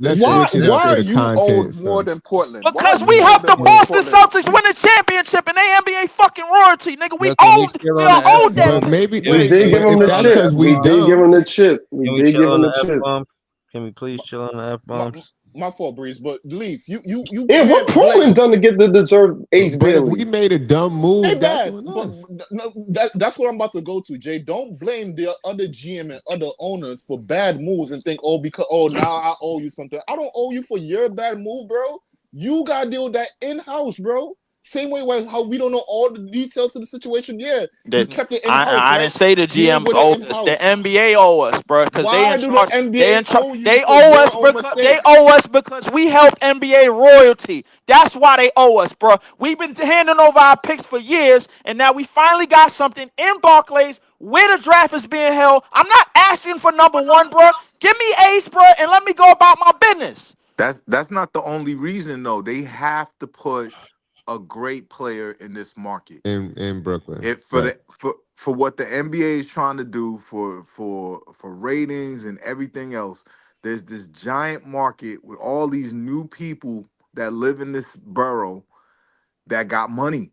let's piece. switch it Why up for are the you old content more stuff. than Portland? Why are Because you we helped older the more than Boston Portland? Celtics win a championship and they NBA fucking royalty, nigga. We Yo, can we old. chill We on the are F old that But bomb? piece. maybe, Can We we did can give we but him chill if the on that's the chip. F because we We bomb? did give dumb, him the chip. Can We we did chill give on him the the F chip. bombs? Can we please chill on the F My, bombs? my fault, Breeze. But Leaf, you Yeah, what can't blame. Portland done to get the deserved Ace but if we Bailey? made a dumb move, Ain't that's bad, on but us. no, that's what I'm about to go to, Jay. Don't blame the other GM and other owners for bad moves and think, because now I owe you something. I don't owe you for your bad move, bro. You gotta deal with that in house, bro. Same way with how we don't know all the details of the situation. Yeah, you That kept it in house, I right? didn't say the Deal GMs with it owe in us. The house. NBA owe us, bro, because they Why in do the charge. They NBA in charge. owe you They for owe your us own because they mistakes? owe us because we helped NBA royalty. That's why they owe us, bro. We've been handing over our picks for years, and now we finally got something in Barclays where the draft is being held. I'm not asking for number one, bro. Give me Ace, bro, and let me go about my business. That's not the only reason though. They have to put a great player in this market. In Brooklyn, It for right? the for what the NBA is trying to do for ratings and everything else. There's this giant market with all these new people that live in this borough that got money.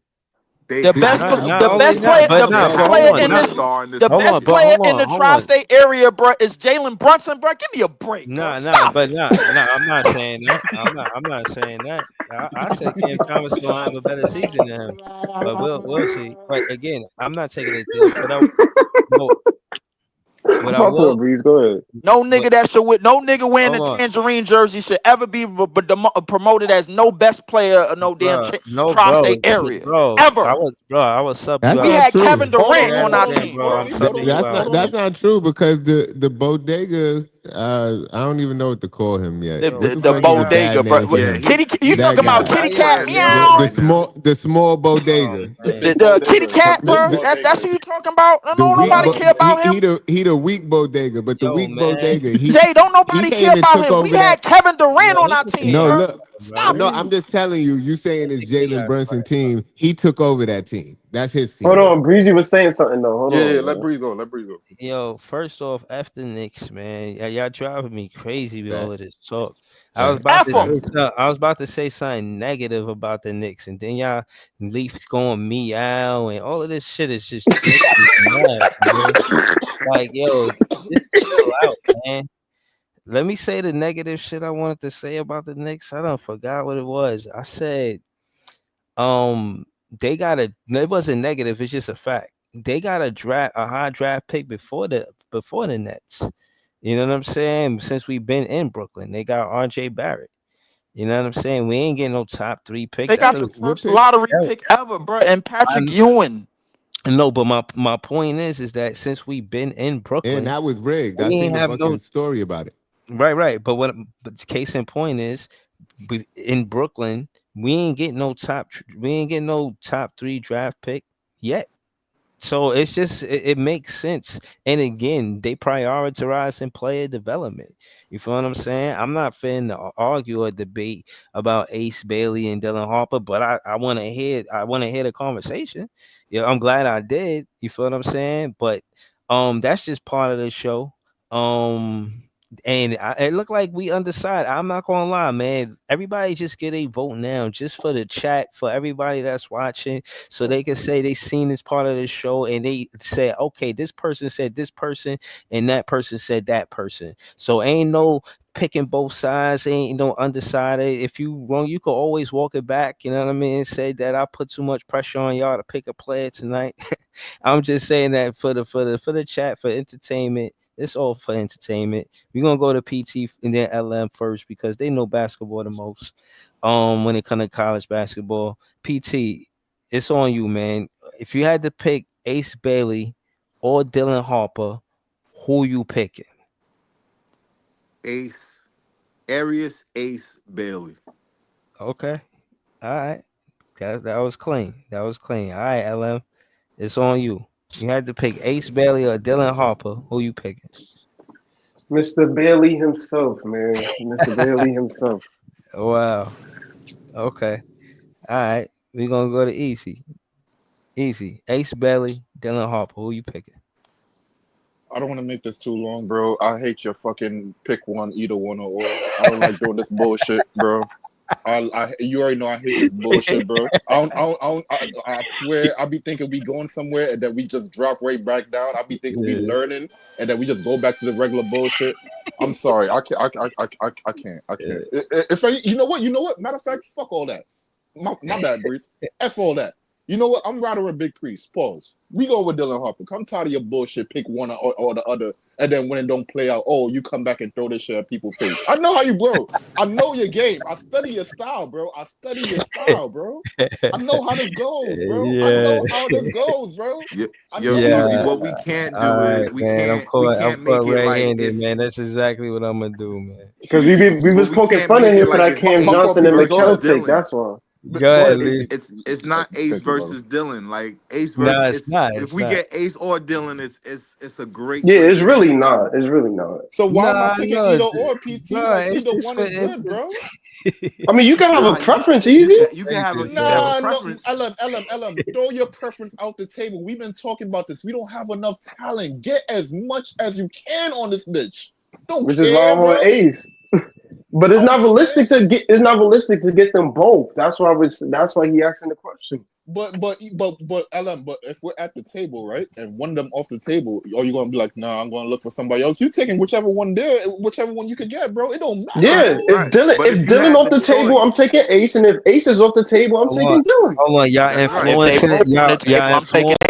They The best, have Not to not the put only best not, player, but the they not. best But have to hold player on, put in a not. this, star in this the Hold on, best market. but player hold in the on, hold on. tri-state area, bro, is Jalen Brunson, bro. Give me a break, bro. Stop But it. I'm not saying that. I'm not saying that. I said Cam Thomas gonna have a better season than him, but we'll see. But again, I'm not taking it there. No, what I My poor will. Breeze, go ahead. No What? nigga that should with no nigga wearing a Hold on, tangerine jersey should ever be promoted as no best player of no damn bro. No, tri-state area bro. ever. I was sub you That's We out. not had Kevin true. Hold Durant on, Leaf. on Hold our on, Leaf. team, Hold bro. on, Leaf. Hold on, Leaf. That's Hold not on, that's Leaf. not true because the bodega. I don't even know what to call him yet. The, Yo, the, What's a the calm fucking down. bad bodega, bro. name for Yeah, him? he Kitty, you That talking about guy. he's Kitty playing Cat? at Why you zero mad? The Meow. right now. small Oh bodega. man. The Kitty Cat, The bro. the, That's who you talking about. Don't the weak nobody Yo, care about him. he the weak bodega, but the yo, weak man. bodega Jay, don't he nobody care came and about took him. We over had that. Kevin Durant Yo, on he our can team, stay No, bro. out, look, Stop bro. no, it. I'm just telling you. You saying it's He Jalen got Brunson team? He took over that team. That's his Hold team. on, Breezy was saying something though. Hold Yeah, on, let bro. Breeze go. Let Breeze go. Yo, first off, after Knicks, man, y'all driving me crazy with all That of this talk. I was about F to them. say something. I was about to say something negative about the Knicks, and then y'all Leafs going meow and all of this shit is just making me mad, man. Like, yo, just chill out, man. Let me say the negative shit I wanted to say about the Knicks. I don't forgot what it was. I said, they got a. It wasn't negative. It's just a fact. They got a high draft pick before the Nets. You know what I'm saying? Since we've been in Brooklyn, they got R.J. Barrett. You know what I'm saying? We ain't getting no top 3 pick. They That got the was What first pick? lottery that, pick ever, bro. And I Patrick Ewing. no, but my point is that since we've been in And Brooklyn, that was rigged. I we seen ain't the have no fucking story about it. right. But case in point is, in Brooklyn, we ain't getting no top 3 draft pick yet. So it's just it makes sense. And again, they prioritize in player development. You feel what I'm saying? I'm not finna argue or debate about Ace Bailey and Dylan Harper, but I wanna hear the conversation. Yeah, I'm glad I did. You feel what I'm saying? But that's just part of the show. Um it looked like we undecided. I'm not gonna lie, man. Everybody just get a vote now, just for the chat, for everybody that's watching, so they can say they seen this part of the show and they say, okay, this person said this person and that person said that person. So ain't no picking both sides, ain't no undecided. If you wrong, you could always walk it back. You know what I mean? Say that I put too much pressure on y'all to pick a player tonight. I'm just saying that for the chat, for entertainment. It's all for entertainment. We're gonna go to PT and then LM first because they know basketball the most. When it comes to college basketball, PT, it's on you, man. If you had to pick Ace Bailey or Dylan Harper, who you picking? Ace, Arius Ace Bailey. Okay, all right. That was clean. That was clean. All right, LM, it's on you. You had to pick Ace Bailey or Dylan Harper. Who you picking? Mr. Bailey himself, man. Mr. Bailey himself. Wow. Okay. All right. We're gonna go to easy. Easy. Ace Bailey, Dylan Harper. Who you picking? I don't want to make this too long, bro. I hate your fucking pick one, either one or all. I don't like doing this bullshit, bro. You already know I hate this bullshit, bro. I swear, I be thinking we going somewhere and then we just drop right back down. I be thinking we Yeah. learning and then we just go back to the regular bullshit. I'm sorry, I can't, I can't, I Yeah. can't. You know what? Matter of fact, fuck all that. My bad, Breeze. F all that. You know what? I'm rather a big priest. Pause. We go with Dylan Harper. I'm tired of your bullshit. Pick one or the other, and then when it don't play out, oh, you come back and throw this shit at people's face. I know how you, bro. I know your game. I study your style, bro. I study your style, bro. I know how this goes, bro. I Yeah. know how this goes, bro. I Yo, know how easy. this Yeah. What we goes. can't All do right, is we man. I'm can't we caught. I'm can't caught make it like red-handed, it's man. That's exactly what I'm gonna do, man. Because we but was we poking can't fun at make it him for like that it's Cam My Ace fault, Johnson and PT. Go versus ahead. Mikel Dylan. that's why. Go Go ahead, ahead, It's Lee. PT. it's it's not Ace Thank you, brother. versus Dylan. Like Ace versus Nah, it's it's not. if It's we not. get Ace or Dylan, it's a great Yeah, it's pick. really not. It's really not. So why am I Nah, picking no, either it's or, PT? no. Like It's either just one for is good, bro. I mean, you can have a Nah, preference, you easy. can you can have a you can have a Nah, no, preference. LM. Throw your preference out the table. We've been talking about this. We don't have enough talent. Get as much as you can on this bitch. Don't Which is why care, I'm on bro. Ace. But it's not Don't care. realistic to get. It's not realistic to get them both. That's why was. That's why he asking the question. But LM. But if we're at the table, right, and one of them off the table, are you gonna be like, nah, I'm gonna look for somebody else? You taking whichever one there, whichever one you could get, bro. It don't matter, Right, Yeah, bro. right. But if if you Dylan had off the the table, I'm choice, taking Ace, and if Ace is off the table, I'm hold on. taking Dylan. Hold on. Y'all that's right. If they influencing it. both on the table, Y'all I'm taking influence.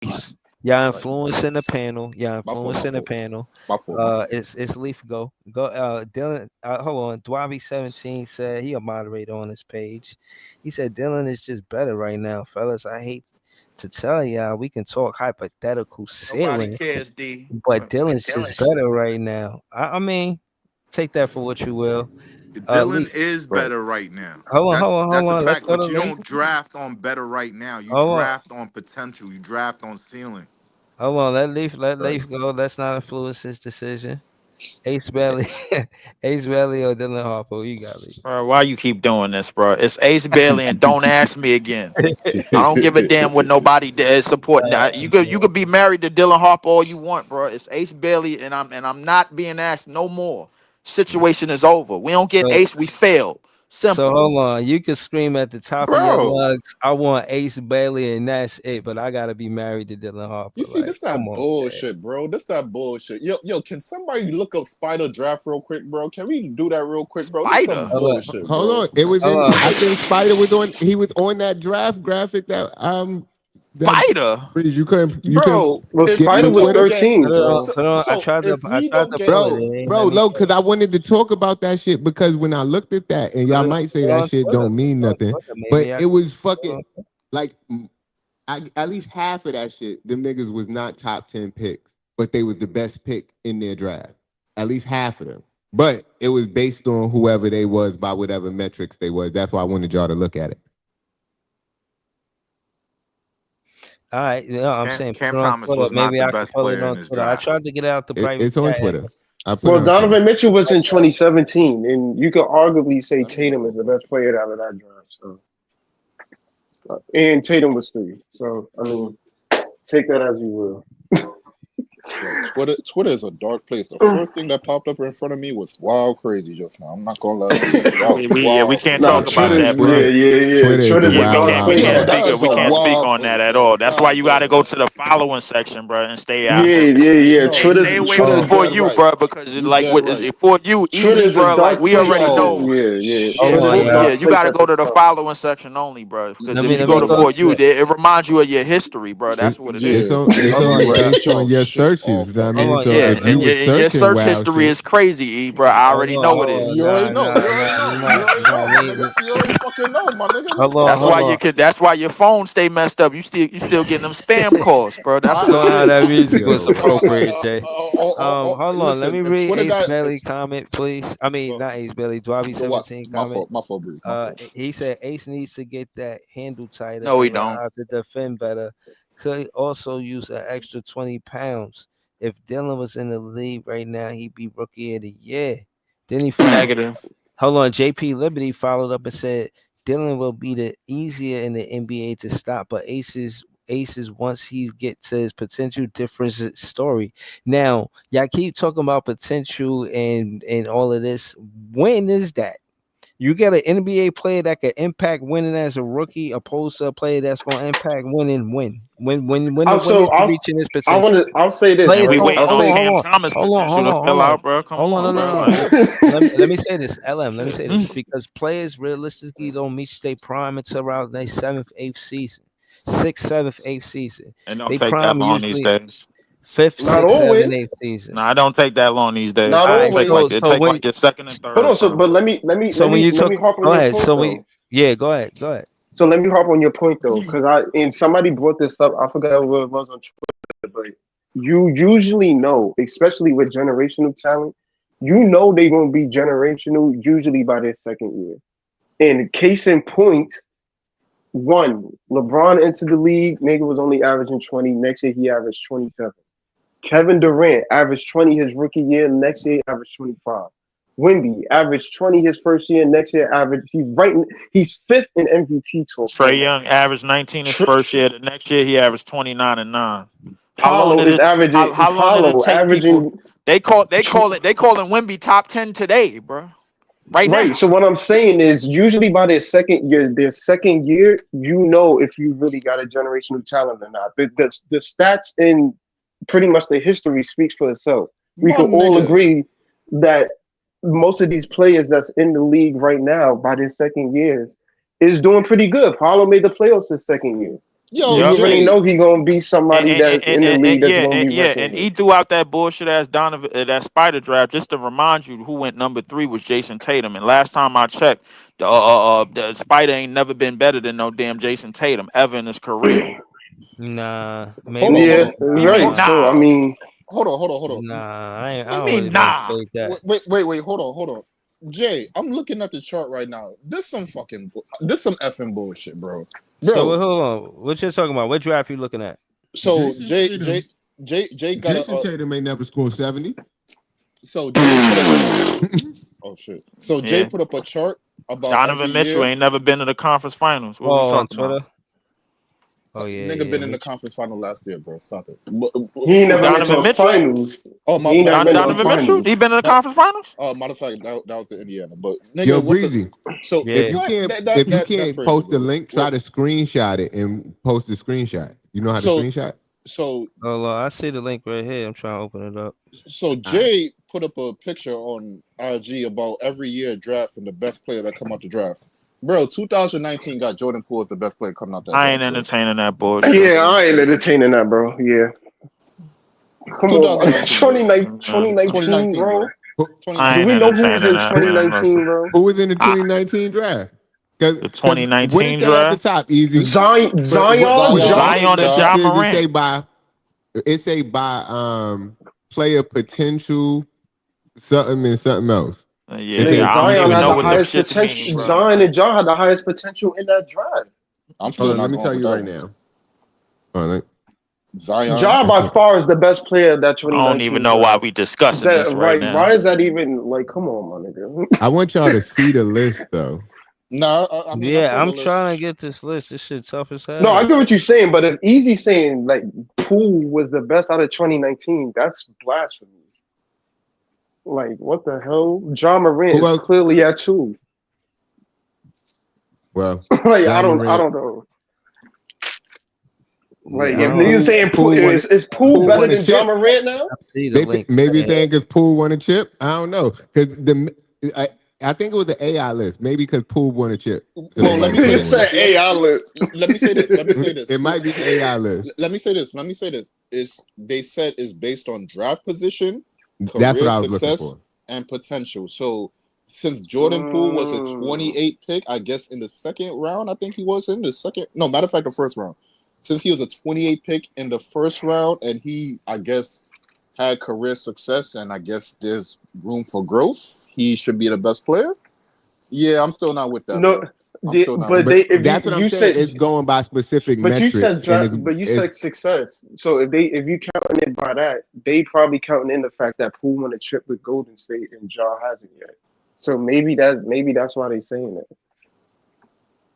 Ace. Y'all Right. influencing the panel. Y'all My fault. My influencing the fault. panel. My fault. My fault. It's Leaf go. Dylan. Hold on. Dwabi17 said he a moderator on his page. He said Dylan is just better right now, fellas. I hate to tell y'all, we can talk hypothetical Nobody ceiling, cares, D. but Dylan's just better right now. I mean, take that for what you will. Dylan Leaf. is Right. better right now. Hold on. That's Hold a on. Let's fact. go to But you Leaf. don't draft on better right now. You Hold on. draft on potential. You draft on ceiling. Hold on. Let Right. Leaf go. Let's not influence his decision. Ace Bailey, Ace Bailey or Dylan Harper? Who you got, Lee? Bro, why you keep doing this, bro? It's Ace Bailey, and don't ask me again. I don't give a damn what nobody is supporting. You could be married to Dylan Harper all you want, bro. It's Ace Bailey, and I'm not being asked no more. situation is over. We don't get So, ace, we fail. so Simple. hold on. You can scream at the top of your Bro, lungs, "I want Ace Bailey," and that's it. But I gotta be married to Dylan Harper. you see, Like, this come that on, man. bullshit, bro. This that bullshit. Yo, can somebody look up Spider Draft real quick, bro? Can we do that real quick, bro? This some Spider. Hold on. bullshit, Hold bro. on. It was Hold in. on. I think Spider was on. He was on that draft graphic that Spider. Breeze, you couldn't Bro, Well, if get Spider me in was go Twitter. get 13, Hold on. so so, Hold on. so if I we tried go to get pull it. Bro, It ain't bro, let me low, pull because I wanted to talk about that shit because when I looked at that, and it. y'all might say Put it that on shit Twitter. don't mean Put it on nothing, Twitter. but Maybe I it was can. fucking like at least half of that shit, them niggas was not top 10 picks, but they was the best pick in their draft. At least half of them. But it was based on whoever they was by whatever metrics they was. That's why I wanted y'all to look at it. All right, I'm saying Cam put it on Thomas Twitter. was not Maybe the I can best pull it player in on his Twitter. I draft. tried to get out the private It's on chat. Twitter. I put well, it on Twitter. Donovan Mitchell was in 2017, and you could arguably say Tatum is the best player out of that draft. So, and Tatum was 3. So, I mean, take that as you will. Yo, Twitter is a dark place. The first thing that popped up in front of me was wild crazy just now. I'm not gonna lie to you. Y'all We wild can't Nah, talk crazy. about Twitter's that, bro. Twitter is the Twitter's a Yeah, we wild, dark can't wild we place. can't Yo, west. speak that is we a can't speak wild on that place, at yo. all. That's why God you got to damn. go to the following section, bro, and stay out. Yeah, yeah, yeah. No, Twitter's Stay away from Twitter's for dead you, right. bro, because You like dead what is right. it for you easy, Twitter's a bro? Like dark we place already at this. know. Yo, Yeah, yeah. Yeah, Hold Twitter's on, a y'all. yeah, dark you place got to at go this to the time. following section only, bro. Because if you you Let go me to dead go for right. you, to it. it reminds you of your history, bro. It, That's what it it's Yeah, is. on it's Hold you on on, y'all. break based on your your shit searches. off I of Hold mean, on, so y'all. Yeah, if Let you and me. was your searching search wild history shit, is crazy, E, bro. I Hold already on, know hold it on. is. You already know. You already Nah. know. We You might, already know, my we, nigga. You already fucking know, my nigga. Let's hold on, That's go. hold why you on. could. That's why your phone stay messed up. You still getting them spam calls, bro. That's what it Nah, that is. music was yo, appropriate, Jay. Hold on. Let Listen, me if read Twitter Ace got Bailey if comment, please. I mean, go not Ace Bailey. Dwabi go what 17 my comment. fault, Breeze, my fault. He said Ace needs to get that handle tighter No, we and learn don't. how to defend better. Could also use an extra 20 pounds. If Dylan was in the league right now, he'd be rookie of the year. Then he followed. Negative. Hold on. JP Liberty followed up and said Dylan will be the easier in the NBA to stop, but Aces once he gets to his potential difference story. Now, y'all keep talking about potential and all of this. When is that? You get an NBA player that can impact winning as a rookie, opposed to a player that's going to impact winning when Also, is he reaching his potential? I'll say this, And Players we right? don't. waiting I'll on say Cam Thomas potential to fill out, bro. Come Hold on, on, no, Who bro. no, said no. Like this? Let me say this, LM. Let me say this shit. because players realistically don't reach their prime until around their 7th, 8th season, 6th, 7th, 8th season. It don't They take that prime long these usually days. 5th, not 6th, 7th, always. 8th season. No, it don't take that long these days, Not All bro. right, always. It so take when like your second and Hold third, on. So, bro. but let me you let me took, hop on go your ahead. point So though. go ahead. So let me hop on your point though, because and somebody brought this up. I forgot what it was on Twitter, but you usually know, especially with generational talent, you know they're gonna be generational usually by their second year. And case in point, one, LeBron entered the league, nigga was only averaging 20. Next year he averaged 27. Kevin Durant averaged 20 his rookie year, next year averaged 25. Wemby averaged 20 his first year, next year he's fifth in MVP talk right Trey now. Young averaged 19 his first year. The next year he averaged 29 and 9. How long Paolo did is it averaging how long did it Paolo take people? averaging They calling Wemby top 10 today, bro. Right right. now. So what I'm saying is usually by their second year, you know if you really got a generational talent or not. The stats in pretty much the history speaks for itself. We My can all nigga. agree that most of these players that's in the league right now by their second years is doing pretty good. Paulo made the playoffs his second year. Yo, We Yep. already Jay. know he gonna be somebody that's in the league that's gonna be And reckoned with. he threw out that bullshit ass Donovan that spider draft just to remind you who went number 3 was Jason Tatum. And last time I checked, the spider ain't never been better than no damn Jason Tatum ever in his career. Nah, Hold maybe on, hold Yeah, on. What you mean right. So I nah? mean, Hold on. nah. I What you don't really mean want to nah? say that. Wait, hold on. Jay, I'm looking at the chart right now. This some effing bullshit, bro. So Bro, hold on. What you talking about? What draft you looking at? so Jason Tatum. Jay got Jason Tatum ain't never scored 70. so Jay put up oh shit. So Jay Yeah. put up a chart about every Donovan Mitchell year. ain't never been to the conference finals. What we Oh, on talking about? Twitter. Oh yeah, Nigga yeah. been in the conference final last year, bro. Stop it. He ain't never been to Donovan a Mitchell. finals. Oh, my He ain't never bad. been to a Donovan Mitchell. finals. He been in the That, conference finals. oh, matter of fact, that was in Indiana. But Yo, nigga, what the? Breezy, So if Yeah. you what? can't That's crazy, post the bro. link, try What? to screenshot it and post the screenshot. You know how to So screenshot? so Oh, I see the link right here. I'm trying to open it up. so All right. Jay put up a picture on IG about every year draft and the best player that come out the draft. Bro, 2019 got Jordan Poole as the best player coming out that I ain't draft, bro. entertaining that bullshit. Yeah, I ain't entertaining that, bro. Yeah. Come on, man. 2019, bro. 2019, 2019, bro. bro. Do 2019. I ain't we know who was entertaining in that, man. 2019, Listen, bro? Who was in the I, 2019 draft? Because the what it 2019 say at the draft, top, easy. Zion, But what it Zion, say? Zion and Ja, John Says Morant. it say by player potential something and something else. It Yeah, Nigga, say I don't Zion even had know the what them highest shits mean, potential. bro. Zion and John had the highest potential in that draft. I'm hold still on, let not me going tell with you that right one. now. Hold on, Zion. Ja I by can't. far is the best player of that I don't even 2019 know why draft. we discussing That this right right? now. Why is that even like? Come on, my nigga. I want y'all to see the list though. Nah, I mean I Yeah, saw the I'm list. trying to get this list. This shit tough as No, I hell. get what you're saying, but if Easy saying like Poole was the best out of 2019, that's blasphemy. Like what the hell? John Morant Who is else? clearly at two. Well, Like I John Morant. don't know. Like Yeah, I if don't. niggas saying Poole Poole won it. is Poole Poole better won a than John chip. Morant now? I see the link Maybe right here. saying because Poole won a chip. I don't know because I think it was the AI list. Maybe because Poole won a chip, so they Well, let might me be say He saying that. said that. AI list. Let me say this. Let me say this. It might be the AI list. Let me say this. Let me say this. Is they said is based on draft position, That's what career I was looking success, for. and potential. So since Jordan Poole was a Mm. 28 pick, I guess in the second round, I think he was in the second. No, matter of fact, the first round. Since he was a 28 pick in the first round, and he, I guess, had career success, and I guess there's room for growth, he should be the best player. Yeah, I'm still not with that, No, bro. I'm still not but with But they that. if that's what I'm you saying. said It's going by specific but you said metrics, and but you it's said success. So if you counting it by that, they probably counting in the fact that Poole won a trip with Golden State and Ja hasn't yet. So maybe that's why they saying it.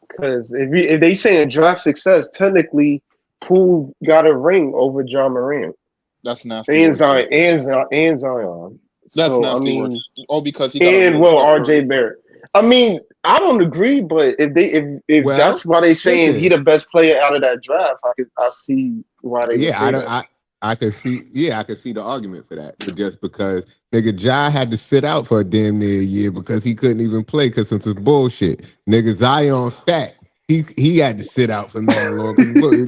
Because if they saying draft success, technically Poole got a ring over John Morant That's nasty and work, G. Zion and Zion. That's So I nasty work. mean, All because he got a ring and with well, Steph Curry. R.J. Barrett. I mean, I don't agree, but if well. that's why they saying he Listen, the best player out of that draft, I see why they would yeah, I say don't. that. I could see. Yeah, I could see the argument for that. But just because nigga Ja had to sit out for a damn near a year because he couldn't even play because of some bullshit. Nigga Zion fat. He had to sit out for man long because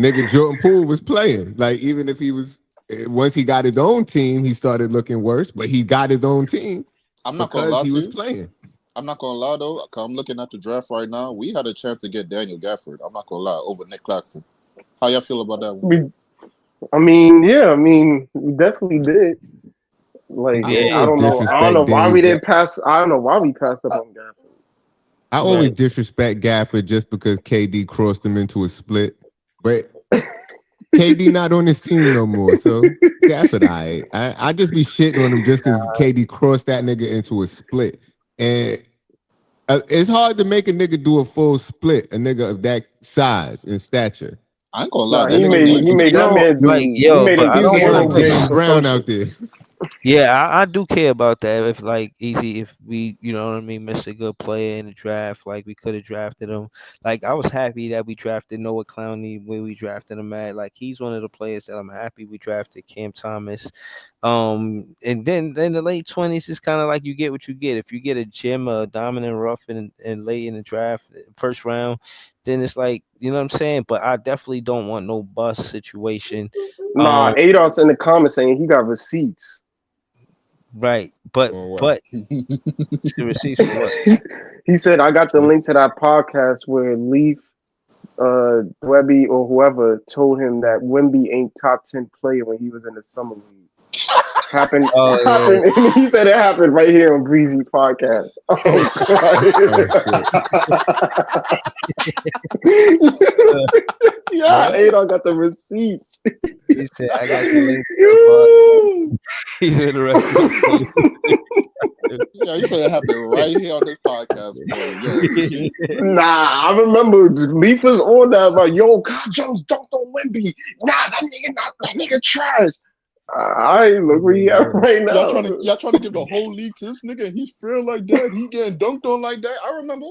nigga Jordan Poole was playing. Like even if he was once he got his own team, he started looking worse. But he got his own team I'm not gonna because lie he to was you. playing. I'm not gonna lie though. 'Cause I'm looking at the draft right now. We had a chance to get Daniel Gafford. I'm not gonna lie over Nick Claxton. How y'all feel about that one? I mean, we definitely did. Like, I Yeah, I always don't know. I don't disrespect know why Daniel. we didn't pass. I don't know why we passed up on Gafford. I always right. disrespect Gafford just because KD crossed him into a split. But KD not on this team no more, so Gafford, I just be shitting on him just because KD crossed that nigga into a split, and it's hard to make a nigga do a full split, a nigga of that size and stature. I ain't gonna lie. Nah, That That's a nigga name he for made me. that man Like do. He yo, made but him I he do was don't looking want zero like to. James games or some Brown out shit. there. Yeah, I do care about that. If like easy, if we, you know what I mean, missed a good player in the draft, like we could have drafted him. Like I was happy that we drafted Noah Clowney where we drafted him at. Like he's one of the players that I'm happy we drafted. Cam Thomas, and then the late 20s is kind of like you get what you get. If you get a gem, a dominant rough, and late in the draft, first round, then it's like you know what I'm saying. But I definitely don't want no bust situation. Nah, Adolph's in the comments saying he got receipts. Right, but On what? but the receipts for what? He said, I got the link to that podcast where Leaf, Webby, or whoever told him that Wemby ain't top 10 player when he was in the summer league. Happened, Oh yeah. and he said it happened right here on Breezy Podcast. Oh, Oh God. Yeah, Adolf got the receipts. He said, "I got the link to the podcast." He's interested. Yeah, you said it happened right here on this podcast, boy. Yo, Nah, I remember Leaf was on that about yo, God Jones dunked on Wemby. Nah, that nigga trash. All right, look where he at right y'all now. trying to give the whole league to this nigga. He's feeling like that. He getting dunked on like that. I remember.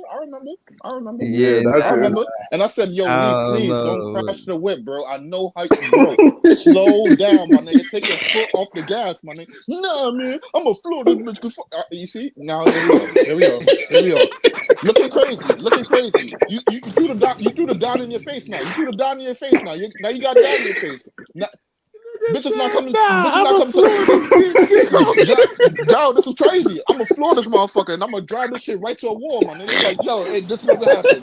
Yeah, that's I it. remember. And I said, yo, Leaf, I don't please don't know. crash the whip, bro. I know how bro. Slow down, my nigga. Take your foot off the gas, my nigga. Nah, man. I'm gonna floor this bitch. You see? Now here we go. Looking crazy. You threw the dot in your face now. Now you got dot in your face. Now, bitches not coming. Bitches not coming to. Yo, this is crazy. I'm gonna floor this motherfucker and I'm gonna drive this shit right to a wall, my nigga. Like, yo, hey, this is what happened.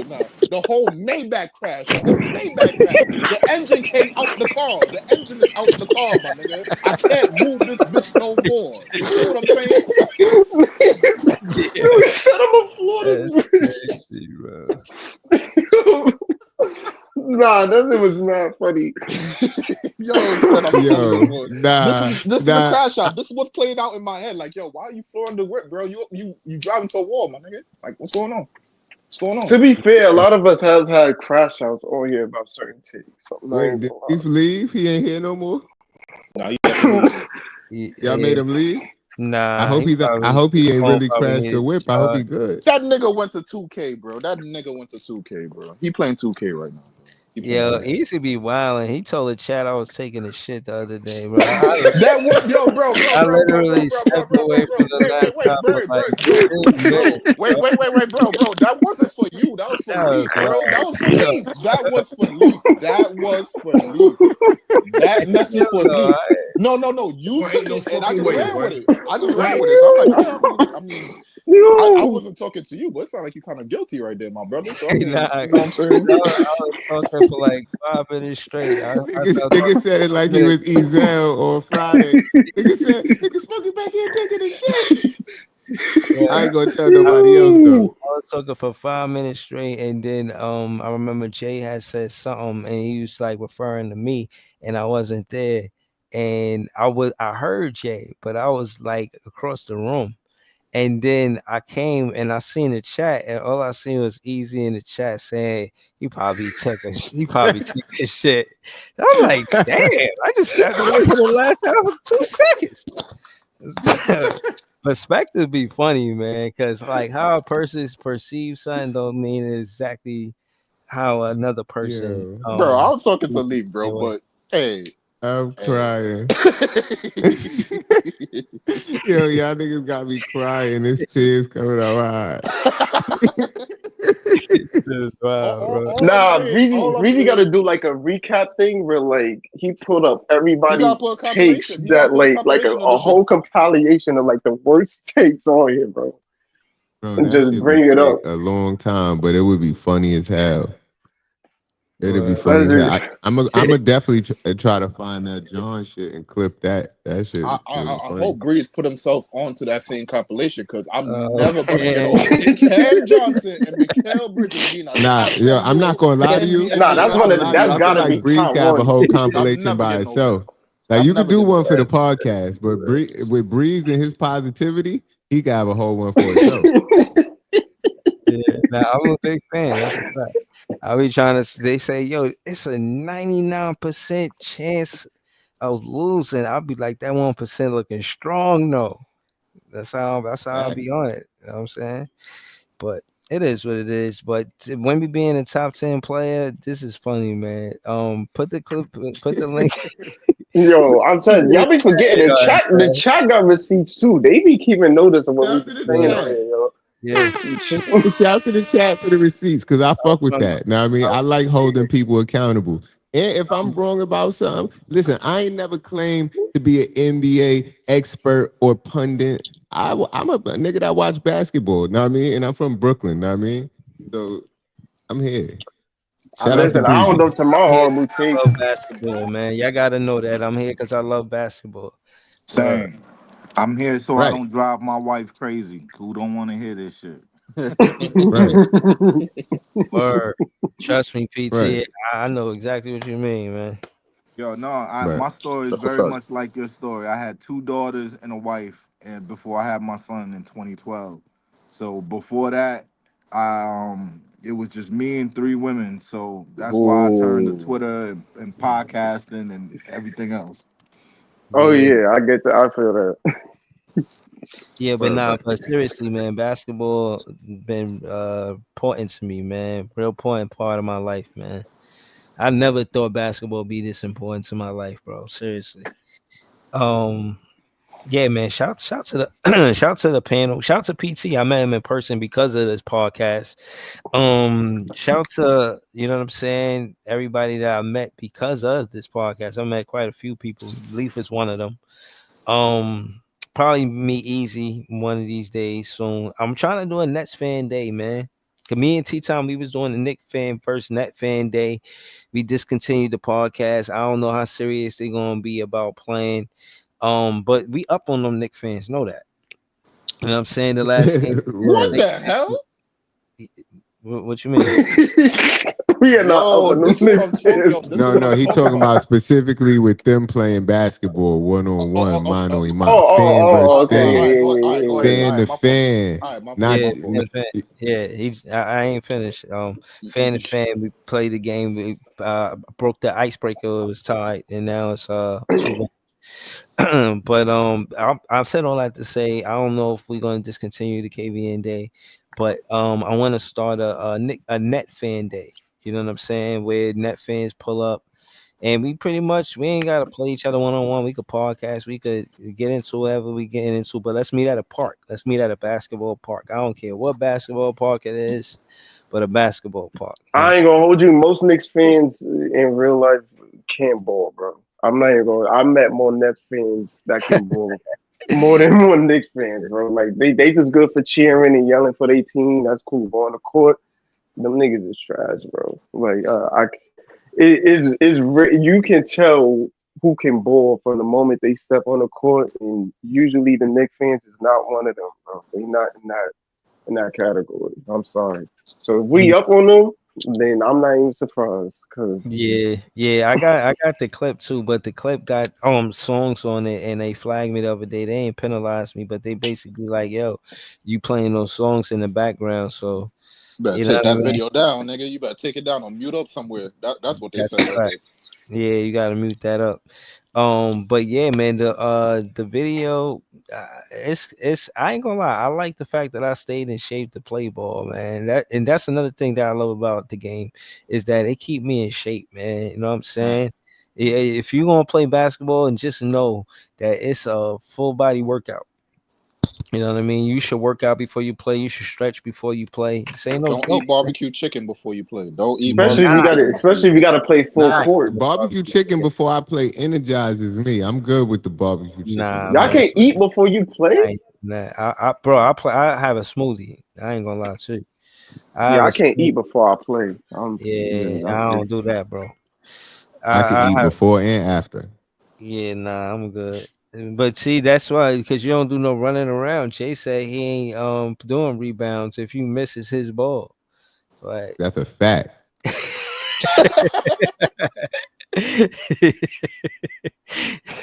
Now, the whole Maybach crash. The engine came out the car. The engine is out the car, my nigga. I can't move this bitch no more. You feel what I'm saying? Yo, son of a floor. Crazy, bro. Nah, that shit was not funny. Yo, son, I'm telling you, boy. Nah, This is the crash out. This is what's playing out in my head. Like, yo, why are you flooring the whip, bro? You driving to a wall, my nigga. Like, what's going on? To be fair, a lot of us have had crash outs on here about certain takes. So wait, did he leave? He ain't here no more. Nah, he got to leave. Y'all made him leave. Nah, I hope he ain't really crashed the whip. I hope he good. That nigga went to 2K, bro. He playing 2K right now. Yeah, he used to be wilding. He told the chat I was taking a shit the other day, bro. That one, yo, bro. I literally stepped away from the laptop. Wait, bro. That wasn't for you. That was for Leaf, bro. That was for Leaf. That mess was for Leaf. No. You took it, and I just ran with it. So I'm like, I mean. I wasn't talking to you, but it sounded like you kind of guilty right there, my brother. So I mean, you know what I'm saying? I was talking for like 5 minutes straight. Nigga said it like he was Ezel on Friday. Nigga smoking back here taking a shit. Yeah, I ain't gonna tell nobody else though. I was talking for 5 minutes straight, and then I remember Jay had said something, and he was like referring to me, and I wasn't there, and I heard Jay, but I was like across the room. And then I came and I seen the chat, and all I seen was Easy in the chat saying he probably took his shit. I'm like, damn! I just stepped away for the last time for 2 seconds. Perspective be funny, man, because like how a person perceives something don't mean exactly how another person. Bro, I was talking to Leaf, bro, but hey. I'm crying. Yo, y'all niggas got me crying. There's tears coming out my eyes. Nah, Breezy got to do like a recap thing where like he put up everybody's takes that like a whole compilation of like the worst takes on here, bro. And just bring it up. A long time, but it would be funny as hell. It'd be funny. I'm gonna definitely try to find that John shit and clip that. That shit. I hope Breeze put himself onto that same compilation because I'm never gonna get over Cam Johnson and Mikal Bridges being I'm not gonna lie to you. Nah, that's one of the. That's gotta be Breeze top have one. a whole compilation by itself. Like you could do one for the podcast, but with Breeze and his positivity, he got have a whole one for himself. Yeah, now I'm a big fan. That's a fact. I be trying to. They say, "Yo, it's a 99% chance of losing." I'll be like, "That 1% looking strong." No, that's how I'll be on it. You know what I'm saying? But it is what it is. But when we being a top 10 player, this is funny, man. Put the clip, put the link. Yo, I'm telling y'all be forgetting the chat. The chat got receipts too. They be keeping notice of what we be saying on here, yo. Yeah. Shout to the chat for the receipts because I fuck with that. Now I mean, I like holding people accountable. And if I'm wrong about something, listen, I ain't never claimed to be an NBA expert or pundit. I'm a nigga that watch basketball, know what I mean? And I'm from Brooklyn, know what I mean? So I'm here. Listen, I don't know tomorrow. I love basketball, man. Y'all gotta know that I'm here because I love basketball. Same. I'm here so I don't drive my wife crazy, who don't want to hear this shit. Word. Trust me, PT. Right. I know exactly what you mean, man. Yo, no, my story is very much like your story. I had 2 daughters and a wife, and before I had my son in 2012. So before that, it was just me and three women. So that's why I turned to Ooh. Twitter and podcasting and everything else. Oh Yeah, yeah, I get that. I feel that. yeah, but Word, nah, but but seriously, man, basketball been important to me, man. Real important part of my life, man. I never thought basketball be this important to my life, bro. Seriously. Um, yeah, man. Shout to the shout to the panel. Shout to PT. I met him in person because of this podcast. Shout to, you know what I'm saying, everybody that I met because of this podcast. I met quite a few people. Leaf is one of them. Um, Probably meet Easy one of these days soon. I'm trying to do a Nets fan day, man. 'Cause me and T Time, we was doing the Nick fan first Net fan day. We discontinued the podcast. I don't know how serious they're gonna be about playing. But we up on them Nick fans, know that. You know what I'm saying? The last game, What word. the hell? what you mean? We are not up Yo, on them this is what I'm talking. Yo, niggas. this is No, what I'm no, he talking talking about. about specifically with them playing basketball one on one, mano y Oh, mano, oh, fan oh, versus okay, All fan, right, yeah, go ahead. yeah, All right, yeah, go yeah, ahead. yeah. All fan right, to my fault. fan, All right, my fault. not. Yeah, My fault. fan to fan. Yeah, he's. I ain't finished. Fan to fan. We played the game. We broke the icebreaker. It was tied, and now it's 2-1. But I've said all that to say I don't know if we're going to discontinue the KVN day, but I want to start a net fan day. You know what I'm saying? Where net fans pull up, and we ain't gotta play each other one on one. We could podcast. We could get into whatever we get into, but let's meet at a park. Let's meet at a basketball park. I don't care what basketball park it is, but a basketball park. You know what I'm I ain't gonna hold you. Most Knicks fans in real life can't ball, bro. I'm not even going. I met more Nets fans that can ball more than more Knicks fans, bro. Like they just good for cheering and yelling for their team. That's cool. But on the court, them niggas is trash, bro. Like you can tell who can ball from the moment they step on the court, and usually the Knicks fans is not one of them, bro. They not in that category. I'm sorry. So if we saying? up on them, then I'm not even surprised. Cause Yeah. I got the clip too, but the clip got songs on it, and they flagged me the other day. They ain't penalized me, but they basically like, yo, you playing those songs in the background, so You better you know take what I that mean. video down, nigga. You better take it down or mute up somewhere. That's what they That's said a right fact. there. Yeah, you gotta mute that up. But yeah, man, the video, it's I ain't gonna lie, I like the fact that I stayed in shape to play ball, man. That's another thing that I love about the game is that it keep me in shape, man. You know what I'm saying? If you gonna play basketball, and just know that it's a full body workout. You know what I mean? You should work out before you play. You should stretch before you play. This ain't no Don't joke, eat barbecue chicken before you play. Don't eat especially if barbecue you got chicken to, before you especially if you play. got to play full Nah, court. barbecue chicken before I play energizes me. I'm good with the barbecue chicken nah, Y'all before I man. can't play. eat before you play. Nah, bro, I have a smoothie. I ain't gonna lie to you. I Yeah, have a I can't eat smoothie. before I play. Yeah, Yeah, I don't do that, bro. I can I eat have. before and after. Yeah, nah, I'm good. But see, that's why, because you don't do no running around. Jay said he ain't doing rebounds if you misses his ball. But That's a fact. so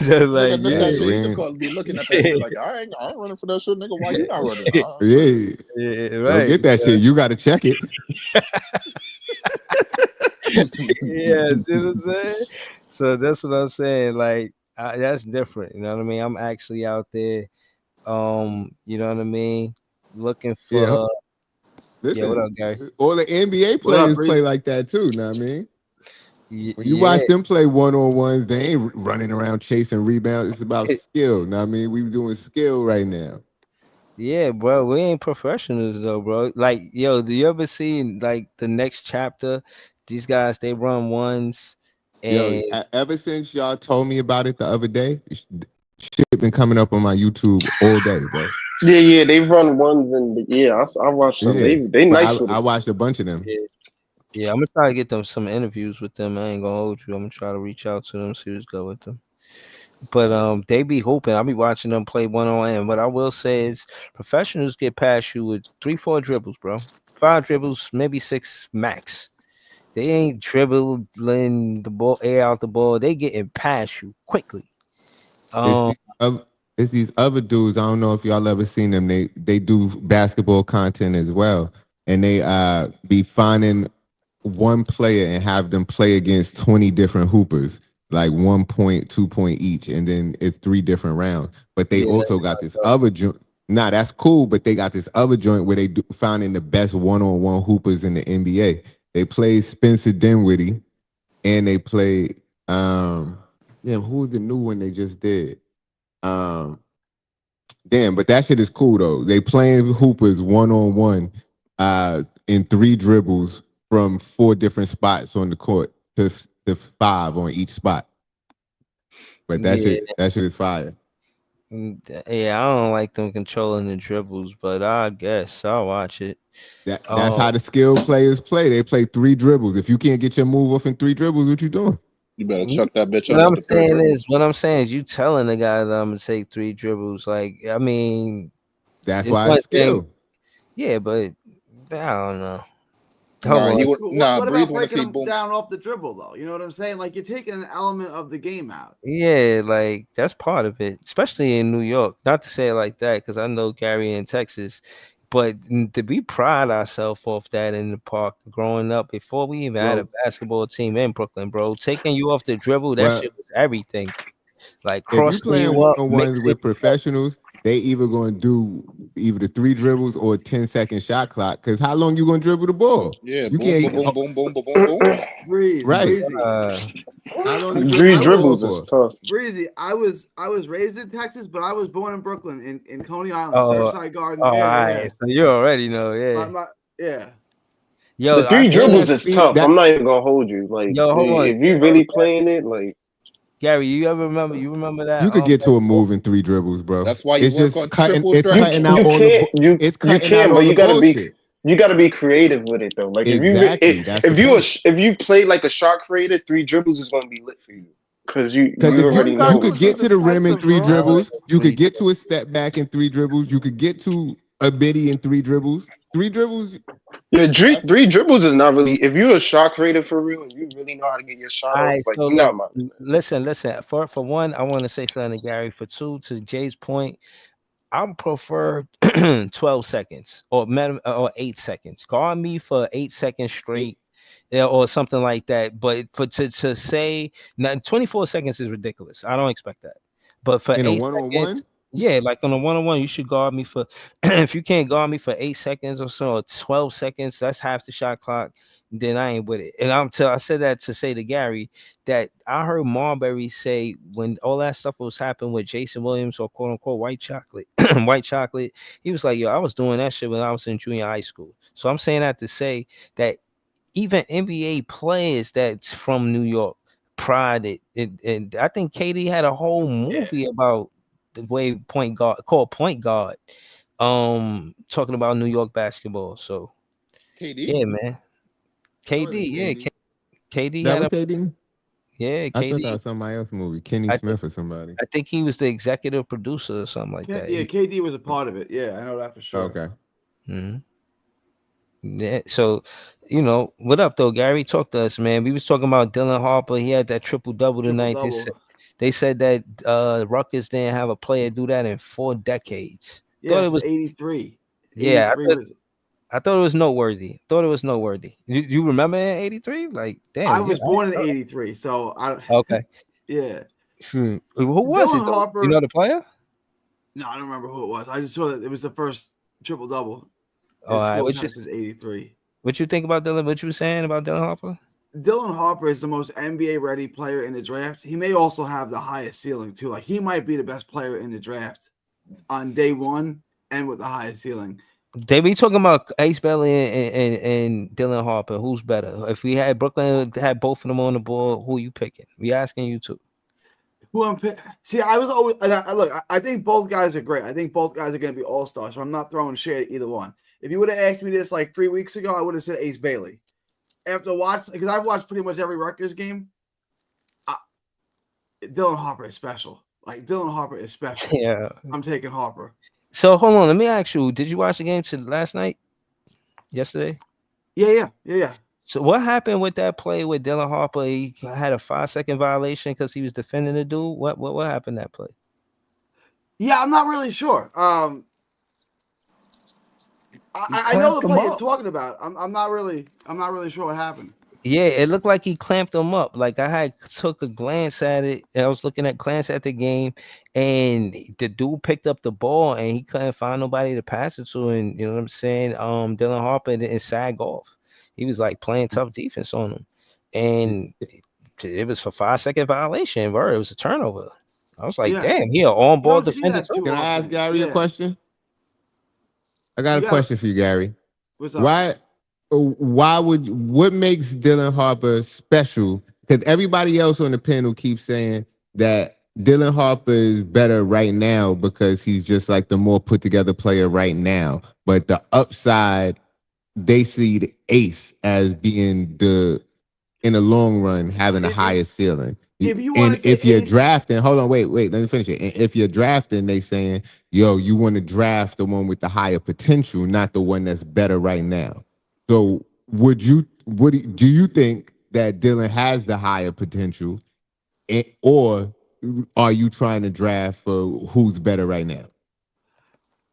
like, Nigga miss that Facts. shit. We He just ain't, gonna be looking at that shit like, I ain't running for that shit, nigga. Why you not running? Shit. yeah, yeah, don't right. get that shit. You got to check it. Yeah, see what I'm saying? So that's what I'm saying. Like, that's different. You know what I mean? I'm actually out there. You know what I mean? Looking Yeah. for. Yeah, what Listen, up, Gary? all the NBA What up, players play Breeze? like that too. Know what I mean? When you Yeah, watch them play one on ones, they ain't running around chasing rebounds. It's about skill. Know what I mean? We doing skill right now. yeah, bro. We ain't professionals though, bro. Like, yo, do you ever see like the next chapter? These guys they run ones, Yo, and ever since y'all told me about it the other day, shit been coming up on my YouTube all day, bro. yeah. They run ones and yeah, I watched them. Yeah, They but nice with I it. watched a bunch of them. yeah, yeah. I'm gonna try to get them some interviews with them. I ain't gonna hold you. I'm gonna try to reach out to them, see what's good with them. But they be hooping. I be watching them play one on one. What I will say is professionals get past you with 3, 4 dribbles, bro. 5 dribbles, maybe 6 max. They ain't dribbling the ball, air out the ball. They getting past you quickly. It's Um, It's these other dudes. I don't know if y'all ever seen them. They do basketball content as well, and they be finding one player and have them play against 20 different hoopers, like 1 point, 2 point each, and then it's 3 different rounds. But they Yeah, also got this other joint. Nah, that's cool, but they got this other joint where they finding the best one-on-one hoopers in the NBA. They play Spencer Dinwiddie, and they play damn, who was the new one they just did? Um, damn, but that shit is cool though. They playing hoopers one-on-one in 3 dribbles from 4 different spots on the court to 5 on each spot. But yeah, that shit is fire. yeah. I don't like them controlling the dribbles, but I guess I'll watch it. That's how the skilled players play. They play 3 dribbles. If you can't get your move off in 3 dribbles, what you doing? You better chuck that bitch What up I'm at the third saying dribble. is, what I'm saying is, you telling the guy that I'm gonna take 3 dribbles. Like, I mean, That's it's why one it's thing. skill. Yeah, but I don't know. Nah, Hold on. nah. What Breeze about want to breaking see them boom. down off the dribble, though? You know what I'm saying? Like, you're taking an element of the game out. Yeah, like that's part of it, especially in New York. Not to say it like that, because I know Gary in Texas, but we pride ourselves off that in the park growing up. Before we even had a Bro, basketball team in Brooklyn, bro, taking you off the dribble, that well, shit was everything. Like if you crossing playing you one up, on ones mixing with professionals, they either gonna do either the 3 dribbles or a 10-second shot clock. Cause how long you gonna dribble the ball? Yeah, You boom, boom, can't. boom, boom, boom, boom, boom, boom. Right. Breezy. How long you Three dribbling I the was ball dribbles is for? tough. Breezy. I was raised in Texas, but I was born in Brooklyn in Coney Island, Oh, Surfside Garden. all Yeah, right. So you already know, My, yeah. my, yeah. Yo, The I three And dribbles that is speed tough. that I'm not even gonna hold you. Like, yo, hold on. if you really playing it, like, Gary, you ever remember? You remember that? you could get to a move in 3 dribbles, bro. That's why you It's work just on cutting. triple It's you cutting threats. out you all the. can't It's you cutting out can, but all the bullshit. you gotta be creative with it though. Like, Exactly. That's the point. if you play like a shot creator, three dribbles is gonna be lit for you because Because you if All already you gotta you do know. could is be get to the rim in decisive, three bro. I don't dribbles, know you could three get dribbles. to a step back in 3 dribbles, you could get to a biddy in 3 dribbles. 3 dribbles, Yeah, That's three dribbles is not really. If you're a shot creator for real and you really know how to get your shot All off, right, like so you're look, not minding that. listen. For one, I want to say something to Gary. For two, to Jay's point, I prefer 12 seconds or 8 seconds. Guard me for 8 seconds it, straight, yeah, or something like that. But to say now 24 seconds is ridiculous. I don't expect that. But for in a 8 seconds, one-on-one, yeah, like on a one-on-one, you should guard me for if you can't guard me for 8 seconds or so, or 12 seconds, that's half the shot clock. Then I ain't with it. And I said that to say to Gary that I heard Marbury say when all that stuff was happening with Jason Williams or quote unquote white chocolate, white chocolate, he was like, yo, I was doing that shit when I was in junior high school. So I'm saying that to say that even NBA players that's from New York pride it. And I think Katie had a whole movie about the way point guard called Point Guard, talking about New York basketball. So KD. yeah, man. that wasn't KD, yeah, KD. KD That had was a KD. yeah, I thought that KD. was somebody else's movie, Kenny I think Smith or somebody. I think he was the executive producer or something like that. Yeah, KD was a part of it. Yeah, I know that for sure. Okay. Mhm. Yeah. So, what up though, Gary? Talk to us, man. We was talking about Dylan Harper. He had that triple double Triple tonight. double. They said that Rutgers didn't have a player do that in 4 decades. Thought it Yes, was the 83. yeah. 83 was. I thought it was noteworthy. Thought it was noteworthy. You remember in '83? Like, I damn. was born in 83, so I. Okay. Yeah. Who was it Dylan though? You know Harper. the player? No, I don't remember who it was. I just saw that it was the first triple double. All His right. school test is 83. What you think about Dylan? What you were saying about Dylan Harper? Dylan Harper is the most NBA ready player in the draft. He may also have the highest ceiling too. Like, he might be the best player in the draft on day one and with the highest ceiling. They be talking about Ace Bailey and Dylan Harper. Who's better? If we had Brooklyn had both of them on the board, who you picking? We asking you too. Who I'm See, I was always look. I think both guys are great. I think both guys are going to be all stars. So I'm not throwing shade at either one. If you would have asked me this like 3 weeks ago, I would have said Ace Bailey. After watching, because I've watched pretty much every Rutgers game, Dylan Harper is special. Like, Dylan Harper is special. Yeah. I'm taking Harper. So hold on, let me ask you: did you watch the game last night? Yesterday? Yeah. So what happened with that play with Dylan Harper? He had a 5-second violation because he was defending the dude. What happened that play? Yeah, I'm not really sure. I know the play you're talking about. I'm not really sure what happened. Yeah, it looked like he clamped him up. Like I had took a glance at it. And I was looking at glance at the game, and the dude picked up the ball and he couldn't find nobody to pass it to. And you know what I'm saying? Dylan Harper didn't sag off. He was like playing tough defense on him, and it was for 5 second violation. Bro, it was a turnover. I was like, Yeah, damn, he an on you ball don't see defender that too. too Can I ask often. Gary a Yeah, question? I got you a got question for you, Gary. what's up? What makes Dylan Harper special? Because everybody else on the panel keeps saying that Dylan Harper is better right now because he's just like the more put together player right now. But the upside, they see the ace as being in the long run having a higher ceiling. If you want And to say if you're Ace, drafting, hold on, wait, let me finish it. And if you're drafting, they saying, yo, you want to draft the one with the higher potential, not the one that's better right now. So do you think that Dylan has the higher potential, or are you trying to draft for who's better right now?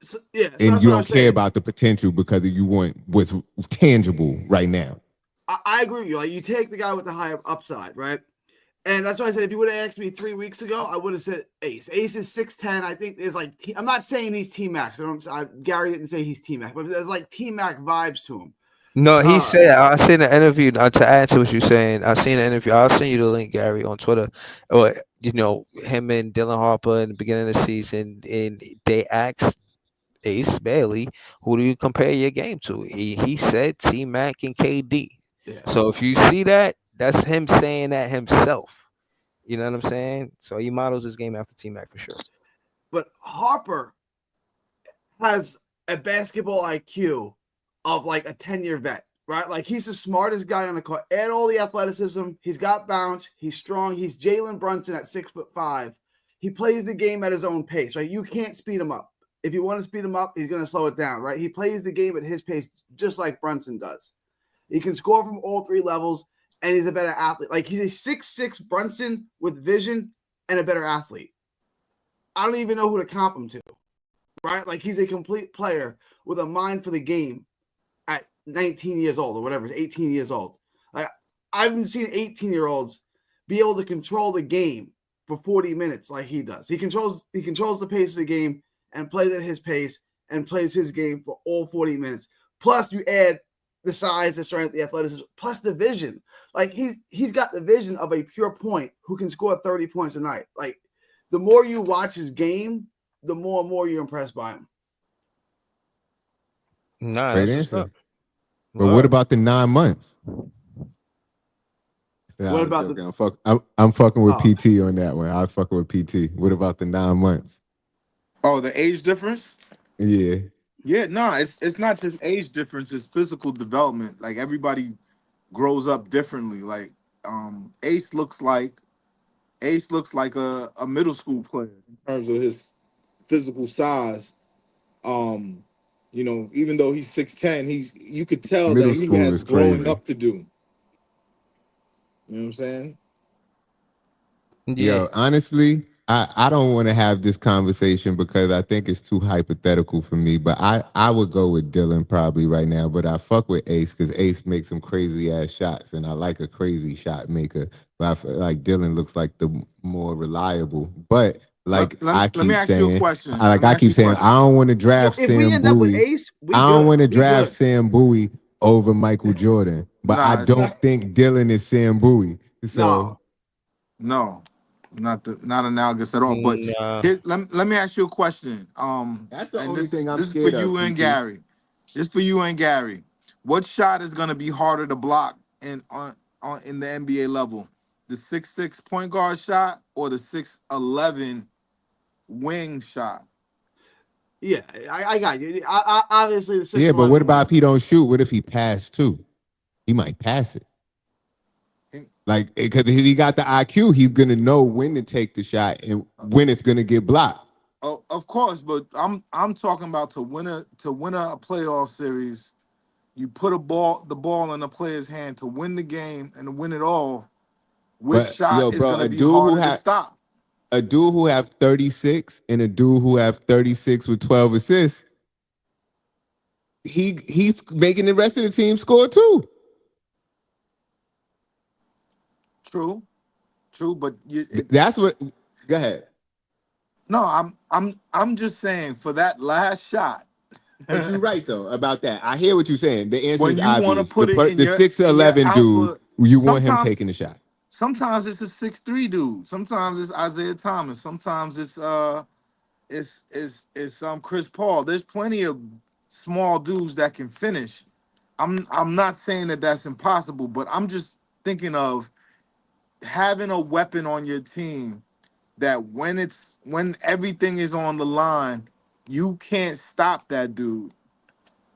yeah, so And that's you what I don't was care saying. about the potential because you want what's tangible right now. I agree with you. Like you take the guy with the higher upside, right? And that's why I said if you would have asked me 3 weeks ago, I would have said Ace. Ace is 6'10". I think is like I'm not saying he's T Max. Gary didn't say he's T Max, but there's like T Mac vibes to him. No, he said I seen an interview to add to what you're saying. I seen an interview. I'll send you the link, Gary, on Twitter. Or him and Dylan Harper in the beginning of the season, and they asked Ace Bailey, "Who do you compare your game to?" He said T Mac and KD. Yeah. So if you see that, that's him saying that himself. You know what I'm saying? So he models his game after T Mac for sure. But Harper has a basketball IQ of like a 10-year vet, right? Like he's the smartest guy on the court. Add all the athleticism. He's got bounce. He's strong. He's Jalen Brunson at 6'5". He plays the game at his own pace, right? You can't speed him up. If you want to speed him up, he's going to slow it down, right? He plays the game at his pace, just like Brunson does. He can score from all three levels, and he's a better athlete. Like he's a 6'6" Brunson with vision and a better athlete. I don't even know who to comp him to, right? Like he's a complete player with a mind for the game at 19 years old or whatever, 18 years old. Like I haven't seen 18-year-olds be able to control the game for 40 minutes like he does. He controls the pace of the game and plays at his pace and plays his game for all 40 minutes. Plus you add the size, the strength, the athleticism, plus the vision. Like he's got the vision of a pure point who can score 30 points a night. Like the more you watch his game, the more and more you're impressed by him. Nah, Great that's what's answer. up. But what about the 9 months? Nah, What I'm about joking. I'm fucking with Oh. PT on that one. I was fucking with PT. What about the 9 months? Oh, the age difference? Yeah. Yeah, no, it's not just age difference, it's physical development. Like everybody grows up differently. Like Ace looks like a middle school player in terms of his physical size. Even though he's 6'10", you could tell that Middle he school has is growing crazy. up to do. You know what I'm saying? Yeah. Yo, honestly, I don't want to have this conversation because I think it's too hypothetical for me. But I would go with Dylan probably right now. But I fuck with Ace because Ace makes some crazy ass shots, and I like a crazy shot maker. But I feel like Dylan looks like the more reliable. But like I Let me keep ask you a saying, question. I Let me ask you keep a saying, I question. don't want to Yo, draft if we Sam end up with Bowie. Ace, we I don't good. want to We draft good. Sam Bowie over Michael Jordan. But I Nah, it's don't not. think Dylan is Sam Bowie. So No, not analogous at all. But Nah. let me ask you a question. that's the And only thing I'm this is for scared of, you and PT. Gary. This for you and Gary. What shot is gonna be harder to block in the NBA level? The 6'6" point guard shot or the 6'11" wing shot? yeah, I got you. Obviously, the 6'11" Yeah, but what one. about if he don't shoot? What if he passed too? He might pass it. Like, because if he got the IQ, he's gonna know when to take the shot and when it's gonna get blocked. Oh, of course, but I'm talking about to win a playoff series. You put the ball in a player's hand to win the game and to win it all. Which But yo, shot is bro, gonna a be dude who harder to had stop? a dude who have 36 and a dude who have 36 with 12 assists, he's making the rest of the team score too. True, but That's what. Go ahead. no, I'm just saying for that last shot. But you're right though about that. I hear what you're saying. The answer When is you want to obvious. The put it in the your 6'11" dude, alpha, you want him sometimes taking the shot. sometimes it's a 6'3" dude. Sometimes it's Isaiah Thomas. Sometimes it's Chris Paul. There's plenty of small dudes that can finish. I'm not saying that that's impossible, but I'm just thinking of having a weapon on your team that when everything is on the line, you can't stop that dude.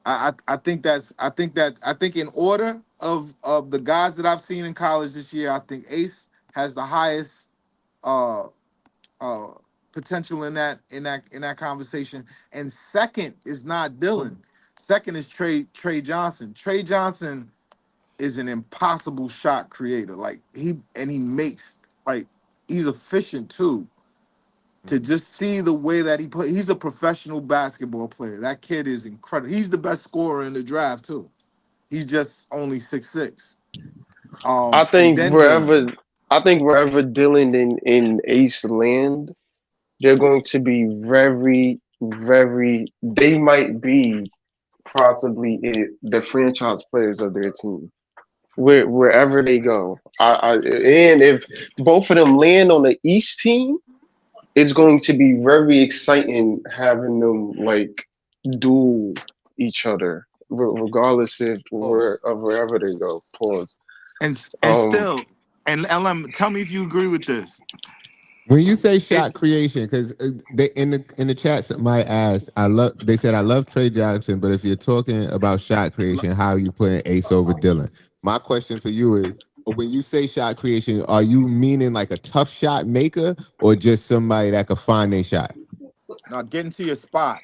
I think in order of the guys that I've seen in college this year, I think Ace has the highest uh uh potential in that conversation. And second is not Dylan. Second is Trey Johnson. Trey Johnson is an impossible shot creator. Like he makes like he's efficient too. To just see the way that he plays, he's a professional basketball player. That kid is incredible. He's the best scorer in the draft too. He's just only 6'6". I And think then Dylan. wherever Dylan and Ace land, they're going to be very, very. They might be possibly the franchise players of their team. Wherever they go, and if both of them land on the East team, it's going to be very exciting having them like duel each other, regardless if of wherever they go. Pause. And still, and LM, tell me if you agree with this. When you say shot creation, because they in the chat somebody asked, they said I love Trey Jackson, but if you're talking about shot creation, how are you putting Ace over Dylan? My question for you is, when you say shot creation, are you meaning like a tough shot maker or just somebody that could find a shot? Now get into your spot.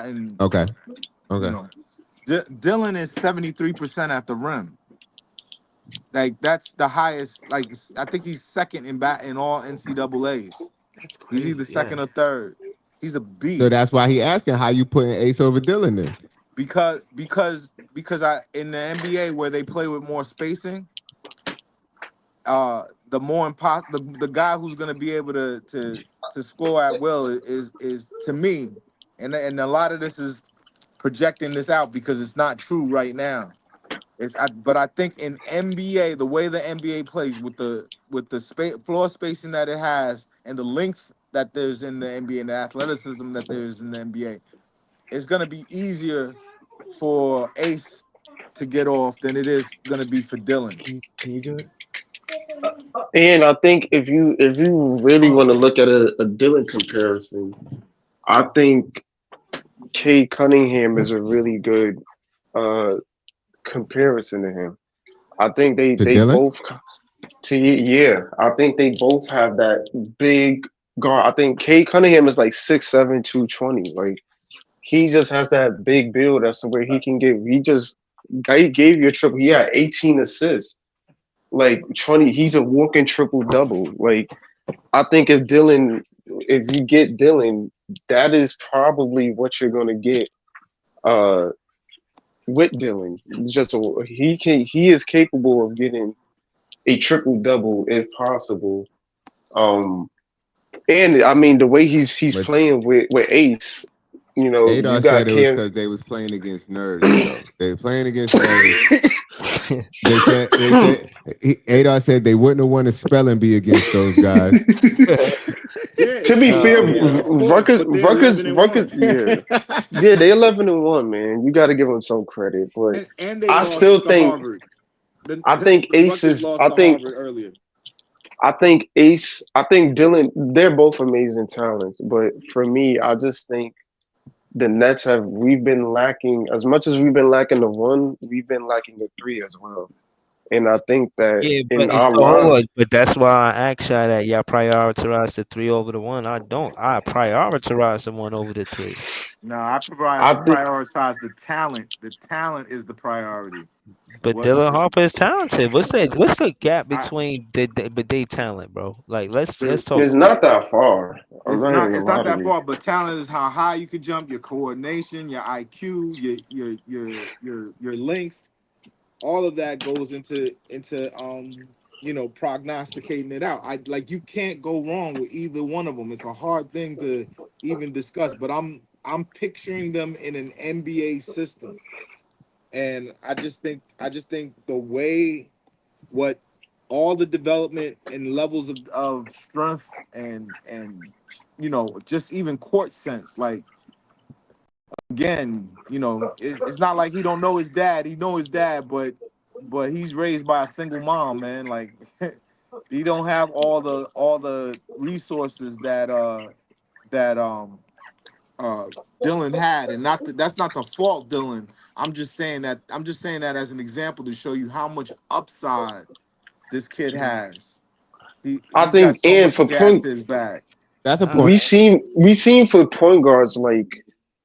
And Okay. you know, Dylan is 73% at the rim. Like that's the highest. Like I think he's second in all NCAA's. That's He's crazy. either second or third. He's a So beast. that's why he asking how you putting Ace over Dylan then. Because I in the NBA where they play with more spacing, the more the guy who's gonna be able to score at will is to me, and a lot of this is projecting this out because it's not true right now. But I think in NBA, the way the NBA plays with the floor spacing that it has and the length that there's in the NBA and the athleticism that there's in the NBA, it's gonna be easier for Ace to get off than it is gonna be for Dylan. Can you do it? And I think if you really want to look at a Dylan comparison, I think Kay Cunningham is a really good uh comparison to him. I think To they Dylan? both yeah. I think they both have that big guard. I think Kay Cunningham is like 6'7", 220. Like he just has that big build. That's where he can give. He gave you a triple. He had 18 assists. Like 20. He's a walking triple double. Like I think if you get Dylan, that is probably what you're gonna get. Uh, with Dylan, he is capable of getting a triple double if possible. Um, and I mean the way he's But playing with Ace, you Adar said got it was Cam. because they was playing against nerds though. They were playing against nerds. They said Adar said they wouldn't have won a spelling bee against those guys. To be fair, Of course, but they're 11-1. Yeah, yeah, they 11-1, man. You got to give them some credit, but And they I lost still to think Harvard. I think The Ace Rutgers is. lost to Harvard earlier. I think Ace. I think Dylan. They're both amazing talents, but for me, I just think the Nets we've been lacking as much as we've been lacking the one. We've been lacking the three as well. And I think that Yeah, in but it's our so hold mind, on, but that's why I asked y'all that y'all prioritize the 3 over the 1. I don't. I prioritize the 1 over the 3. No, I I think prioritize the talent. The talent is the priority. But What Dylan Harper is talented. What's the gap I, between but they talent, bro? Like let's the, talk it's about not that far. I'm it's not even not gonna it's lie not to that you. far, but talent is how high you can jump, your coordination, your IQ, your length. All of that goes into prognosticating it out. I like you can't go wrong with either one of them. It's a hard thing to even discuss, but I'm picturing them in an NBA system, and I just think the way what all the development and levels of strength and just even court sense, like again, it's not like he don't know his dad. He know his dad, but he's raised by a single mom, man. Like he don't have all the resources that uh Dylan had, and that's not the fault, Dylan. I'm just saying that as an example to show you how much upside this kid has. I He's got think, so and much for gas point, to his back. That's a uh, point. we seen for point guards, like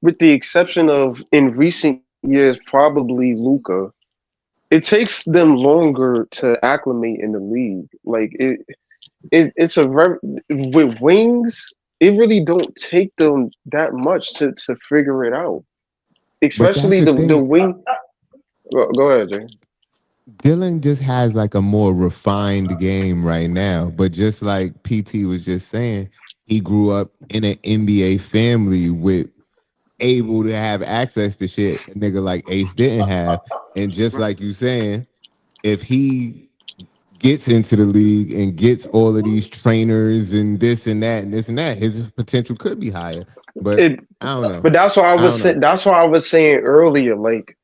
with the exception of in recent years, probably Luca. It takes them longer to acclimate in the league. Like it's with wings. It really don't take them that much to figure it out. But that's Especially the the thing. wing. Go ahead, Jay. Dylan just has like a more refined game right now. But just like PT was just saying, he grew up in an NBA family with able to have access to shit a nigga like Ace didn't have. And just like you saying, if he gets into the league and gets all of these trainers and this and that and this and that, his potential could be higher. But It, I don't know. but I don't know. that's why I was saying earlier. Like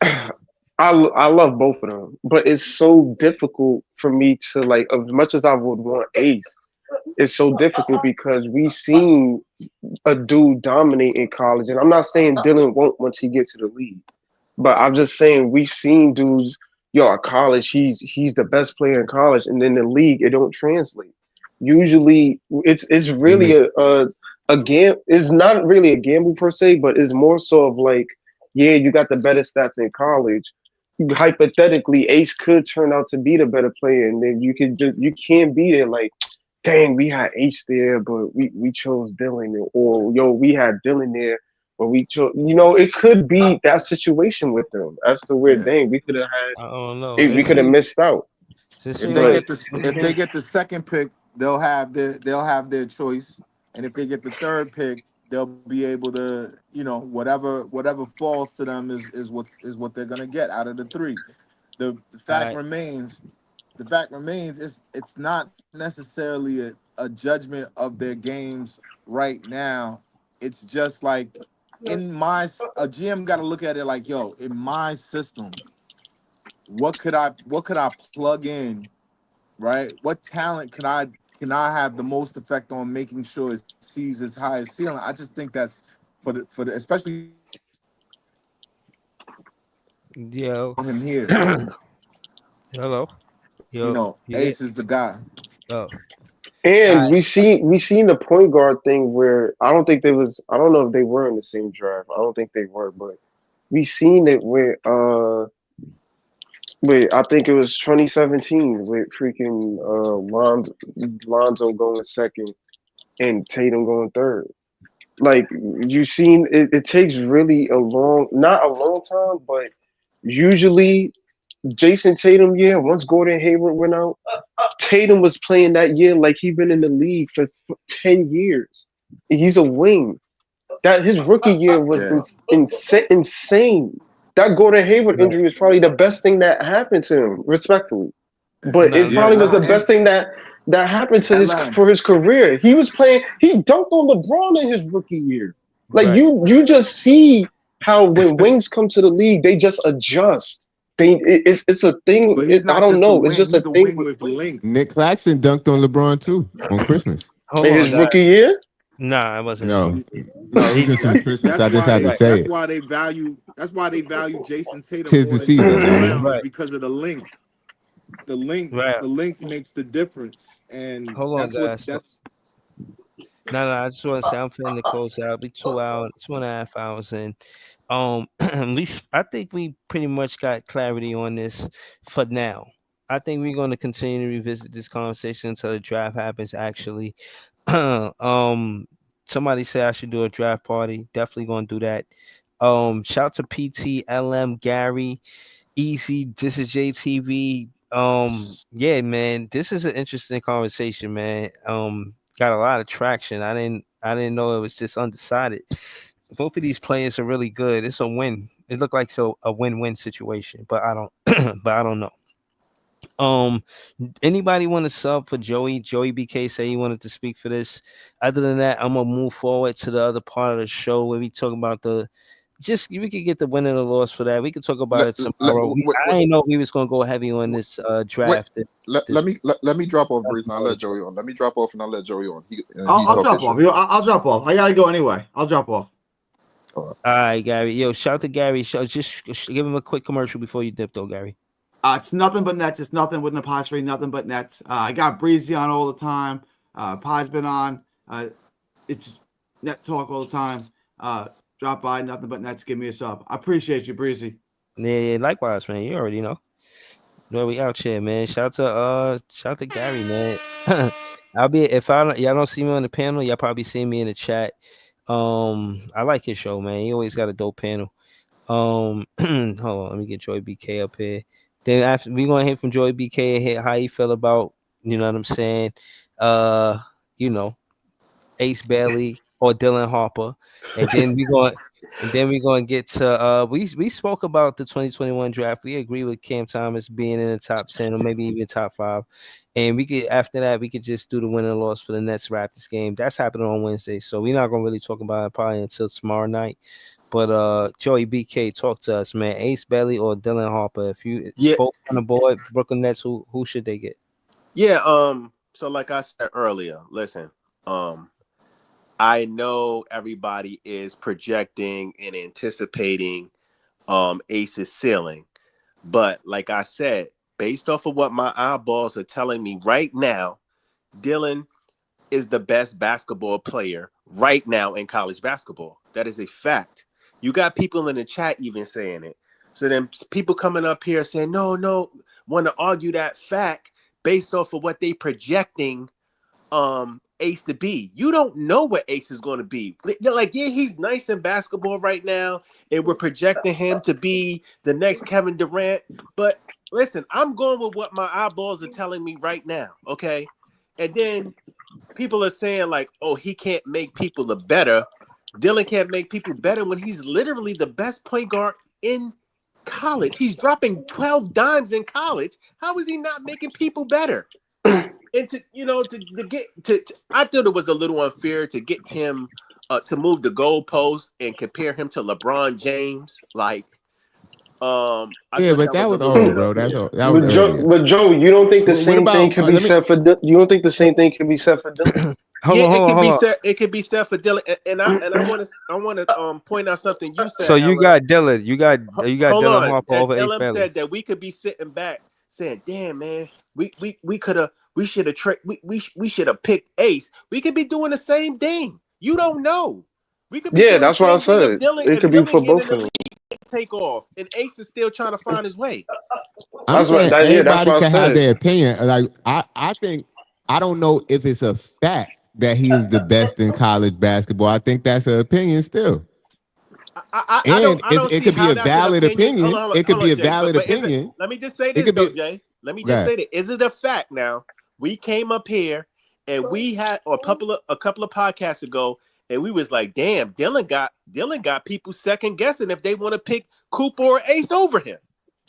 I love both of them, but it's so difficult for me to like as much as I would want Ace. It's so difficult because we've seen a dude dominate in college, and I'm not saying Dylan won't once he gets to the league. But I'm just saying we've seen dudes, yo, at college, he's the best player in college, and then the league it don't translate. Usually, it's And really a game. It's not really a gamble per se, but it's more so of like, yeah, you got the better stats in college. Hypothetically, Ace could turn out to be the better player, and then you can't be there like, dang, we had Ace there, but we chose Dylan, or yo, we had Dylan there but we chose, it could be that situation with them as to where, Yeah. dang, we could have had, I don't know. It we could have seems missed out. it If seems they But like get the it if they seems get the second pick, they'll have their choice, and if they get the third pick, they'll be able to whatever falls to them is what they're gonna get out of the three. The fact I remains it's not necessarily a judgment of their games right now. It's just like a GM got to look at it like, yo, in my system, what could I plug in, right? What talent can I have the most effect on making sure it sees its highest ceiling? I just think that's for the especially yo. on him here. Hello. Yo, you there? Ace is the guy. Oh. and I we seen the point guard thing where I don't know if they were in the same draft. I don't think they were, but we seen it where wait, I think it was 2017 with freaking Lonzo going second and Tatum going third. Like you seen it takes really not a long time, but usually Jason Tatum year, once Gordon Hayward went out, Tatum was playing that year like he been in the league for 10 years. He's a wing. That his rookie year was Yeah. insane. That Gordon Hayward Right. injury was probably the best thing that happened to him, respectfully. But Nah, it Yeah, probably was nah, the best thing that happened to his Atlanta. for his career. He dunked on LeBron in his rookie year. Like right. you just see how when wings come to the league, they just adjust. It's a thing. But he's I not don't just a know. It's wing. just a He's a thing wing with length. Nick Claxton dunked on LeBron too on Christmas. Hold in on, his guys. rookie year. Nah, it wasn't him. No, no, it was He just on Christmas. That's I just why had to they right, say that's it. why they value Jason Tatum Tis more the than season, Jalen man. Brown is right. because of the length. The Right. length makes the difference, and Hold on, guys. that's No, I just want to say I'm finna close out. Be 2 hours, 2.5 hours in. At least I think we pretty much got clarity on this for now. I think we're going to continue to revisit this conversation until the draft happens. Actually, um, somebody said I should do a draft party. Definitely going to do that. Shout to PTLM Gary. Easy. This is JTV. Yeah, man, this is an interesting conversation, man. Got a lot of traction. I didn't know it was just undecided. Both of these players are really good. It's a win. It looked like a win-win situation, but I don't but I don't know. Um, Anybody want to sub for Joey? Joey BK say he wanted to speak for this. Other than that, I'm gonna move forward to the other part of the show where we talk about the just we could get the win and the loss for that. We could talk about it tomorrow. I didn't know we was gonna go heavy on this wait. draft. Let me drop off, Breeze, and I'll let Joey on. Let me drop off and I'll let Joey on. He I'll talk drop his off. shit. I'll drop off. I gotta go anyway. I'll drop off. All right, Gary. Yo, shout to Gary. Just give him a quick commercial before you dip, though, Gary. It's nothing but nets. It's nothing with an apostrophe. Nothing but nets. I got Breezy on all the time. Pod's been on. It's net talk all the time. Drop by. Nothing but nets. Give me a sub. I appreciate you, Breezy. Yeah, likewise, man. You already know. No, we out here, man. Shout to Gary, man. I'll be if y'all don't see me on the panel, y'all probably see me in the chat. I like his show, man. He always got a dope panel. Hold on, let me get Joy BK up here. Then after we gonna hear from Joy BK and hear how he feel about, you know what I'm saying? You know, Ace Bailey or Dylan Harper, and then we gonna get to we spoke about the 2021 draft. We agree with Cam Thomas being in the top 10 or maybe even top 5, and we could after that we could just do the win and loss for the Nets Raptors game. That's happening on Wednesday, so we're not gonna really talk about it probably until tomorrow night. But Joey BK, talk to us, man. Ace Bailey or Dylan Harper? If you both on the board, Brooklyn Nets, who should they get? Yeah, so like I said earlier, listen, I know everybody is projecting and anticipating Ace's ceiling, but like I said, based off of what my eyeballs are telling me right now, Dylan is the best basketball player right now in college basketball. That is a fact. You got people in the chat even saying it. So then people coming up here saying, no, want to argue that fact based off of what they projecting Ace to be. You don't know what Ace is going to be. Yeah, he's nice in basketball right now, and we're projecting him to be the next Kevin Durant. But listen, I'm going with what my eyeballs are telling me right now, okay? And then people are saying like, oh, he can't make people the better. Dylan can't make people better when he's literally the best point guard in college. He's dropping 12 dimes in college. How is he not making people better? And I thought it was a little unfair to get him to move the goalpost and compare him to LeBron James. Like, but that was old, bro. That was earlier. But Joe, you don't think the same thing could be said for? You don't think the same thing could be said for Dylan? It could be said for Dylan, and I want to point out something you said. So you got Dylan, you got Dylan Harper over Ace Bailey. Said that we could be sitting back saying, "Damn, man, we should have picked Ace." We could be doing the same thing. You don't know. We could be that's what I said. It could be for both of them. Take off, and Ace is still trying to find his way. I'm saying everybody can have their opinion. Like I think I don't know if it's a fact that he is the best in college basketball. I think that's an opinion still. It could be a valid opinion. It could be a valid opinion. Let me just say this, though, Jay. Let me just say that. Is it a fact now? We came up here and we had a couple of podcasts ago, and we was like, damn, Dylan got people second guessing if they want to pick Cooper or Ace over him.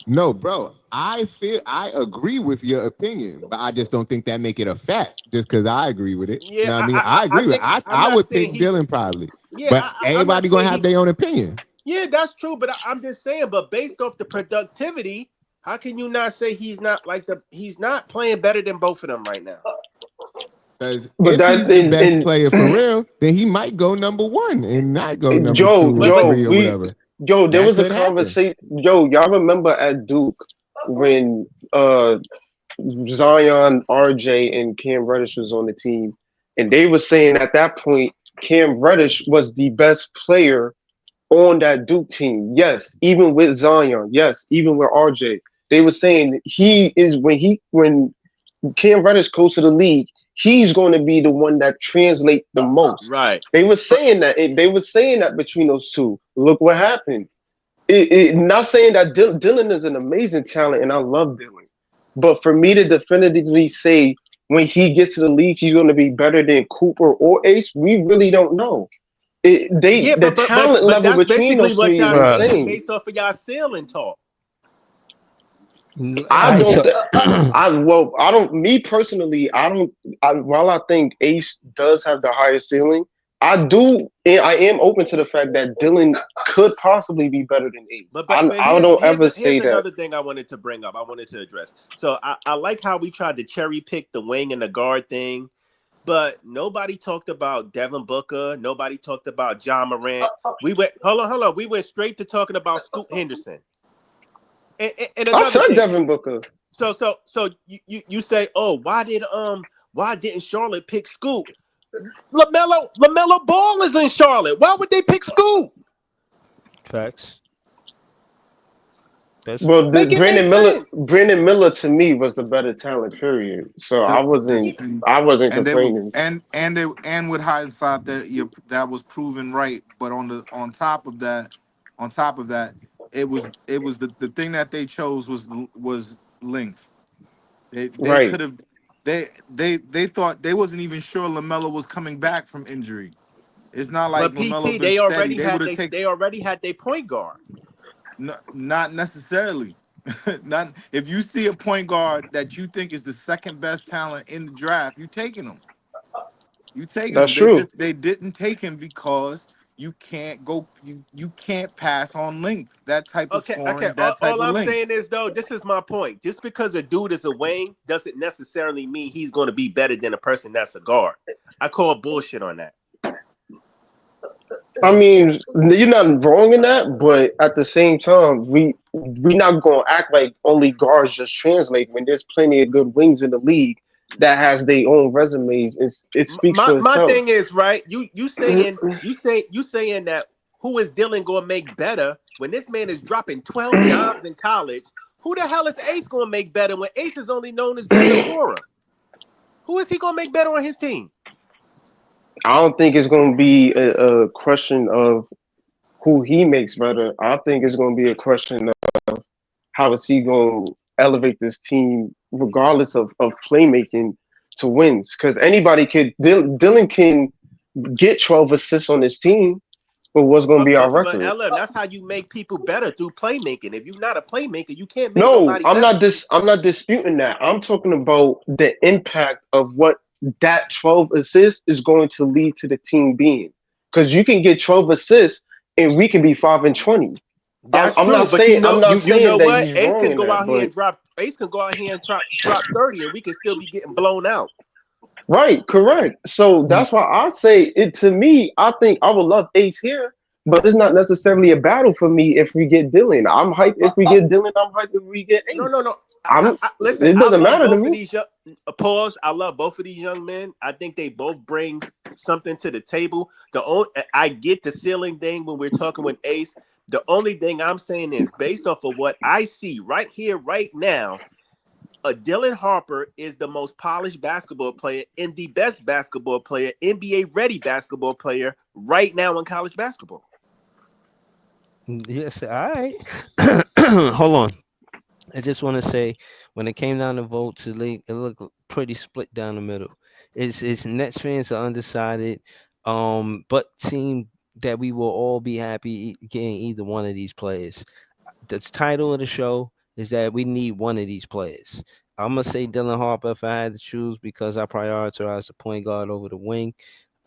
No, bro. I agree with your opinion, but I just don't think that make it a fact just because I agree with it. Yeah, you know what I mean? I agree with it. I would pick Dylan probably. Yeah, but everybody gonna have their own opinion. Yeah, that's true. But I'm just saying, but based off the productivity, how can you not say he's not playing better than both of them right now? Because if he's the best player for real, then he might go number 1 and not go number 2 or 3 or whatever. There was a conversation. Y'all remember at Duke when Zion, RJ, and Cam Reddish was on the team, and they were saying at that point Cam Reddish was the best player on that Duke team. Yes, even with Zion. Yes, even with RJ. They were saying he is when Cam Reddish goes to the league, he's going to be the one that translate the most. Right. They were saying that. They were saying that between those two. Look what happened. Not saying that Dylan is an amazing talent, and I love Dylan, but for me to definitively say when he gets to the league, he's going to be better than Cooper or Ace, we really don't know. Yeah, The talent but level that's between basically those what three is y'all saying insane. based off of y'all ceiling talk. I I don't. so I don't. Me personally, I don't. While I think Ace does have the highest ceiling, I do. I am open to the fact that Dylan could possibly be better than Ace. But I don't ever here's say that. another thing I wanted to bring up. I wanted to address. So I like how we tried to cherry pick the wing and the guard thing, but nobody talked about Devin Booker. Nobody talked about John Morant. We went hold on. We went straight to talking about Scoot Henderson. And I another said thing. Devin Booker. So you say, oh, why didn't Charlotte pick Scoot? LaMelo Ball is in Charlotte. Why would they pick Scoot? facts. That's a Well, fact. Make it make sense. Brandon Miller to me was the better talent. Period. So I wasn't and they were complaining. and with hindsight that was proven right. But on top of that, it was the thing that they chose was length. They Right. could have they thought they wasn't even sure LaMelo was coming back from injury. It's not like But LaMelo PT, been steady. They would have they taken. already had their point guard. Not necessarily. Not if you see a point guard that you think is the second best talent in the draft, you taking him. You taking That's him. true. They didn't take him because you can't pass on length. That type of Okay. scoring, that type All of I'm length. saying is though, this is my point. Just because a dude is a wing doesn't necessarily mean he's going to be better than a person that's a guard. I call bullshit on that. I mean, you're not wrong in that, but at the same time, we not gonna act like only guards just translate when there's plenty of good wings in the league that has their own resumes. It speaks for My itself. thing is right. You saying that who is Dylan going to make better when this man is dropping 12 dimes in college? Who the hell is Ace going to make better when Ace is only known as better scorer? Who is he going to make better on his team? I don't think it's gonna be a question of who he makes better. I think it's gonna be a question of how is he gonna elevate this team, regardless of playmaking, to wins. Because anybody could Dylan can get 12 assists on his team, but what's going to be our But record? LM, that's how you make people better through playmaking. If you're not a playmaker, you can't make No, nobody better. I'm not disputing that. I'm talking about the impact of what that 12 assists is going to lead to the team being. Because you can get 12 assists and we can be 5-20. That's I'm true, not but saying I'm not you know saying that what? he's wrong in that, but Ace can go out here and drop 30, and we can still be getting blown out. right, correct. So that's why I say it. To me, I think I would love Ace here, but it's not necessarily a battle for me if we get Dylan. I'm hyped if we get Dylan. I'm hyped if we get Ace. No. Listen, It I doesn't love matter to both of me. these pause. I love both of these young men. I think they both bring something to the table. I get the ceiling thing when we're talking with Ace. The only thing I'm saying is based off of what I see right here, right now. Dylan Harper is the most polished basketball player and the best basketball player, NBA ready basketball player right now in college basketball. Yes, all right. Hold on. I just want to say, when it came down to votes, it looked pretty split down the middle. It's Nets fans are undecided, but seem that we will all be happy getting either one of these players. The title of the show is that we need one of these players. I'm gonna say Dylan Harper if I had to choose because I prioritize the point guard over the wing.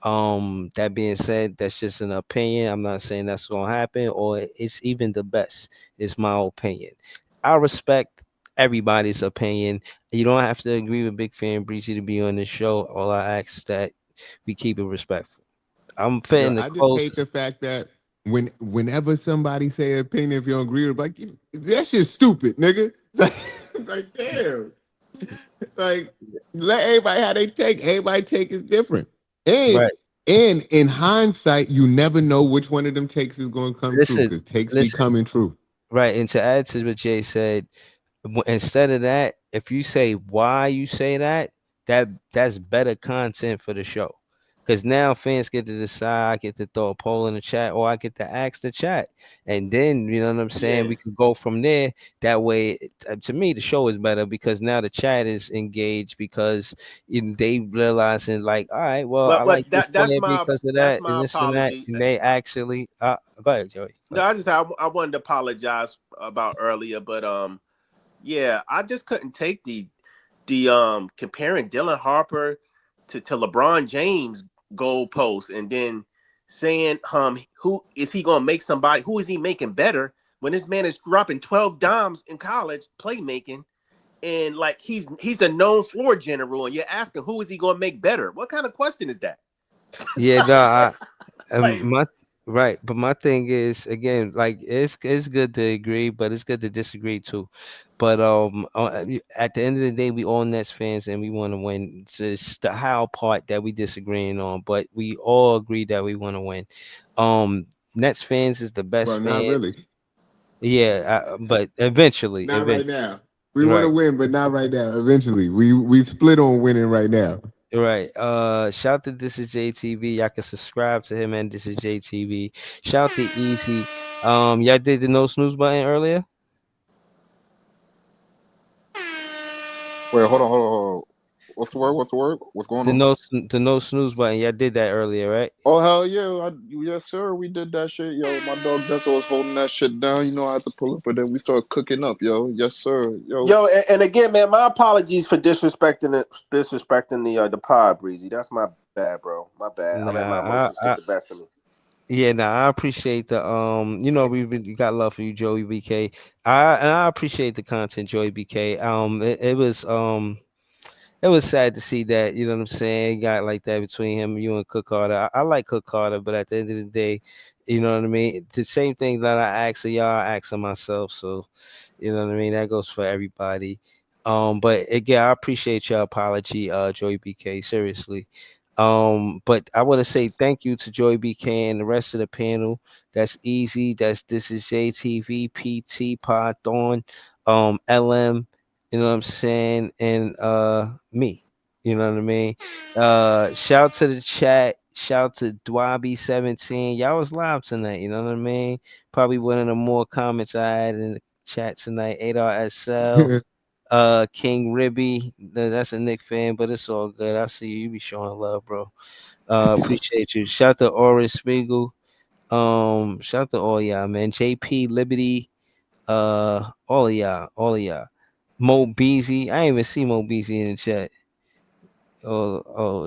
That being said, that's just an opinion. I'm not saying that's gonna happen or it's even the best. It's my opinion. I respect everybody's opinion. You don't have to agree with Big Fan Breezy to be on this show. All I ask is that we keep it respectful. I'm Yo, fitting the I just close. hate the fact that whenever somebody say an opinion, if you don't agree with, like that's just stupid, nigga. Like damn. Like, let everybody how they take. Everybody take is different. And Right. and in hindsight, you never know which one of them takes is going to come true Listen, because takes be listen. coming true. Right, and to add to what Jay said, instead of that, if you say why you say that, that's better content for the show. Because now fans get to decide. I get to throw a poll in the chat, or I get to ask the chat, and then you know what I'm saying. Yeah. We could go from there. That way, to me, the show is better because now the chat is engaged because they realizing like, all right, well, I like But this that's player my because of that's that and my this and that, apology. and they actually. Go ahead, Joey. Go No, ahead. I wanted to apologize about earlier, but yeah, I just couldn't take the comparing Dylan Harper to LeBron James goalpost and then saying who is he gonna make somebody who is he making better when this man is dropping 12 dimes in college playmaking and like he's a known floor general and you're asking who is he gonna make better? What kind of question is that? Yeah, no, Like my right, but my thing is again, like it's good to agree, but it's good to disagree too. But at the end of the day, we all Nets fans and we want to win. It's just the how part that we disagreeing on, but we all agree that we want to win. Nets fans is the best Well, not fans. really. Yeah, but Not right eventually, now. We want to right. win, but not right now. Eventually, we split on winning right now. Right. Shout to This Is JTV. Y'all can subscribe to him and This Is JTV. Shout to Easy. Y'all did the no snooze button earlier. Wait, hold on. What's the word? What's the word? What's going on? The no snooze button. Y'all did that earlier, right? Oh hell yeah, yes sir, we did that shit, yo. My dog Dessa was holding that shit down. You know I had to pull up, but then we started cooking up, yo. Yes sir, yo. yo, and again, man, my apologies for disrespecting the pod, Breezy. That's my bad, bro. My bad. I let my Nah, emotions get the best of me. yeah, nah, I appreciate the we really got love for you, Joey BK. I appreciate the content, Joey BK. It was sad to see that, you know what I'm saying, got like that between him, you and Cook Carter. I like Cook Carter, but at the end of the day, you know what I mean? The same thing that I ask of y'all, I ask of myself. So, you know what I mean? That goes for everybody. But again, I appreciate your apology, Joey BK, seriously. But I want to say thank you to Joey BK and the rest of the panel. That's easy. This is JTV, PT, Pod Thorn, LM, you know what I'm saying, and me. You know what I mean? Shout to the chat. Shout to Dwabi17. Y'all was live tonight, you know what I mean? Probably one of the more comments I had in the chat tonight. ARSL, King Ribby. That's a Nick fan, but it's all good. I see you. You be showing love, bro. Appreciate you. Shout to Oris Spiegel. Shout to all y'all, man. JP Liberty. All of y'all. Mo Beezy. I ain't even see Mo Beezy in the chat.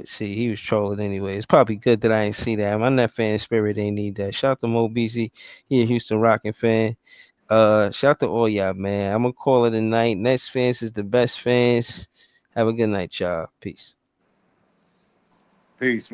See, he was trolling anyway. It's probably good that I ain't see that. My net fan spirit ain't need that. Shout to Mo Beezy. He a Houston Rockin' fan. Shout to all y'all, man. I'm gonna call it a night. Nets fans is the best fans. Have a good night, y'all. Peace. Peace, man.